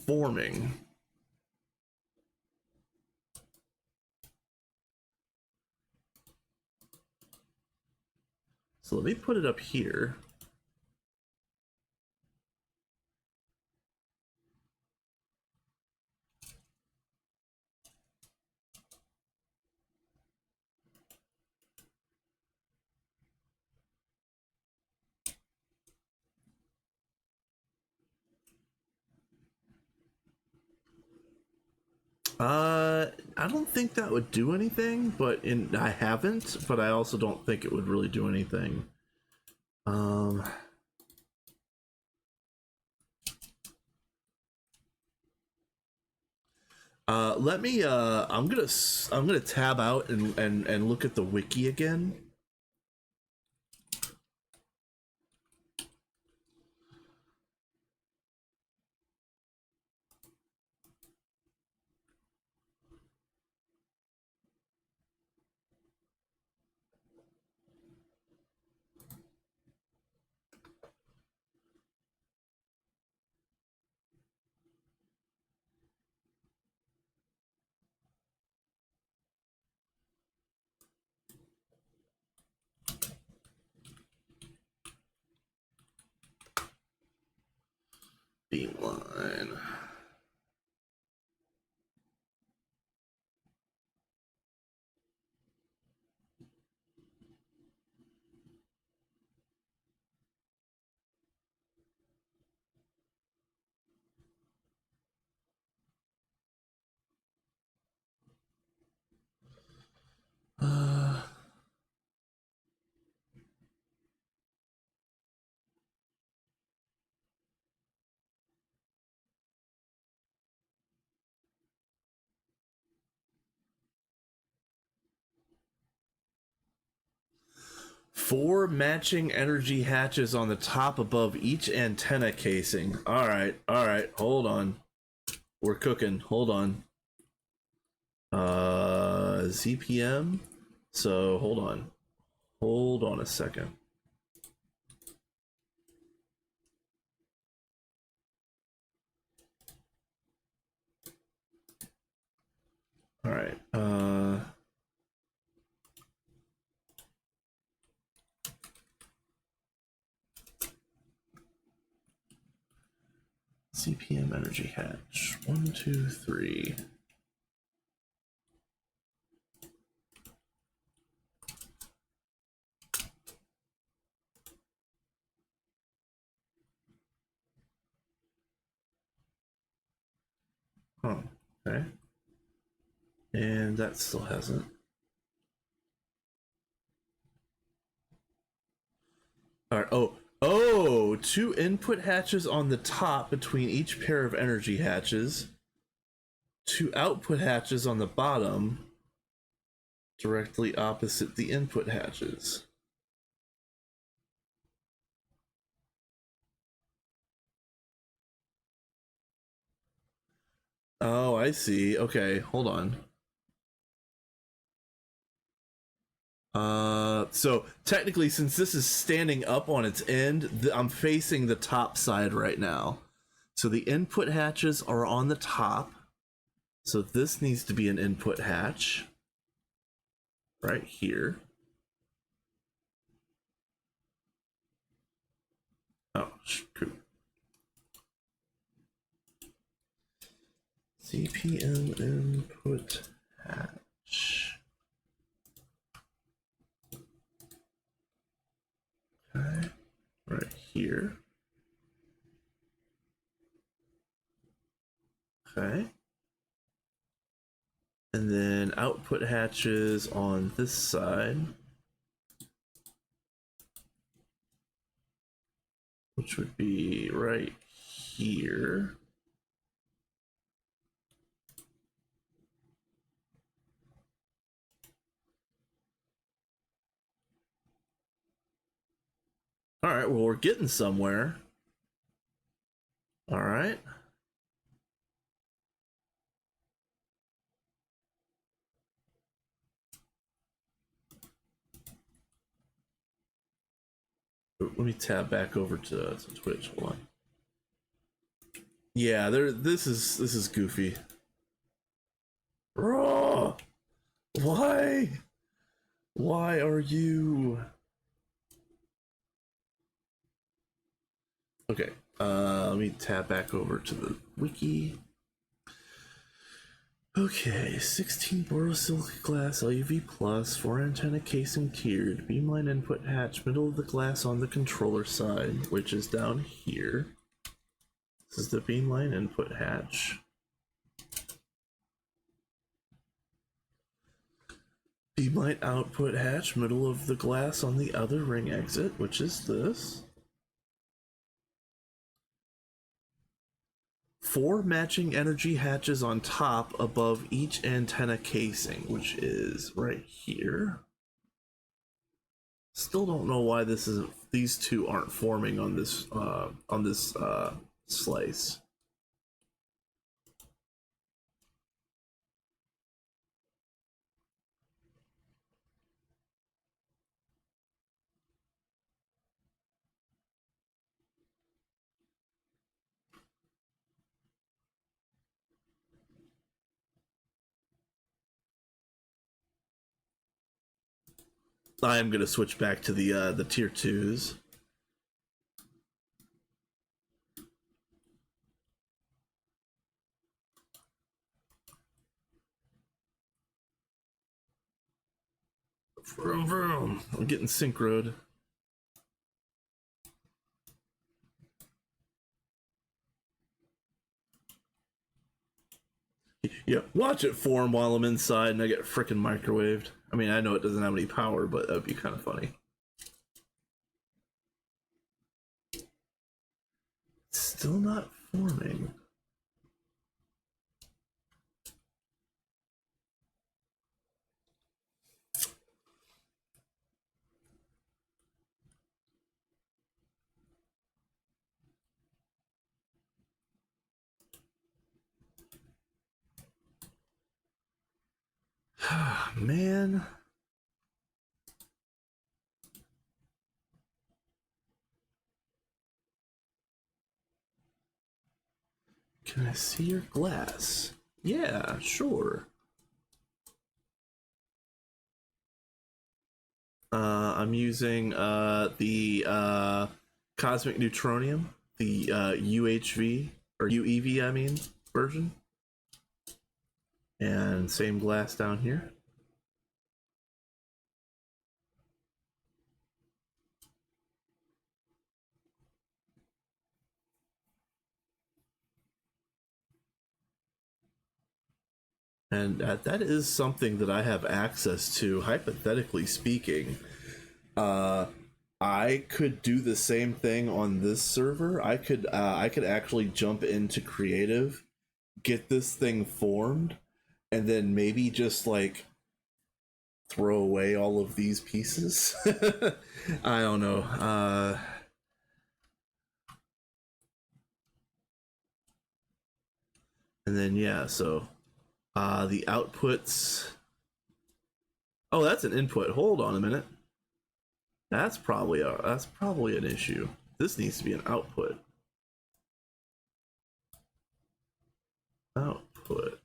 forming. So let me put it up here. I don't think that would do anything, but I haven't, but I also don't think it would really do anything. Let me I'm gonna tab out and look at the wiki again. Beamline. Uh, 4 matching energy hatches on the top above each antenna casing. All right, hold on. We're cooking. Hold on. ZPM. So hold on. Hold on a second. All right. CPM energy hatch. 1, 2, 3. Oh, okay. And that still hasn't. All right. Oh, 2 input hatches on the top between each pair of energy hatches. 2 output hatches on the bottom, directly opposite the input hatches. Oh, I see. Okay, hold on. So technically, since this is standing up on its end, I'm facing the top side right now. So the input hatches are on the top. So this needs to be an input hatch right here. Oh, cool. CPM input hatch. Okay, right here. Okay. And then output hatches on this side, which would be right here. All right, well, we're getting somewhere. All right. Let me tab back over to Twitch. Hold on. Yeah, this is goofy. Raw. Why? Why are you? Okay. Let me tab back over to the wiki. Okay, 16 borosilicate glass LUV plus, 4 antenna casing tiered, beamline input hatch, middle of the glass on the controller side, which is down here. This is the beamline input hatch. Beamline output hatch, middle of the glass on the other ring exit, which is this. 4 matching energy hatches on top above each antenna casing, which is right here. Still don't know why these two aren't forming on this slice. I am gonna switch back to the tier 2s. Vroom vroom. I'm getting synchroed. Yeah, watch it form while I'm inside and I get frickin' microwaved. I mean, I know it doesn't have any power, but that'd be kind of funny. Still not forming. Man. Can I see your glass? Yeah, sure. I'm using the Cosmic Neutronium, the UHV, or UEV, I mean, version. And same glass down here. And that is something that I have access to, hypothetically speaking. I could do the same thing on this server. I could actually jump into creative, get this thing formed, and then maybe just like throw away all of these pieces. I don't know. And then yeah, so the outputs Oh, that's an input. Hold on a minute. That's probably an issue. This needs to be an output. Output.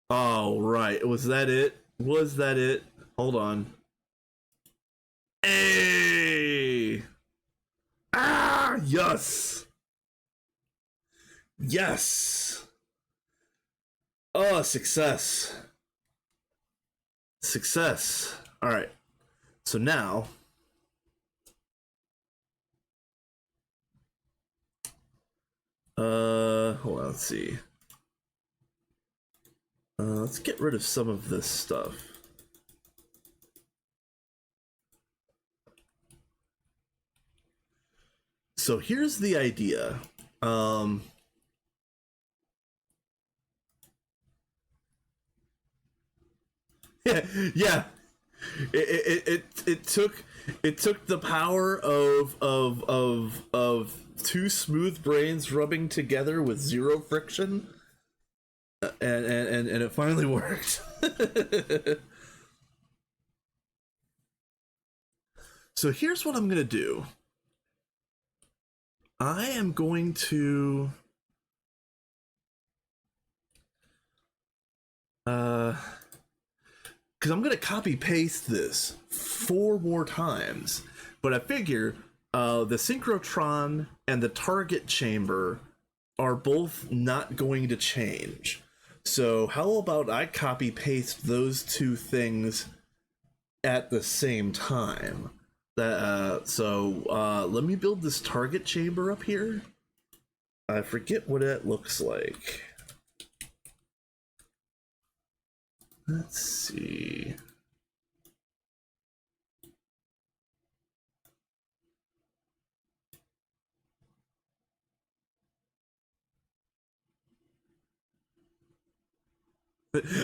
Oh, right. Was that it? Was that it? Hold on. Hey! Ah, yes! Yes! Oh, success. Success. All right. So now, hold on, let's see. Let's get rid of some of this stuff. So here's the idea. Yeah. It took the power of two smooth brains rubbing together with zero friction, and it finally worked. So here's what I'm gonna do. I am going to because I'm gonna copy paste this 4 more times, but I figure the synchrotron and the target chamber are both not going to change. So how about I copy paste those two things at the same time? Let me build this target chamber up here. I forget what it looks like. Let's see.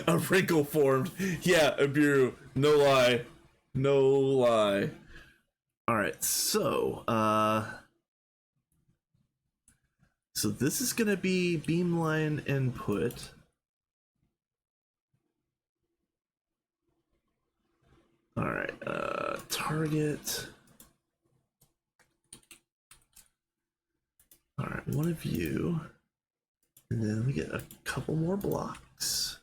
A wrinkle formed. Yeah, Abiru. No lie. No lie. Alright, so this is gonna be beamline input. Alright, target. Alright, one of you. And then we get a couple more blocks.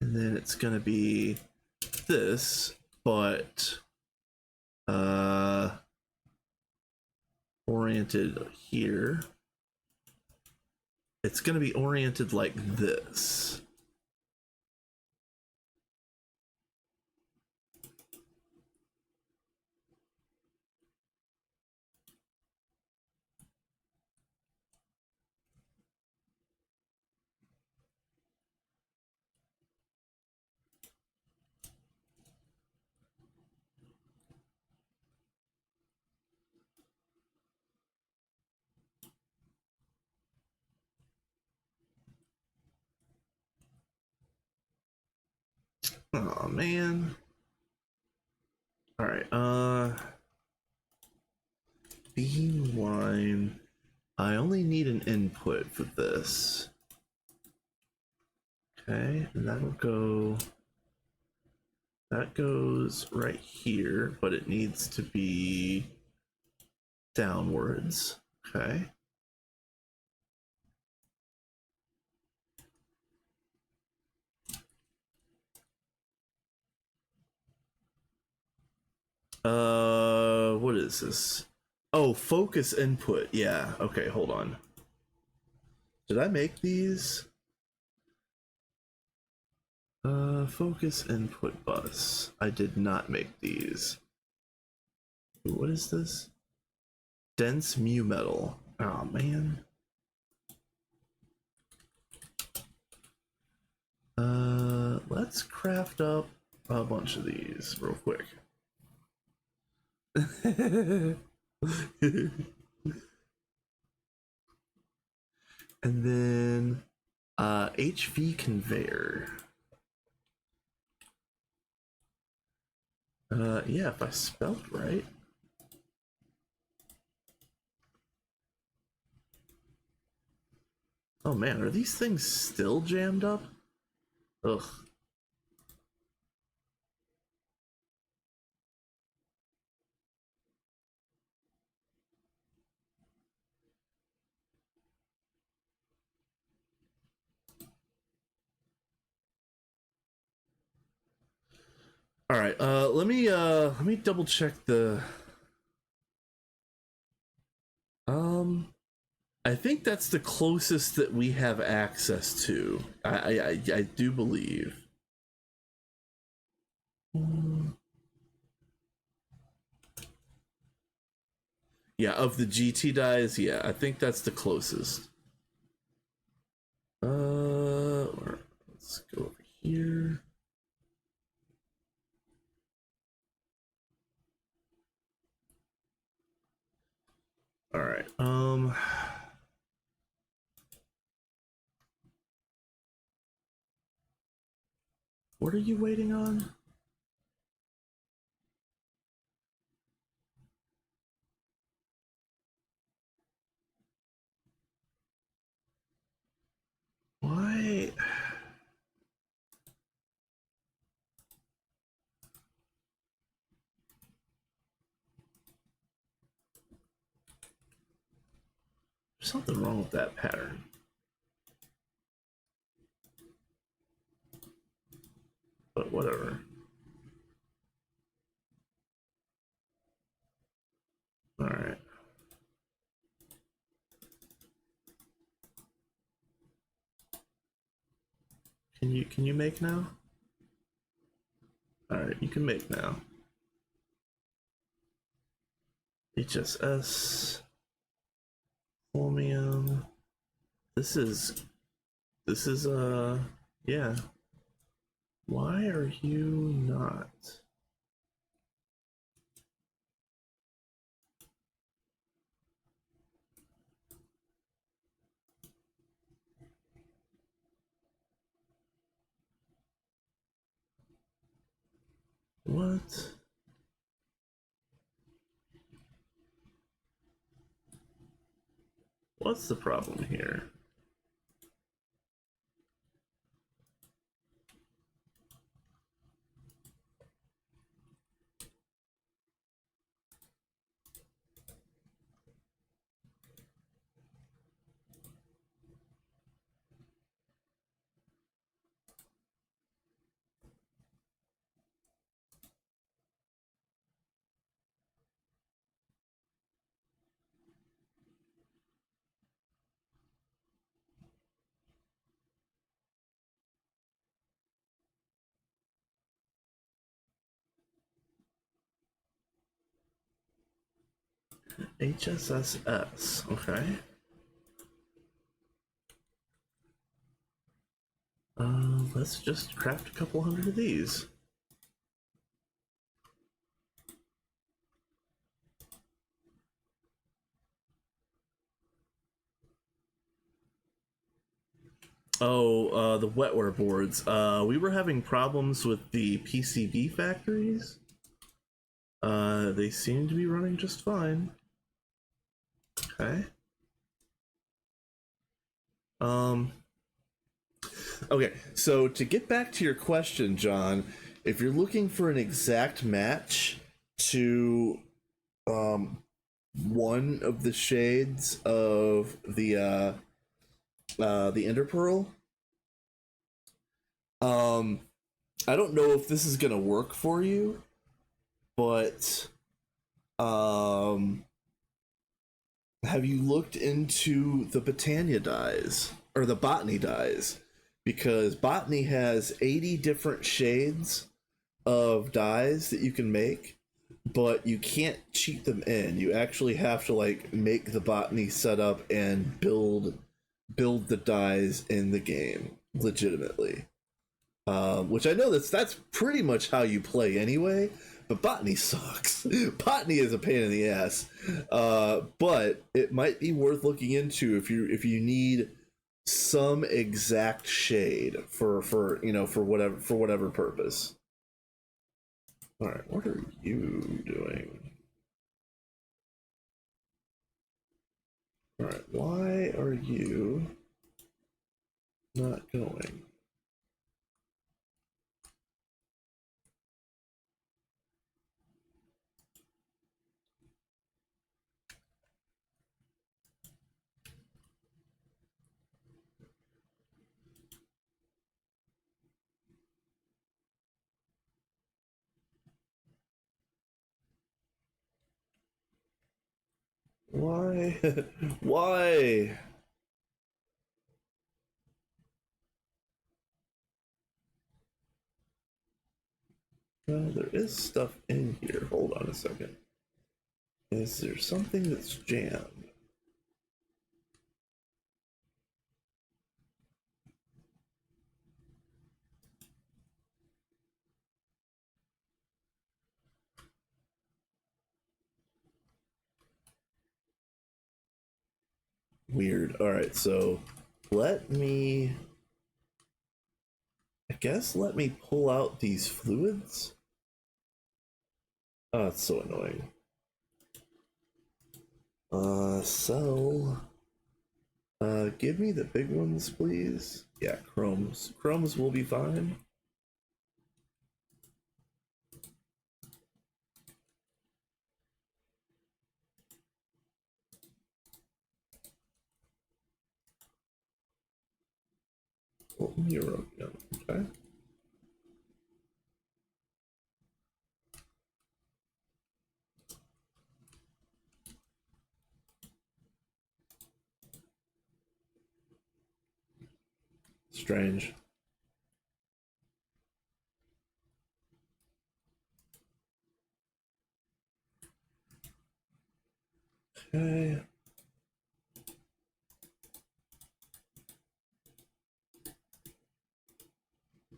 And then it's gonna be this, but oriented here. It's gonna be oriented like this. Oh man. Alright, beamline. I only need an input for this. Okay, and that'll go. That goes right here, but it needs to be downwards. Okay. What is this? Oh, focus input. Yeah. Okay, hold on. Did I make these? Focus input bus. I did not make these. What is this? Dense mu metal. Oh man. Let's craft up a bunch of these real quick. And then HV conveyor. Yeah, if I spelled right. Oh man, are these things still jammed up? Ugh. All right, let me double check the um I think that's the closest that we have access to. I do believe. Yeah, of the GT dies, yeah, I think that's the closest. Let's go over here. All right. What are you waiting on? Why? There's something wrong with that pattern. But whatever. All right. Can you make now? All right, you can make now. HSS, chromium. This is yeah. Why are you not? What? What's the problem here? HSSS, okay. Let's just craft a couple hundred of these. Oh, the wetware boards. We were having problems with the PCB factories. They seem to be running just fine. Okay. Okay, so to get back to your question, John, if you're looking for an exact match to one of the shades of the Ender Pearl, I don't know if this is gonna work for you, but have you looked into the Botania dyes or the Botany dyes? Because Botany has 80 different shades of dyes that you can make, but you can't cheat them in. You actually have to like make the Botany setup and build the dyes in the game legitimately. Which I know that's pretty much how you play anyway. But Botany sucks. Botany is a pain in the ass. But it might be worth looking into if you need some exact shade for you know for whatever purpose. All right, what are you doing? All right, why are you Not going. Why? Why? Well, there is stuff in here. Hold on a second. Is there something that's jammed? Weird. Alright, so let me... I guess let me pull out these fluids. Oh, it's so annoying. Give me the big ones, please. Yeah, chromes. Chromes will be fine. Oh, Euro, yeah, okay. Strange. Okay.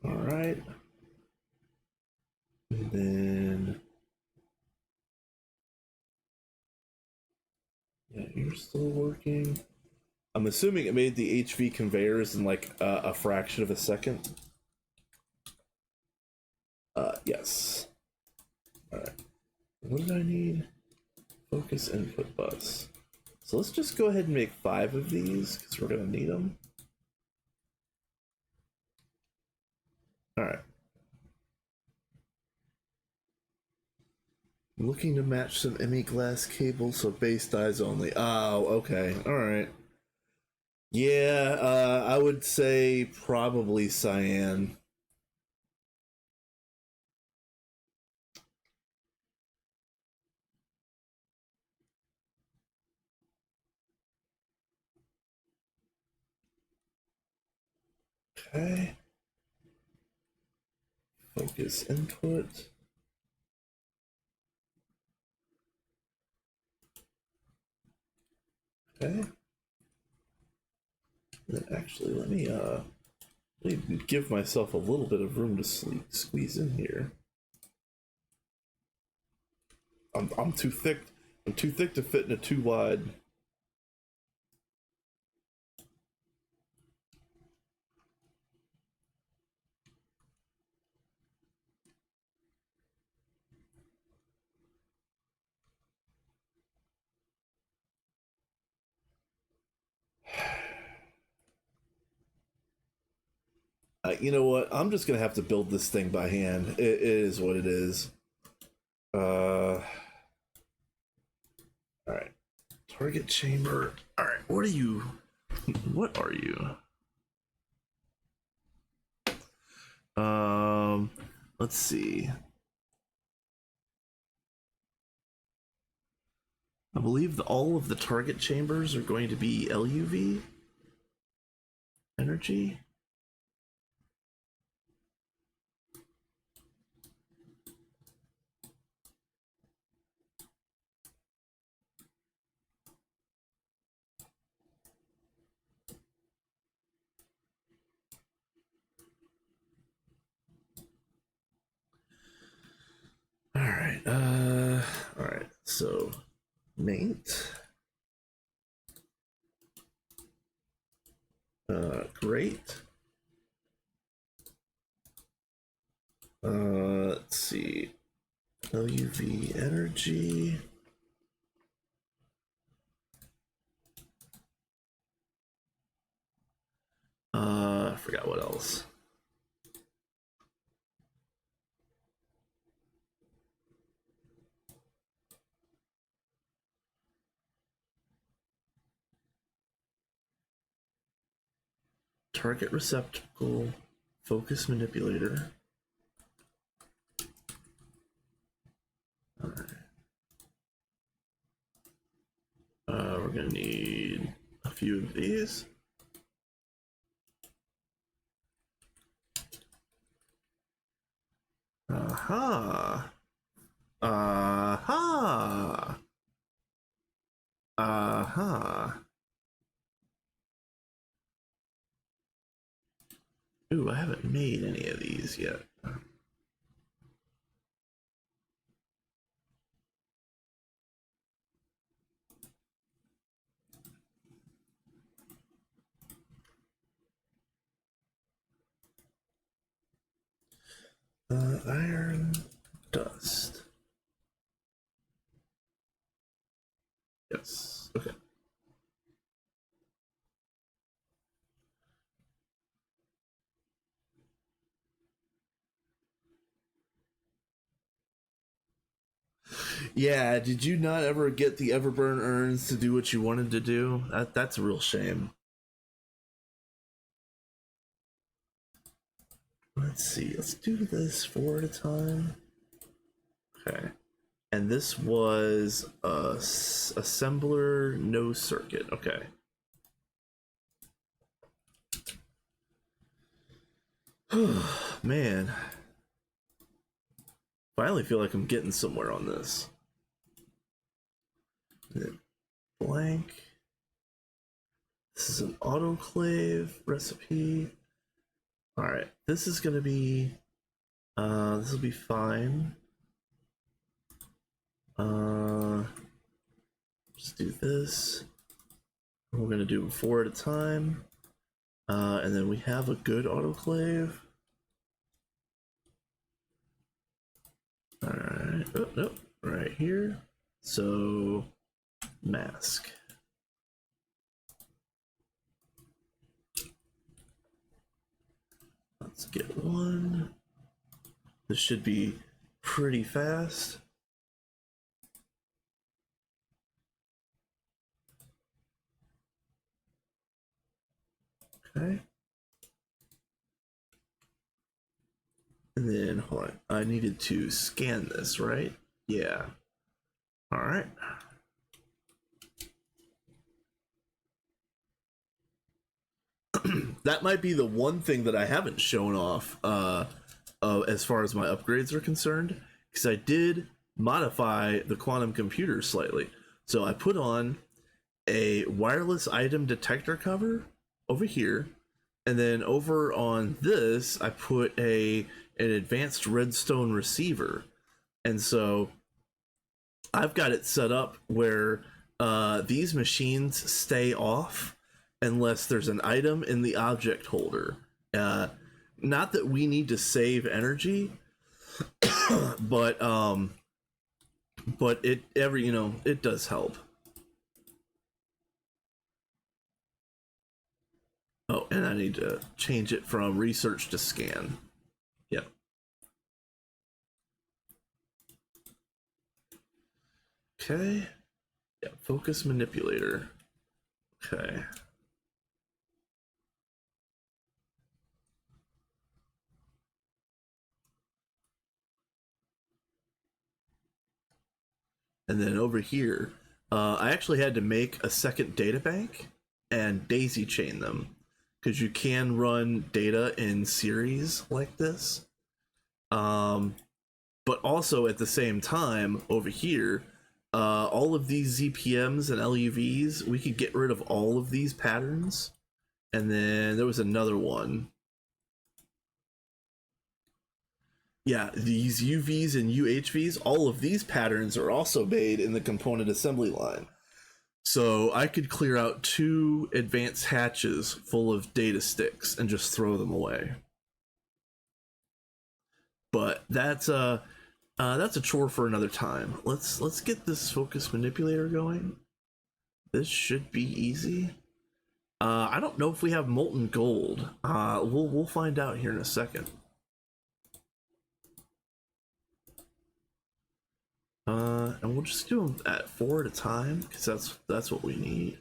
Alright. And then... yeah, you're still working. I'm assuming it made the HV conveyors in like a fraction of a second. Yes. Alright. What did I need? Focus input bus. So let's just go ahead and make 5 of these because we're going to need them. Alright. Looking to match some ME glass cables so base dies only. Oh, okay. Alright. Yeah, I would say probably cyan. Okay. Focus input. Okay. Then actually, let me give myself a little bit of room to squeeze in here. I'm too thick. I'm too thick to fit in a too wide. You know what? I'm just gonna have to build this thing by hand. It is what it is. All right. Target chamber. All right. What are you? What are you? Um. Let's see. I believe all of the target chambers are going to be LUV energy. All right. All right. So, mate. Great. Let's see. LUV energy. forgot what else. Target receptacle, focus manipulator. All right. We're gonna need a few of these. Aha. Aha. Aha. Ooh, I haven't made any of these yet. Iron dust. Yes. Okay. Yeah, did you not ever get the Everburn urns to do what you wanted to do? That's a real shame. Let's see. Let's do this 4 at a time. Okay. And this was a assembler no circuit. Okay. Man. Finally feel like I'm getting somewhere on this. Blank. This is an autoclave recipe. Alright, this is gonna be this will be fine. Just do this. We're gonna do 4 at a time. And then we have a good autoclave. Alright, oh, nope, right here. So, mask. Let's get one. This should be pretty fast. Okay. And then, hold on, I needed to scan this, right? Yeah. All right. That might be the one thing that I haven't shown off as far as my upgrades are concerned, because I did modify the quantum computer slightly. So I put on a wireless item detector cover over here, and then over on this I put an advanced redstone receiver. And so I've got it set up where these machines stay off unless there's an item in the object holder. Not that we need to save energy, but it does help. Oh, and I need to change it from research to scan. Yep. Okay. Yeah, focus manipulator. Okay. And then over here, I actually had to make a second data bank and daisy chain them, because you can run data in series like this. But also at the same time over here, all of these ZPMs and LUVs, we could get rid of all of these patterns. And then there was another one. Yeah, these UVs and UHVs, all of these patterns are also made in the component assembly line. So I could clear out 2 advanced hatches full of data sticks and just throw them away. But that's a chore for another time. Let's get this focus manipulator going. This should be easy. I don't know if we have molten gold. We'll find out here in a second. And we'll just do them at 4 at a time because that's what we need.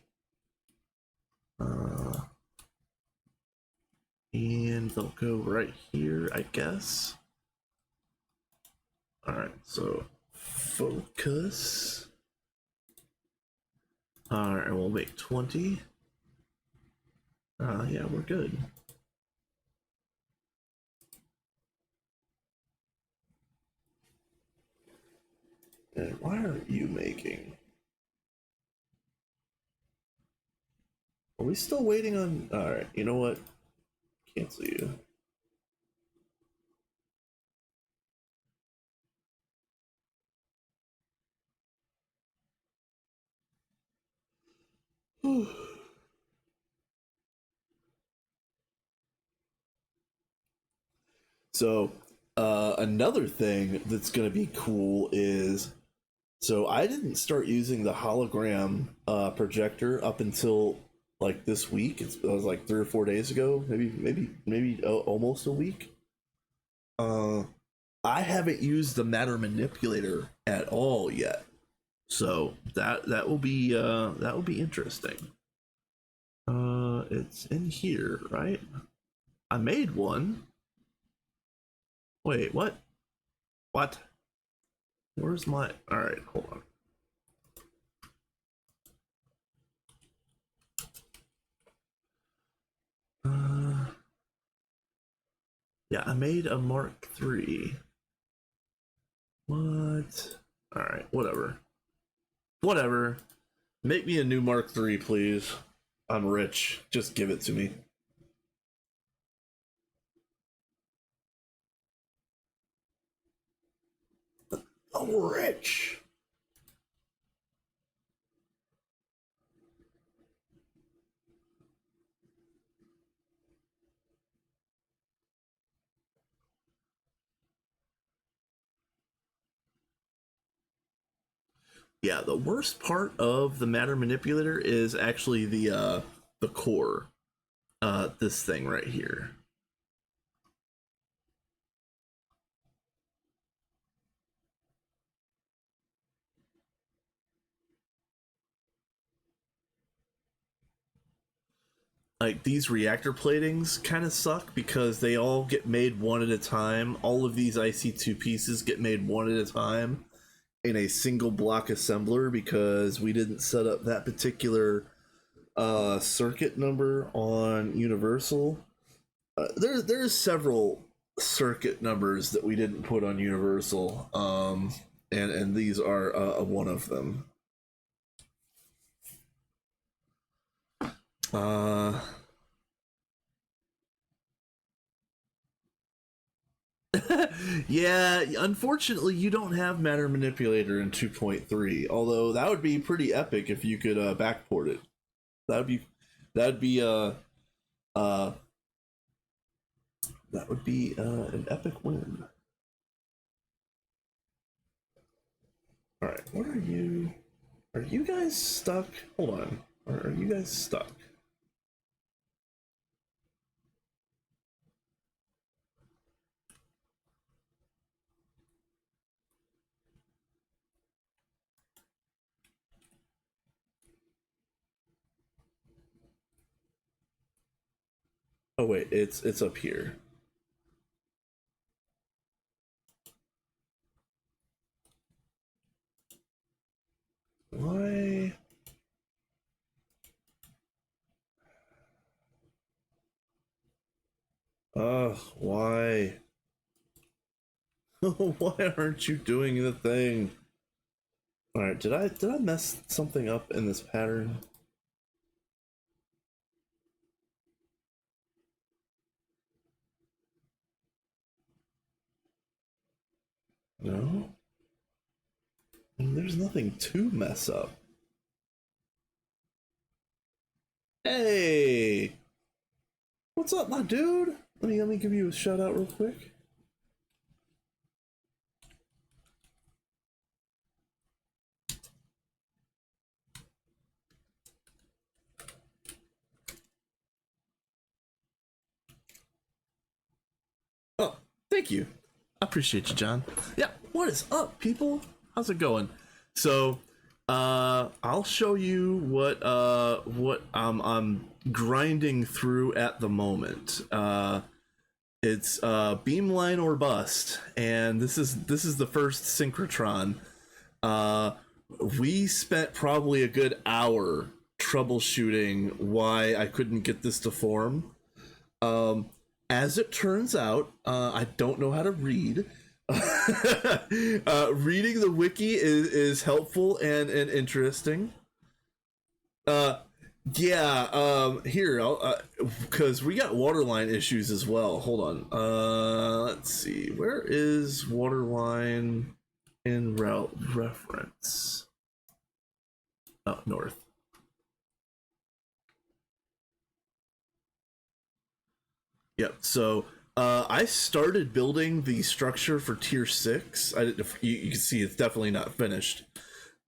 And they'll go right here, I guess. All right, so focus. All right, we'll make 20. Yeah, we're good. And why are you making? Are we still waiting on? All right, you know what? Cancel you. So, another thing that's going to be cool is so I didn't start using the hologram projector up until like this week. It was like 3 or 4 days ago, maybe almost a week. Uh, I haven't used the matter manipulator at all yet, so that will be interesting. It's in here, right? I made one. Wait, what? What? Where's my? All right, hold on. Yeah, I made a Mark III. What? All right, whatever. Whatever. Make me a new Mark III, please. I'm rich. Just give it to me. I'm rich. Yeah, the worst part of the matter manipulator is actually the core. This thing right here. Like these reactor platings kind of suck because they all get made one at a time. All of these IC2 pieces get made one at a time in a single block assembler because we didn't set up that particular circuit number on Universal. There's several circuit numbers that we didn't put on Universal, and these are one of them. Uh, yeah, unfortunately, you don't have Matter Manipulator in 2.3. Although that would be pretty epic if you could backport it. That would be that would be uh that would be an epic win. All right, what are you? Are you guys stuck? Hold on. Are you guys stuck? Oh wait, it's up here. Why? Ugh, why? Why aren't you doing the thing? Alright, did I mess something up in this pattern? No? I mean, there's nothing to mess up. Hey! What's up, my dude? Let me give you a shout out real quick. thank you. I appreciate you, John. Yeah, what is up, people? How's it going? So, I'll show you what I'm grinding through at the moment. It's Beamline or Bust, and this is the first synchrotron. We spent probably a good hour troubleshooting why I couldn't get this to form. As it turns out, I don't know how to read. Reading the wiki is helpful and interesting. Here, because we got waterline issues as well. Hold on. Let's see. Where is waterline in route reference? Oh, north. Yep. So I started building the structure for tier 6. You can see it's definitely not finished.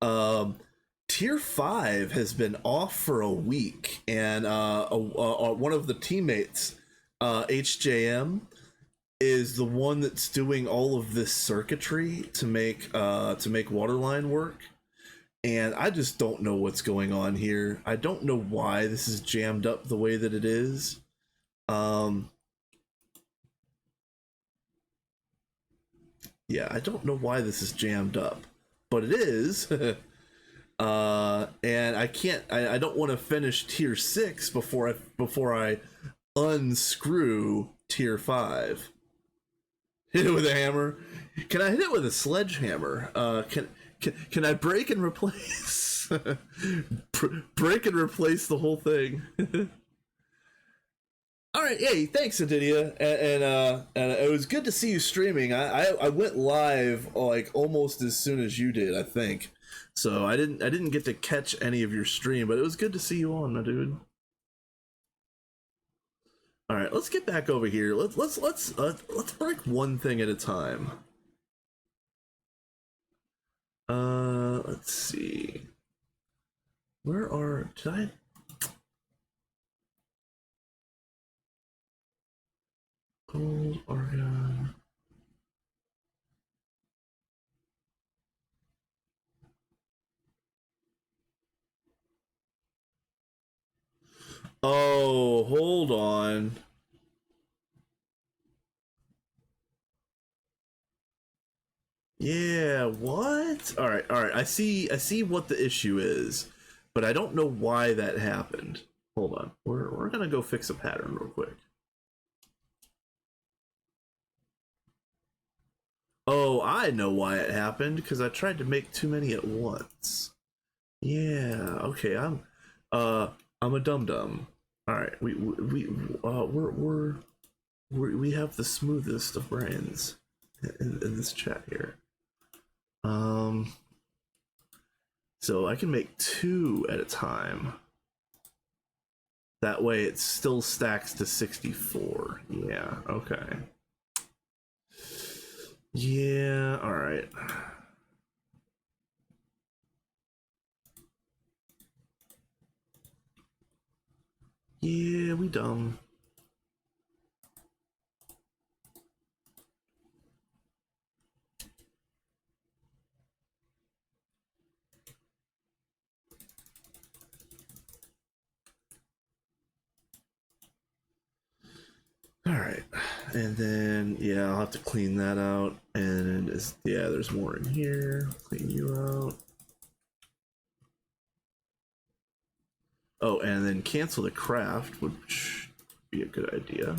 Tier 5 has been off for a week, and one of the teammates, HJM, is the one that's doing all of this circuitry to make waterline work. And I just don't know what's going on here. I don't know why this is jammed up the way that it is. Yeah, I don't know why this is jammed up, but it is. And I can't. I don't want to finish tier 6 before I unscrew tier 5. Hit it with a hammer. Can I hit it with a sledgehammer? Can I break and replace? Break and replace the whole thing. All right, hey, thanks, Adidia, and it was good to see you streaming. I went live like almost as soon as you did, I think. So I didn't get to catch any of your stream, but it was good to see you on, my dude. All right, let's get back over here. Let's break one thing at a time. Let's see. Did I? Gold organ. Oh, hold on. Yeah, what? All right. I see what the issue is, but I don't know why that happened. Hold on. We're gonna go fix a pattern real quick. Oh, I know why it happened, because I tried to make too many at once. Yeah, okay, I'm a dum-dum. All right, we have the smoothest of brains in this chat here. So I can make 2 at a time. That way it still stacks to 64. Yeah, okay. Yeah, all right. Yeah, we dumb. All right, and then yeah, I'll have to clean that out. And there's more in here. Clean you out. Oh, and then cancel the craft, which would be a good idea.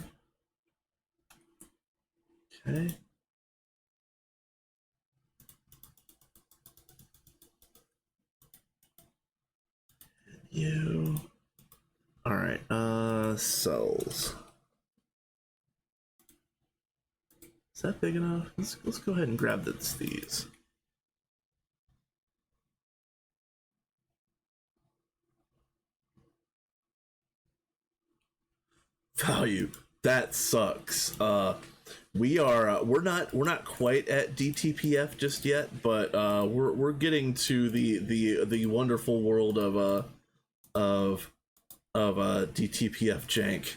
Okay. You. All right. Cells. Is that big enough? Let's go ahead and grab these. Value. That sucks. We're not quite at DTPF just yet, but we're getting to the wonderful world of DTPF jank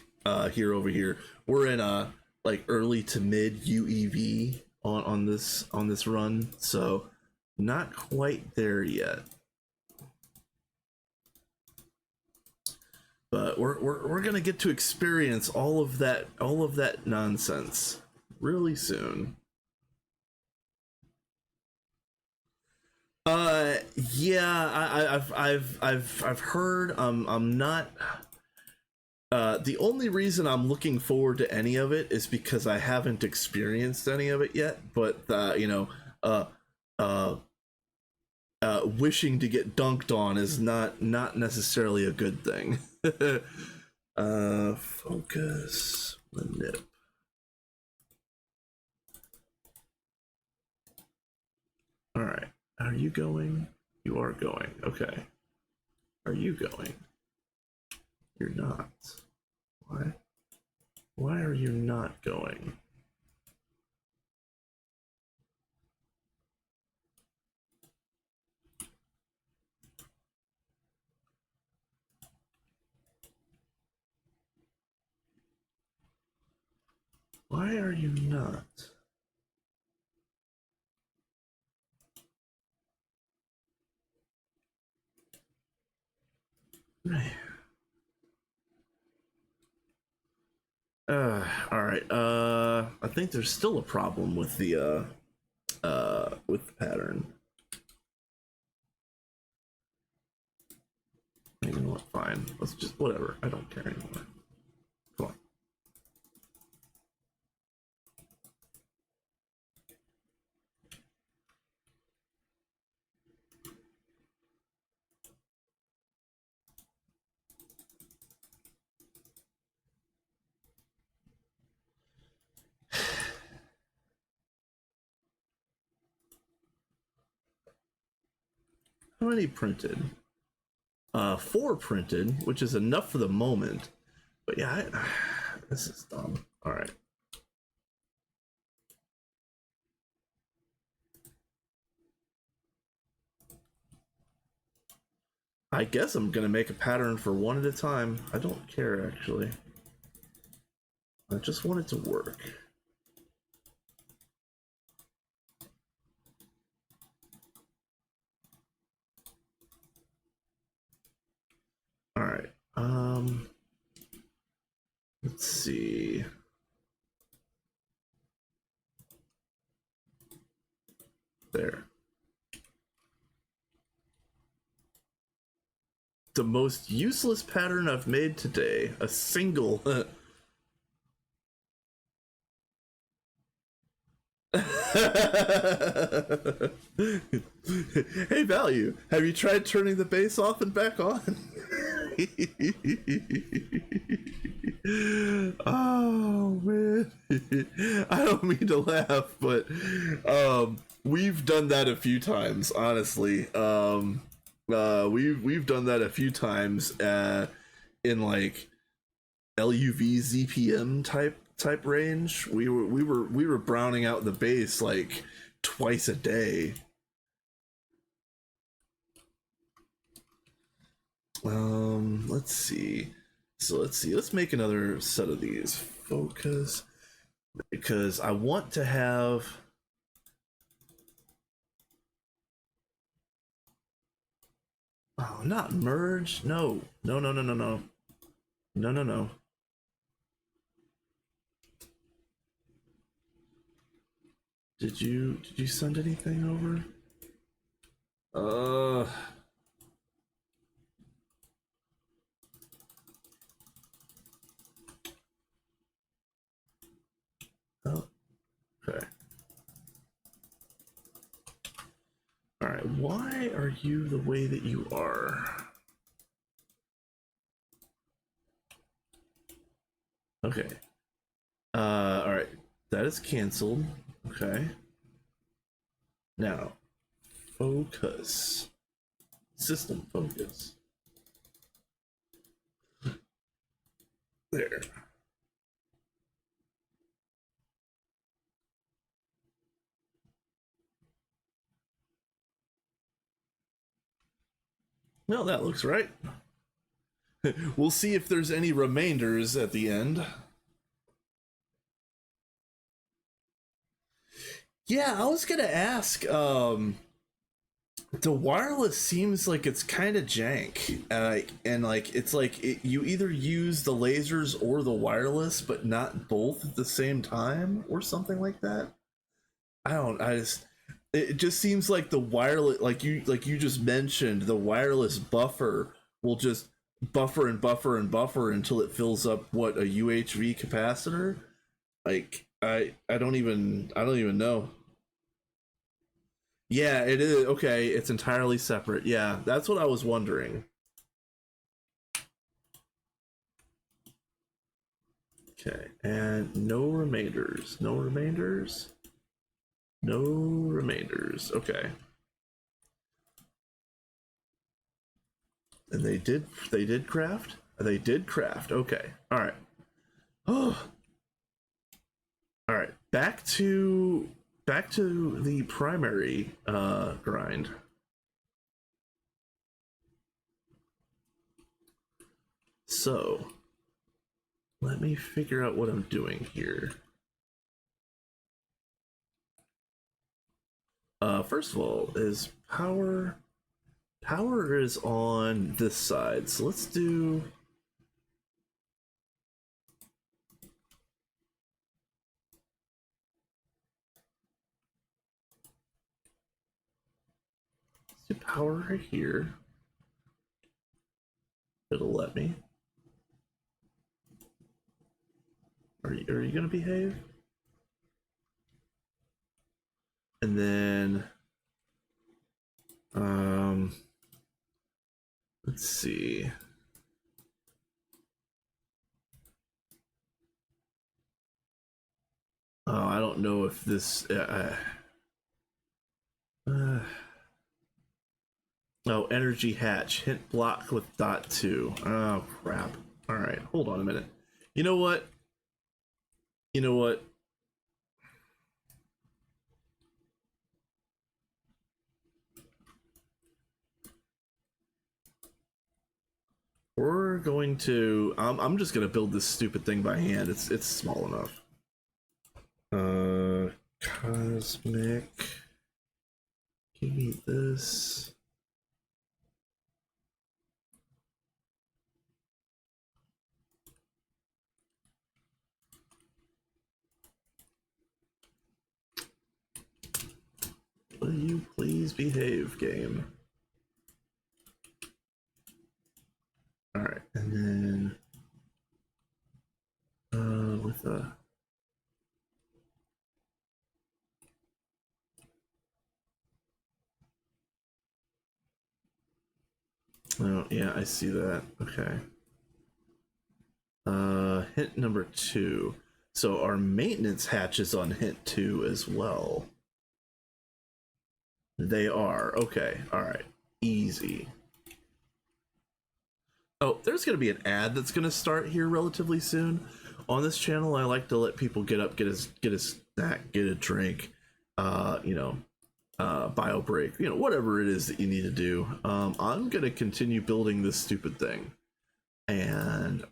here over here. We're in like early to mid UEV on this run, so not quite there yet. But we're gonna get to experience all of that nonsense really soon. Yeah, I've heard. I'm not. The only reason I'm looking forward to any of it is because I haven't experienced any of it yet. But uh, uh, wishing to get dunked on is not necessarily a good thing. Focus manip. All right. Are you going? You are going. Okay. Are you going? You're not. Why? Why are you not going? Why are you not? All right. I think there's still a problem with the pattern. You know what? Fine. Let's just whatever. I don't care anymore. Come on. How many printed? 4 printed, which is enough for the moment. But yeah, this is dumb. All right. I guess I'm gonna make a pattern for one at a time. I don't care actually. I just want it to work. All right. Let's see. There. The most useless pattern I've made today. A single. Hey, Value, have you tried turning the bass off and back on? Oh man, I don't mean to laugh, but we've done that a few times. Honestly, we've done that a few times in like LUV ZPM type range. We were browning out the bass like twice a day. Let's see. So let's make another set of these. Focus, because I want to have. Oh, not merge. No. No. Did you send anything over? Oh, okay. All right. Why are you the way that you are? Okay. All right. That is canceled. Okay. Now, focus. System focus. There. Well, that looks right. We'll see if there's any remainders at the end. Yeah, I was gonna ask. The wireless seems like it's kind of jank, and like it's like you either use the lasers or the wireless, but not both at the same time, or something like that. I don't. I just. It just seems like the wireless, like you just mentioned, the wireless buffer will just buffer and buffer and buffer until it fills up what a UHV capacitor. Like I don't even know. Yeah, it is. Okay, it's entirely separate. Yeah, that's what I was wondering. Okay, and no remainders. No remainders. No remainders. Okay. And they did craft? They did craft. Okay. All right. Oh. All right. Back to the primary grind. So, let me figure out what I'm doing here. First of all, is power is on this side. So let's do power right here. It'll let me. Are you gonna behave? And then let's see. Oh, I don't know if this oh, energy hatch hint block with dot 2. Oh crap. All right, hold on a minute. You know what? You know what? We're going to. I'm just gonna build this stupid thing by hand. It's small enough. Cosmic. Give me this. Will you please behave, game? All right, and then with a. Oh yeah, I see that. Okay. Hint number 2. So our maintenance hatches on hint 2 as well. They are. Okay. All right. Easy. Oh, there's going to be an ad that's going to start here relatively soon. On this channel, I like to let people get up, get a snack, get a drink, bio break, whatever it is that you need to do. I'm going to continue building this stupid thing. And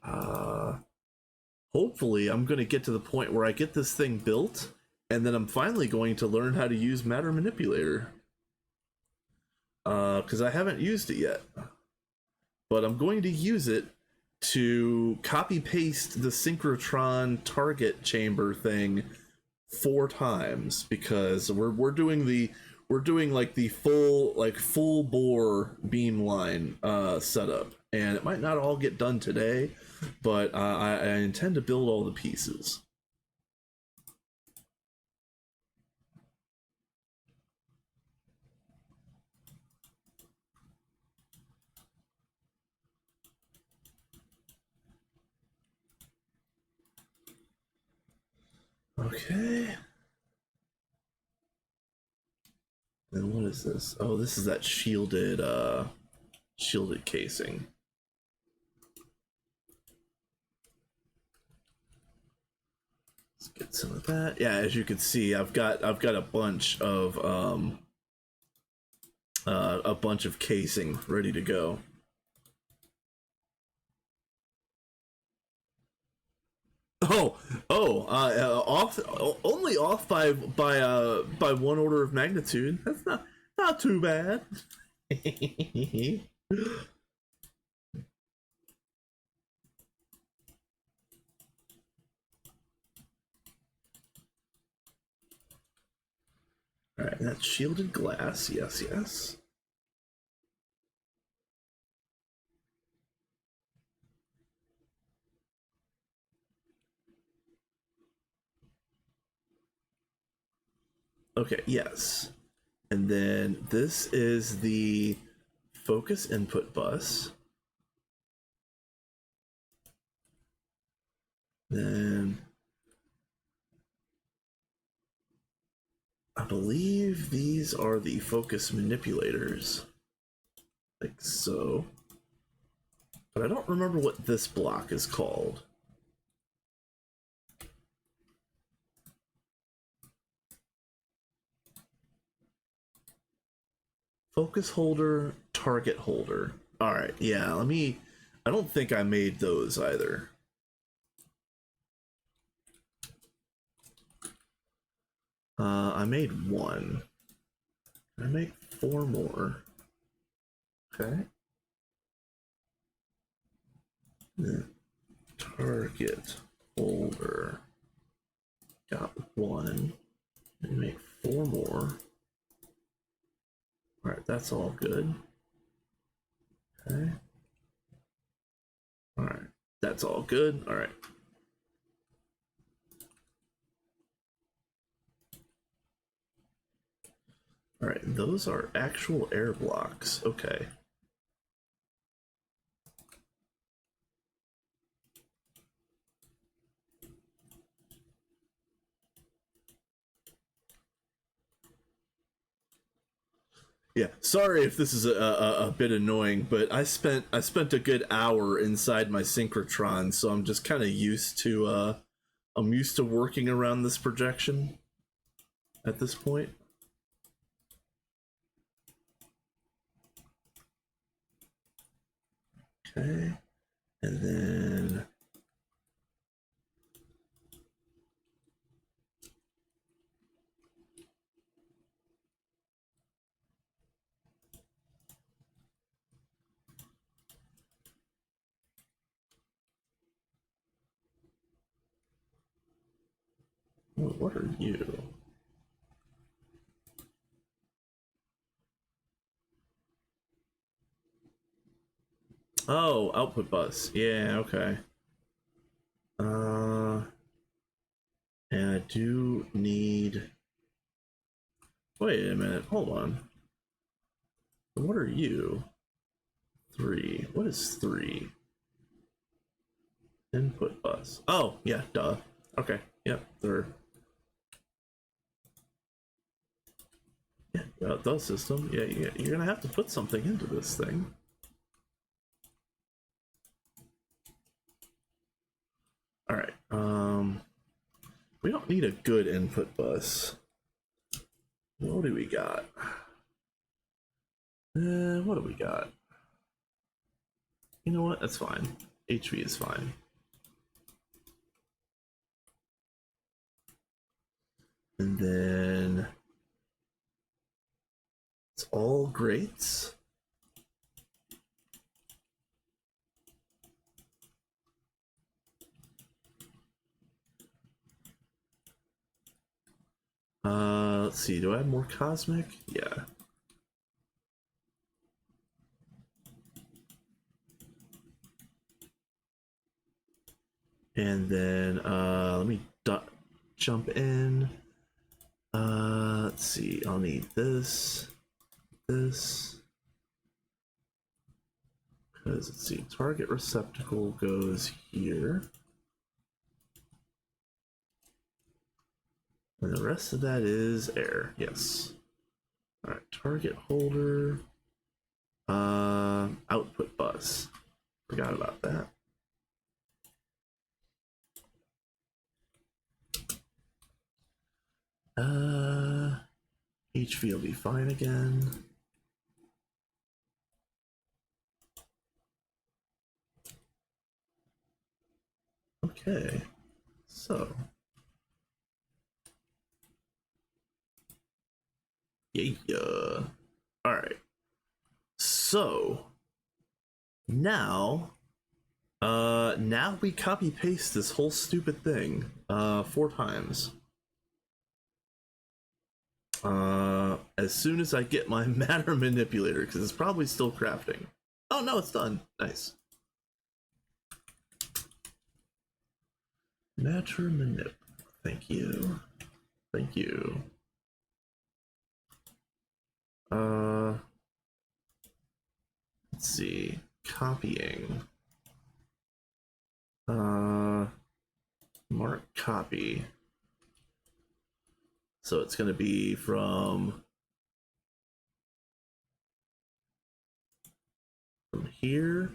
hopefully I'm going to get to the point where I get this thing built, and then I'm finally going to learn how to use Matter Manipulator. Because I haven't used it yet. But I'm going to use it to copy paste the synchrotron target chamber thing 4 times, because we're doing like the full bore beamline setup, and it might not all get done today, but I intend to build all the pieces. Okay. And what is this? Oh, this is that shielded casing. Let's get some of that. Yeah, as you can see, I've got a bunch of casing ready to go. Oh, Oh, off only off by one order of magnitude. That's not too bad. All right, that's shielded glass. Yes, yes. Okay, yes. And then this is the focus input bus. Then I believe these are the focus manipulators. Like so. But I don't remember what this block is called. Focus holder, target holder. Alright, yeah, let me... I don't think I made those either. I made one. I make 4 more. Okay. Target holder. Got 1. And make 4 more. Alright, that's all good. Okay. Alright, that's all good. Alright. Alright, those are actual air blocks. Okay. Yeah, sorry if this is a bit annoying, but I spent a good hour inside my synchrotron, so I'm just kind of used to I'm used to working around this projection at this point. Okay, and then what are you? Oh, output bus. Yeah, okay. And I do need... Wait a minute, hold on. What are you? 3. What is 3? Input bus. Oh, yeah, duh. Okay, yep, they're... Yeah, those system. Yeah, you're gonna have to put something into this thing. Alright, we don't need a good input bus. What do we got? What do we got? You know what? That's fine. HV is fine. And then it's all greats. Let's see. Do I have more cosmic? Yeah. And then let me jump in. Let's see. I'll need this. Because let's see, target receptacle goes here. And the rest of that is air, yes. Alright, target holder. Output bus. Forgot about that. HV will be fine again. Okay, So. Yeah. Alright. So. Now we copy paste this whole stupid thing 4 times. As soon as I get my matter manipulator, because it's probably still crafting. Oh no, it's done. Nice. Matter manip. Thank you. Thank you. Let's see. Copying. Mark copy. So it's going to be from here.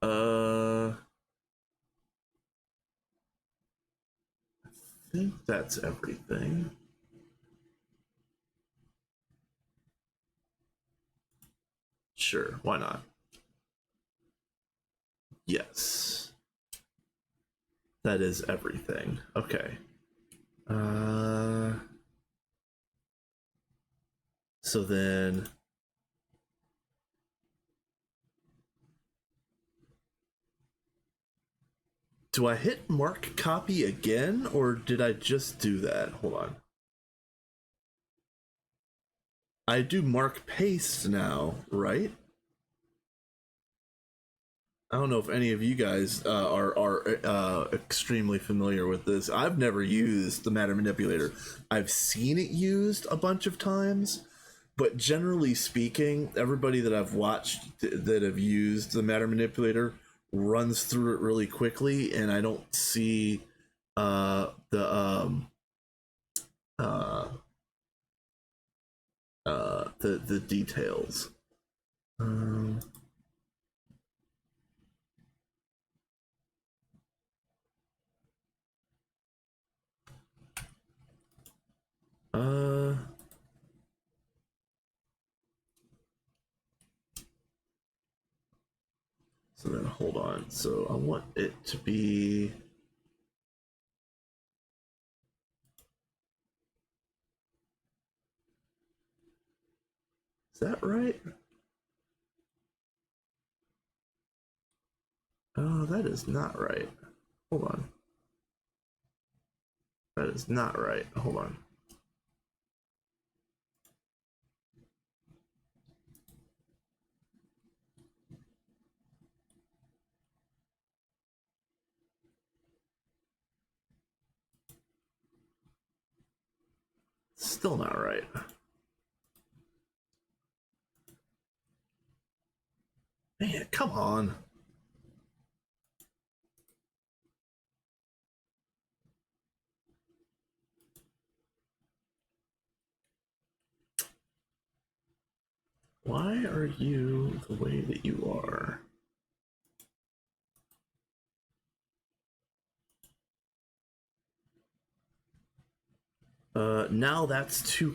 I think that's everything. Sure, why not? Yes. That is everything. Okay. So then do I hit mark copy again, or did I just do that? Hold on. I do mark paste now, right? I don't know if any of you guys are extremely familiar with this. I've never used the matter manipulator. I've seen it used a bunch of times, but generally speaking, everybody that I've watched that have used the matter manipulator runs through it really quickly, and I don't see uh, the uh, the details. Um, uh, so then hold on. So I want it to be. Is that right? Oh, that is not right. Hold on. That is not right. Hold on. Still not right. Man, come on. Why are you the way that you are? Now that's too